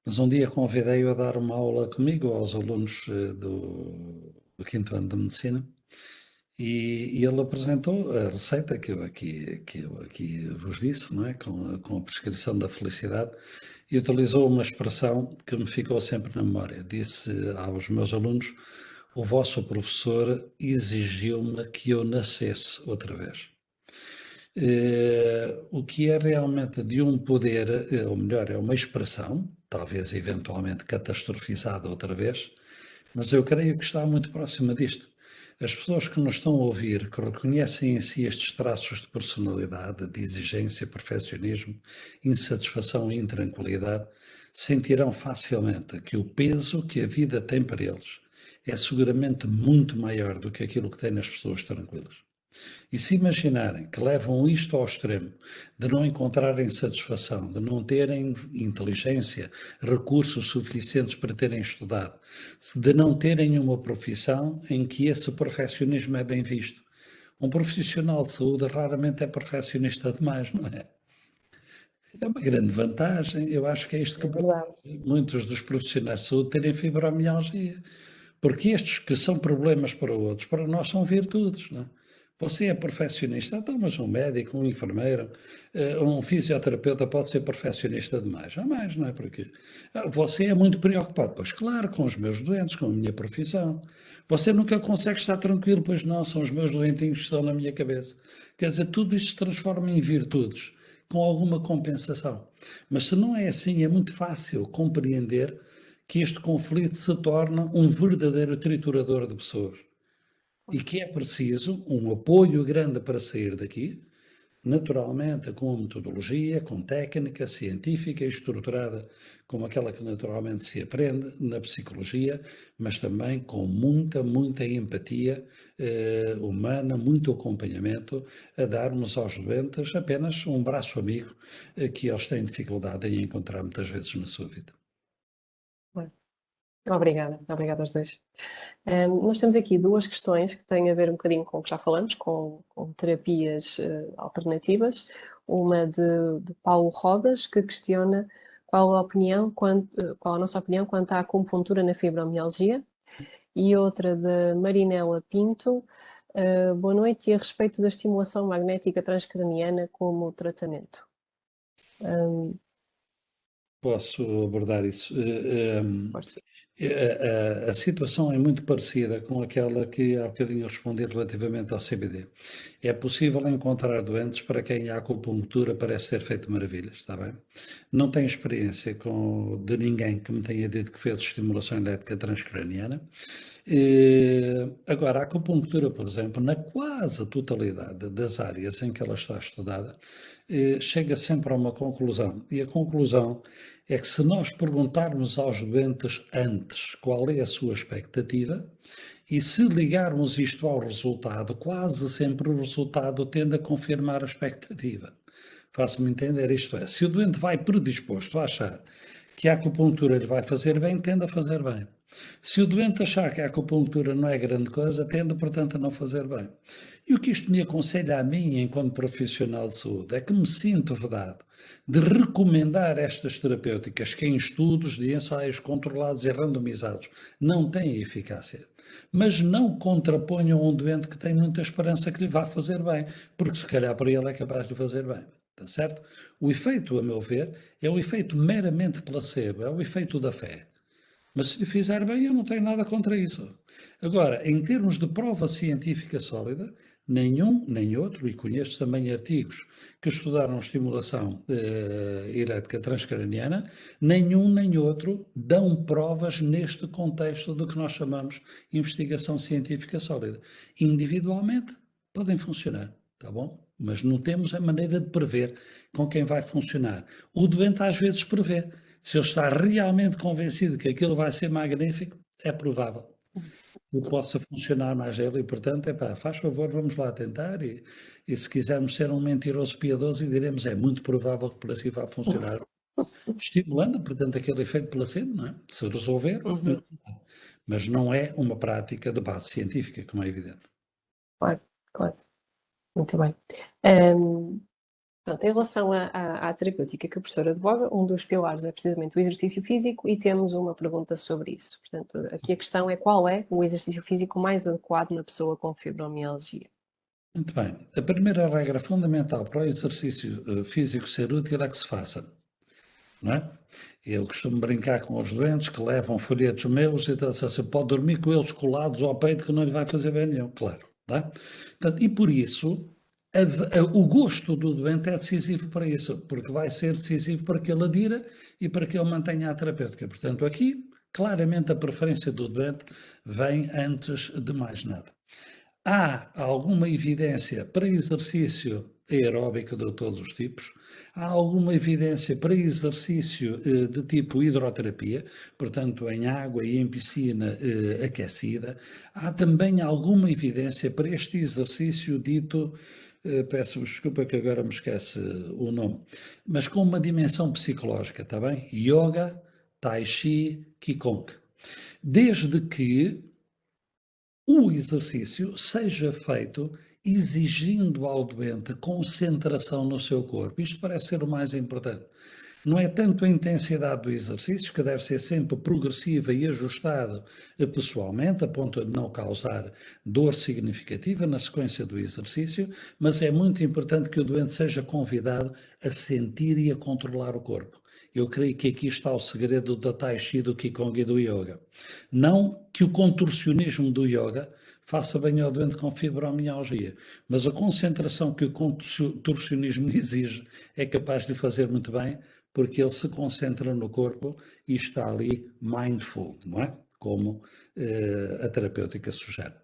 Mas um dia convidei-o a dar uma aula comigo aos alunos do quinto ano de medicina e ele apresentou a receita que eu aqui vos disse, não é? Com a prescrição da felicidade, e utilizou uma expressão que me ficou sempre na memória. Disse aos meus alunos: o vosso professor exigiu-me que eu nascesse outra vez. O que é realmente de um poder, ou melhor, é uma expressão, talvez eventualmente catastrofizada outra vez, mas eu creio que está muito próxima disto. As pessoas que nos estão a ouvir, que reconhecem em si estes traços de personalidade, de exigência, perfeccionismo, insatisfação e intranquilidade, sentirão facilmente que o peso que a vida tem para eles é seguramente muito maior do que aquilo que tem nas pessoas tranquilas. E se imaginarem que levam isto ao extremo, de não encontrarem satisfação, de não terem inteligência, recursos suficientes para terem estudado, de não terem uma profissão em que esse perfeccionismo é bem visto. Um profissional de saúde raramente é perfeccionista demais, não é? É uma grande vantagem. Eu acho que é isto que verdade. muitos dos profissionais de saúde terem fibromialgia. Porque estes que são problemas para outros, para nós são virtudes, não é? Você é perfeccionista, então, mas um médico, um enfermeiro, um fisioterapeuta pode ser perfeccionista demais. Jamais, não é? Porque você é muito preocupado, pois claro, com os meus doentes, com a minha profissão. Você nunca consegue estar tranquilo, pois não, são os meus doentinhos que estão na minha cabeça. Quer dizer, tudo isto se transforma em virtudes, com alguma compensação. Mas se não é assim, é muito fácil compreender que este conflito se torna um verdadeiro triturador de pessoas e que é preciso um apoio grande para sair daqui, naturalmente com metodologia, com técnica científica e estruturada, como aquela que naturalmente se aprende na psicologia, mas também com muita empatia humana, muito acompanhamento, a darmos aos doentes apenas um braço amigo que eles têm dificuldade em encontrar muitas vezes na sua vida. Obrigada aos dois. Nós temos aqui duas questões que têm a ver um bocadinho com o que já falamos, com terapias alternativas. Uma de Paulo Rodas, que questiona qual a nossa opinião quanto à acupuntura na fibromialgia. E outra de Marinela Pinto, boa noite, e a respeito da estimulação magnética transcraniana como tratamento. Posso abordar isso. Força. A situação é muito parecida com aquela que há bocadinho respondi relativamente ao CBD. É possível encontrar doentes para quem a acupuntura parece ter feito maravilhas, está bem? Não tenho experiência de ninguém que me tenha dito que fez estimulação elétrica transcraniana. Agora, a acupuntura, por exemplo, na quase totalidade das áreas em que ela está estudada, chega sempre a uma conclusão. E a conclusão é que se nós perguntarmos aos doentes antes qual é a sua expectativa, e se ligarmos isto ao resultado, quase sempre o resultado tende a confirmar a expectativa. Faço-me entender, isto se o doente vai predisposto a achar que a acupuntura lhe vai fazer bem, tende a fazer bem. Se o doente achar que a acupuntura não é grande coisa, tende, portanto, a não fazer bem. E o que isto me aconselha a mim, enquanto profissional de saúde, é que me sinto vedado de recomendar estas terapêuticas que em estudos de ensaios controlados e randomizados não têm eficácia, mas não contraponham um doente que tem muita esperança que lhe vá fazer bem, porque se calhar para ele é capaz de fazer bem. Está certo? O efeito, a meu ver, é o efeito meramente placebo, é o efeito da fé. Mas se lhe fizer bem, eu não tenho nada contra isso. Agora, em termos de prova científica sólida, nenhum nem outro, e conheço também artigos que estudaram estimulação elétrica transcraniana, nenhum nem outro dão provas neste contexto do que nós chamamos investigação científica sólida. Individualmente, podem funcionar, tá bom? Mas não temos a maneira de prever com quem vai funcionar. O doente às vezes prevê. Se ele está realmente convencido que aquilo vai ser magnífico, é provável que possa funcionar mais ele e, portanto, faz favor, vamos lá tentar e se quisermos ser um mentiroso piedoso e diremos, é muito provável que por assim vá funcionar. Estimulando, portanto, aquele efeito placebo, não é? Se resolver, mas não é uma prática de base científica, como é evidente. Claro, claro. Muito bem. Pronto, em relação à terapêutica que a professora advoga, um dos pilares é precisamente o exercício físico e temos uma pergunta sobre isso. Portanto, aqui a questão é qual é o exercício físico mais adequado na pessoa com fibromialgia? Muito bem. A primeira regra fundamental para o exercício físico ser útil é que se faça. Não é? Eu costumo brincar com os doentes que levam folhetos meus e dizem assim, pode dormir com eles colados ao peito que não lhe vai fazer bem nenhum, claro. Tá? Portanto, e por isso, o gosto do doente é decisivo para isso, porque vai ser decisivo para que ele adira e para que ele mantenha a terapêutica. Portanto, aqui, claramente a preferência do doente vem antes de mais nada. Há alguma evidência para exercício aeróbico de todos os tipos, há alguma evidência para exercício de tipo hidroterapia, portanto em água e em piscina aquecida, há também alguma evidência para este exercício dito, peço desculpa que agora me esquece o nome, mas com uma dimensão psicológica, está bem? Yoga, Tai Chi, Qigong. Desde que o exercício seja feito exigindo ao doente concentração no seu corpo. Isto parece ser o mais importante. Não é tanto a intensidade do exercício, que deve ser sempre progressiva e ajustada pessoalmente, a ponto de não causar dor significativa na sequência do exercício, mas é muito importante que o doente seja convidado a sentir e a controlar o corpo. Eu creio que aqui está o segredo da Tai Chi, do Qigong e do Yoga. Não que o contorcionismo do Yoga faça bem ao doente com fibromialgia, mas a concentração que o contorcionismo exige é capaz de lhe fazer muito bem, porque ele se concentra no corpo e está ali mindful, não é? Como a terapêutica sugere.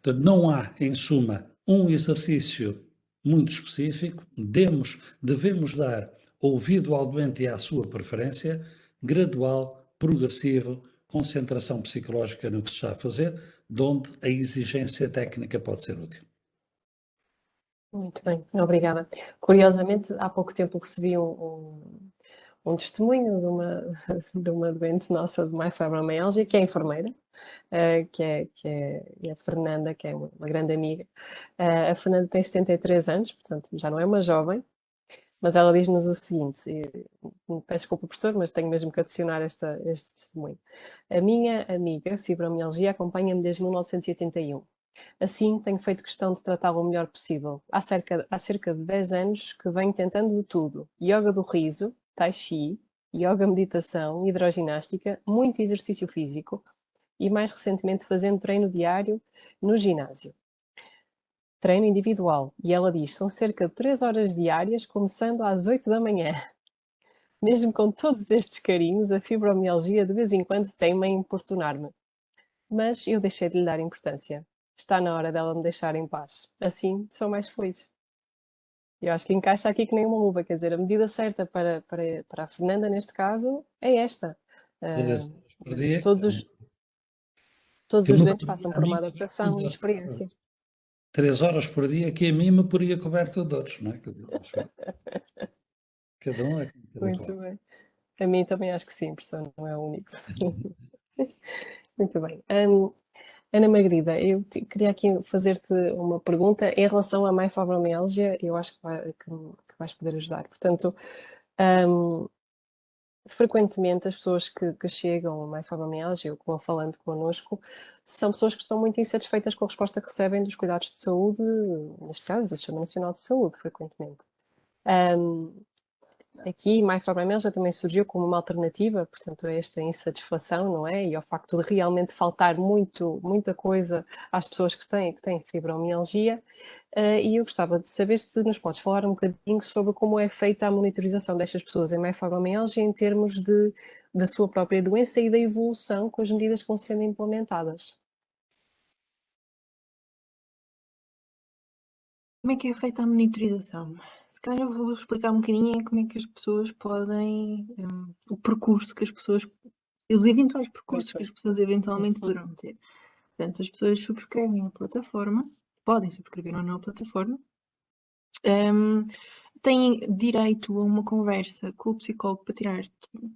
Portanto, não há, em suma, um exercício muito específico, devemos dar ouvido ao doente e à sua preferência, gradual, progressivo, concentração psicológica no que se está a fazer, de onde a exigência técnica pode ser útil. Muito bem, obrigada. Curiosamente, há pouco tempo recebi um testemunho de uma doente nossa de fibromialgia, que é enfermeira, que é a Fernanda, que é uma grande amiga. A Fernanda tem 73 anos, portanto já não é uma jovem, mas ela diz-nos o seguinte, peço desculpa, professor, mas tenho mesmo que adicionar este testemunho. A minha amiga, fibromialgia, acompanha-me desde 1981. Assim, tenho feito questão de tratá-la o melhor possível. Há cerca de 10 anos que venho tentando de tudo. Yoga do riso, Tai Chi, yoga meditação, hidroginástica, muito exercício físico e mais recentemente fazendo treino diário no ginásio. Treino individual. E ela diz, são cerca de 3 horas diárias, começando às 8 da manhã. Mesmo com todos estes carinhos, a fibromialgia de vez em quando teima em importunar-me. Mas eu deixei de lhe dar importância. Está na hora dela me deixar em paz. Assim, sou mais feliz. Eu acho que encaixa aqui que nem uma luva. Quer dizer, a medida certa para a Fernanda, neste caso, é esta. 3 horas por dia, Todos que os me doentes poria passam a por mim uma coberto adaptação de e dores. experiência. 3 horas por dia que a mim me poria coberto de dores, não é? Cada um é como cada Muito qual. bem. A mim também acho que sim, professor, não é o único. Muito bem. Ana Margarida, eu queria aqui fazer-te uma pergunta em relação à fibromialgia, eu acho que vais poder ajudar. Portanto, frequentemente as pessoas que chegam à fibromialgia ou que vão falando connosco são pessoas que estão muito insatisfeitas com a resposta que recebem dos cuidados de saúde, neste caso do Sistema Nacional de Saúde, frequentemente. Aqui, MyFibromialgia também surgiu como uma alternativa, portanto, a esta insatisfação, não é? E ao facto de realmente faltar muita coisa às pessoas que têm fibromialgia. E eu gostava de saber se nos podes falar um bocadinho sobre como é feita a monitorização destas pessoas em MyFibromialgia em termos da sua própria doença e da evolução com as medidas que vão sendo implementadas. Como é que é feita a monitorização? Se calhar eu vou explicar um bocadinho como é que as pessoas podem, o percurso que as pessoas, os eventuais percursos que as pessoas eventualmente poderão ter. Portanto, as pessoas subscrevem a plataforma, podem subscrever ou não a plataforma, têm direito a uma conversa com o psicólogo para tirar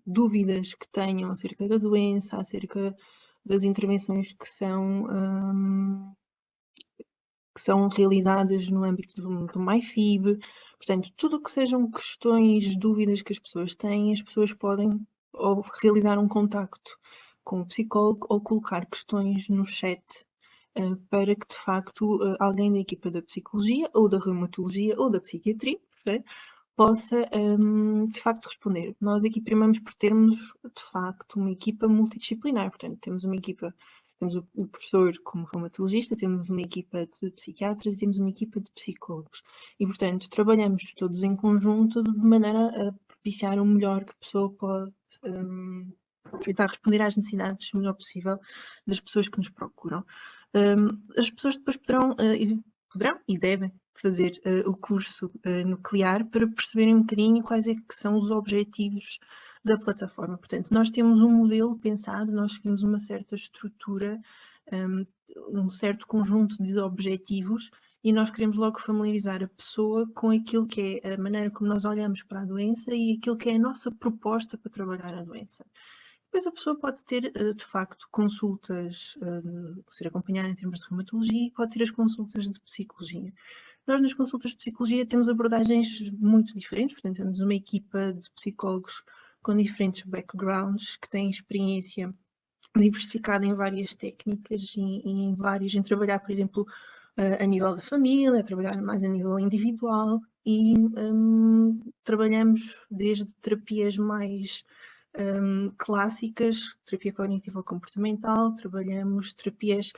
dúvidas que tenham acerca da doença, acerca das intervenções que são realizadas no âmbito do MyFib. Portanto, tudo o que sejam questões, dúvidas que as pessoas têm, as pessoas podem ou realizar um contacto com o psicólogo ou colocar questões no chat para que, de facto, alguém da equipa da psicologia ou da reumatologia ou da psiquiatria possa, de facto, responder. Nós aqui primamos por termos, de facto, uma equipa multidisciplinar. Portanto, temos uma equipa, temos o professor como reumatologista, temos uma equipa de psiquiatras e temos uma equipa de psicólogos. E, portanto, trabalhamos todos em conjunto de maneira a propiciar o melhor que a pessoa pode tentar responder às necessidades o melhor possível das pessoas que nos procuram. As pessoas depois poderão e devem fazer o curso nuclear para perceberem um bocadinho quais é que são os objetivos da plataforma. Portanto, nós temos um modelo pensado, nós seguimos uma certa estrutura, um certo conjunto de objetivos e nós queremos logo familiarizar a pessoa com aquilo que é a maneira como nós olhamos para a doença e aquilo que é a nossa proposta para trabalhar a doença. Depois a pessoa pode ter, de facto, consultas, ser acompanhada em termos de reumatologia e pode ter as consultas de psicologia. Nós nas consultas de psicologia temos abordagens muito diferentes, portanto temos uma equipa de psicólogos com diferentes backgrounds, que têm experiência diversificada em várias técnicas e em trabalhar, por exemplo, a nível da família, a trabalhar mais a nível individual e trabalhamos desde terapias mais clássicas, terapia cognitivo-comportamental, trabalhamos terapias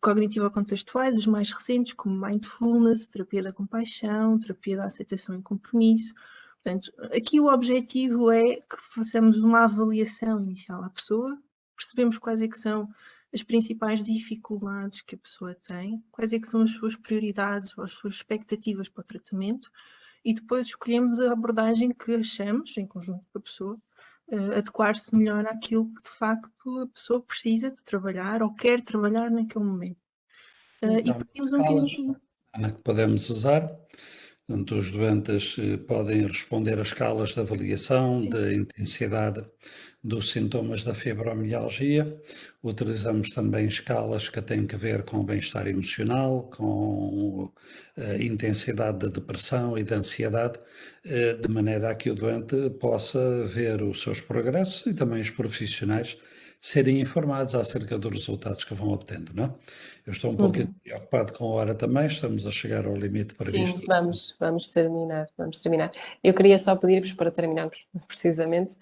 cognitivo-contextuais, as mais recentes, como mindfulness, terapia da compaixão, terapia da aceitação e compromisso. Portanto, aqui o objetivo é que façamos uma avaliação inicial à pessoa, percebemos quais é que são as principais dificuldades que a pessoa tem, quais é que são as suas prioridades ou as suas expectativas para o tratamento e depois escolhemos a abordagem que achamos, em conjunto com a pessoa, adequar-se melhor àquilo que de facto a pessoa precisa de trabalhar ou quer trabalhar naquele momento. E partimos um bocadinho. Ana, que podemos usar. Portanto, os doentes podem responder a escalas de avaliação da intensidade dos sintomas da fibromialgia. Utilizamos também escalas que têm que ver com o bem-estar emocional, com a intensidade da depressão e da ansiedade, de maneira a que o doente possa ver os seus progressos e também os profissionais serem informados acerca dos resultados que vão obtendo, não é? Eu estou um pouco preocupado com a hora também, estamos a chegar ao limite previsto. Sim, vamos terminar. Eu queria só pedir-vos, para terminarmos precisamente,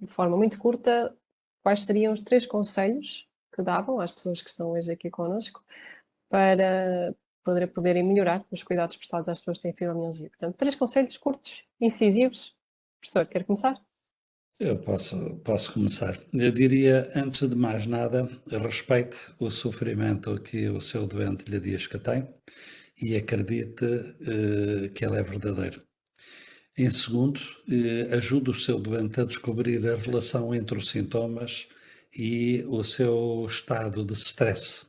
de forma muito curta, quais seriam os 3 conselhos que davam às pessoas que estão hoje aqui connosco para poderem melhorar os cuidados prestados às pessoas que têm fibromialgia. Portanto, 3 conselhos curtos, incisivos. Professor, quer começar? Eu posso começar. Eu diria, antes de mais nada, respeite o sofrimento que o seu doente lhe diz que tem e acredite que ele é verdadeiro. Em segundo, ajude o seu doente a descobrir a relação entre os sintomas e o seu estado de stress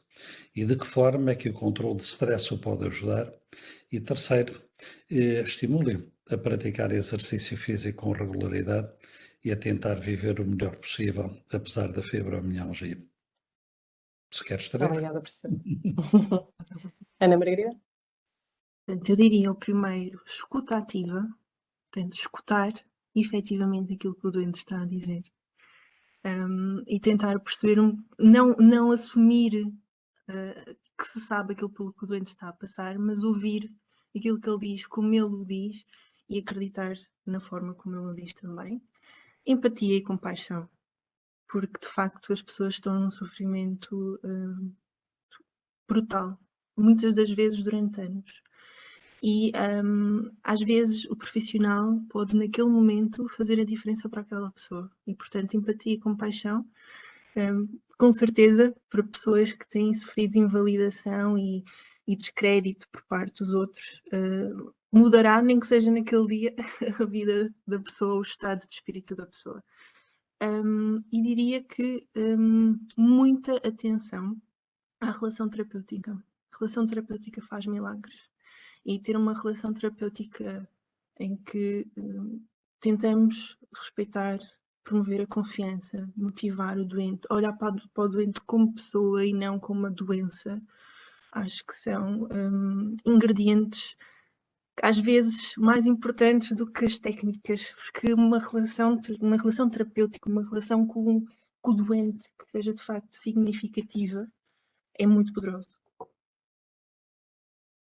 e de que forma é que o controle de stress o pode ajudar. E terceiro, estimule a praticar exercício físico com regularidade e a tentar viver o melhor possível, apesar da fibromialgia. Se queres trazer. Obrigada, professora. Ana Margarida? Portanto, eu diria o primeiro, escuta ativa, portanto, escutar efetivamente aquilo que o doente está a dizer. E tentar perceber, não assumir que se sabe aquilo pelo que o doente está a passar, mas ouvir aquilo que ele diz, como ele o diz, e acreditar na forma como ele o diz também. Empatia e compaixão, porque de facto as pessoas estão num sofrimento brutal, muitas das vezes durante anos. E às vezes o profissional pode naquele momento fazer a diferença para aquela pessoa. E portanto empatia e compaixão, com certeza para pessoas que têm sofrido invalidação e descrédito por parte dos outros, mudará, nem que seja naquele dia, a vida da pessoa, o estado de espírito da pessoa. E diria que muita atenção à relação terapêutica. A relação terapêutica faz milagres. E ter uma relação terapêutica em que tentamos respeitar, promover a confiança, motivar o doente, olhar para o doente como pessoa e não como uma doença, acho que são ingredientes às vezes mais importantes do que as técnicas, porque uma relação terapêutica, uma relação com o doente que seja de facto significativa, é muito poderoso.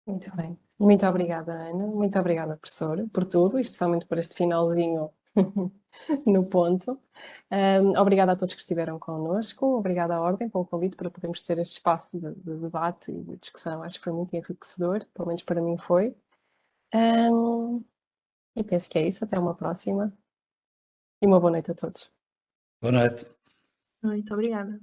Muito bem. Muito obrigada, Ana. Muito obrigada, professora, por tudo, especialmente por este finalzinho no ponto. Obrigada a todos que estiveram connosco. Obrigada à Ordem pelo convite para podermos ter este espaço de debate e de discussão. Acho que foi muito enriquecedor, pelo menos para mim foi. E penso que é isso. Até uma próxima. E uma boa noite a todos. Boa noite. Muito obrigada.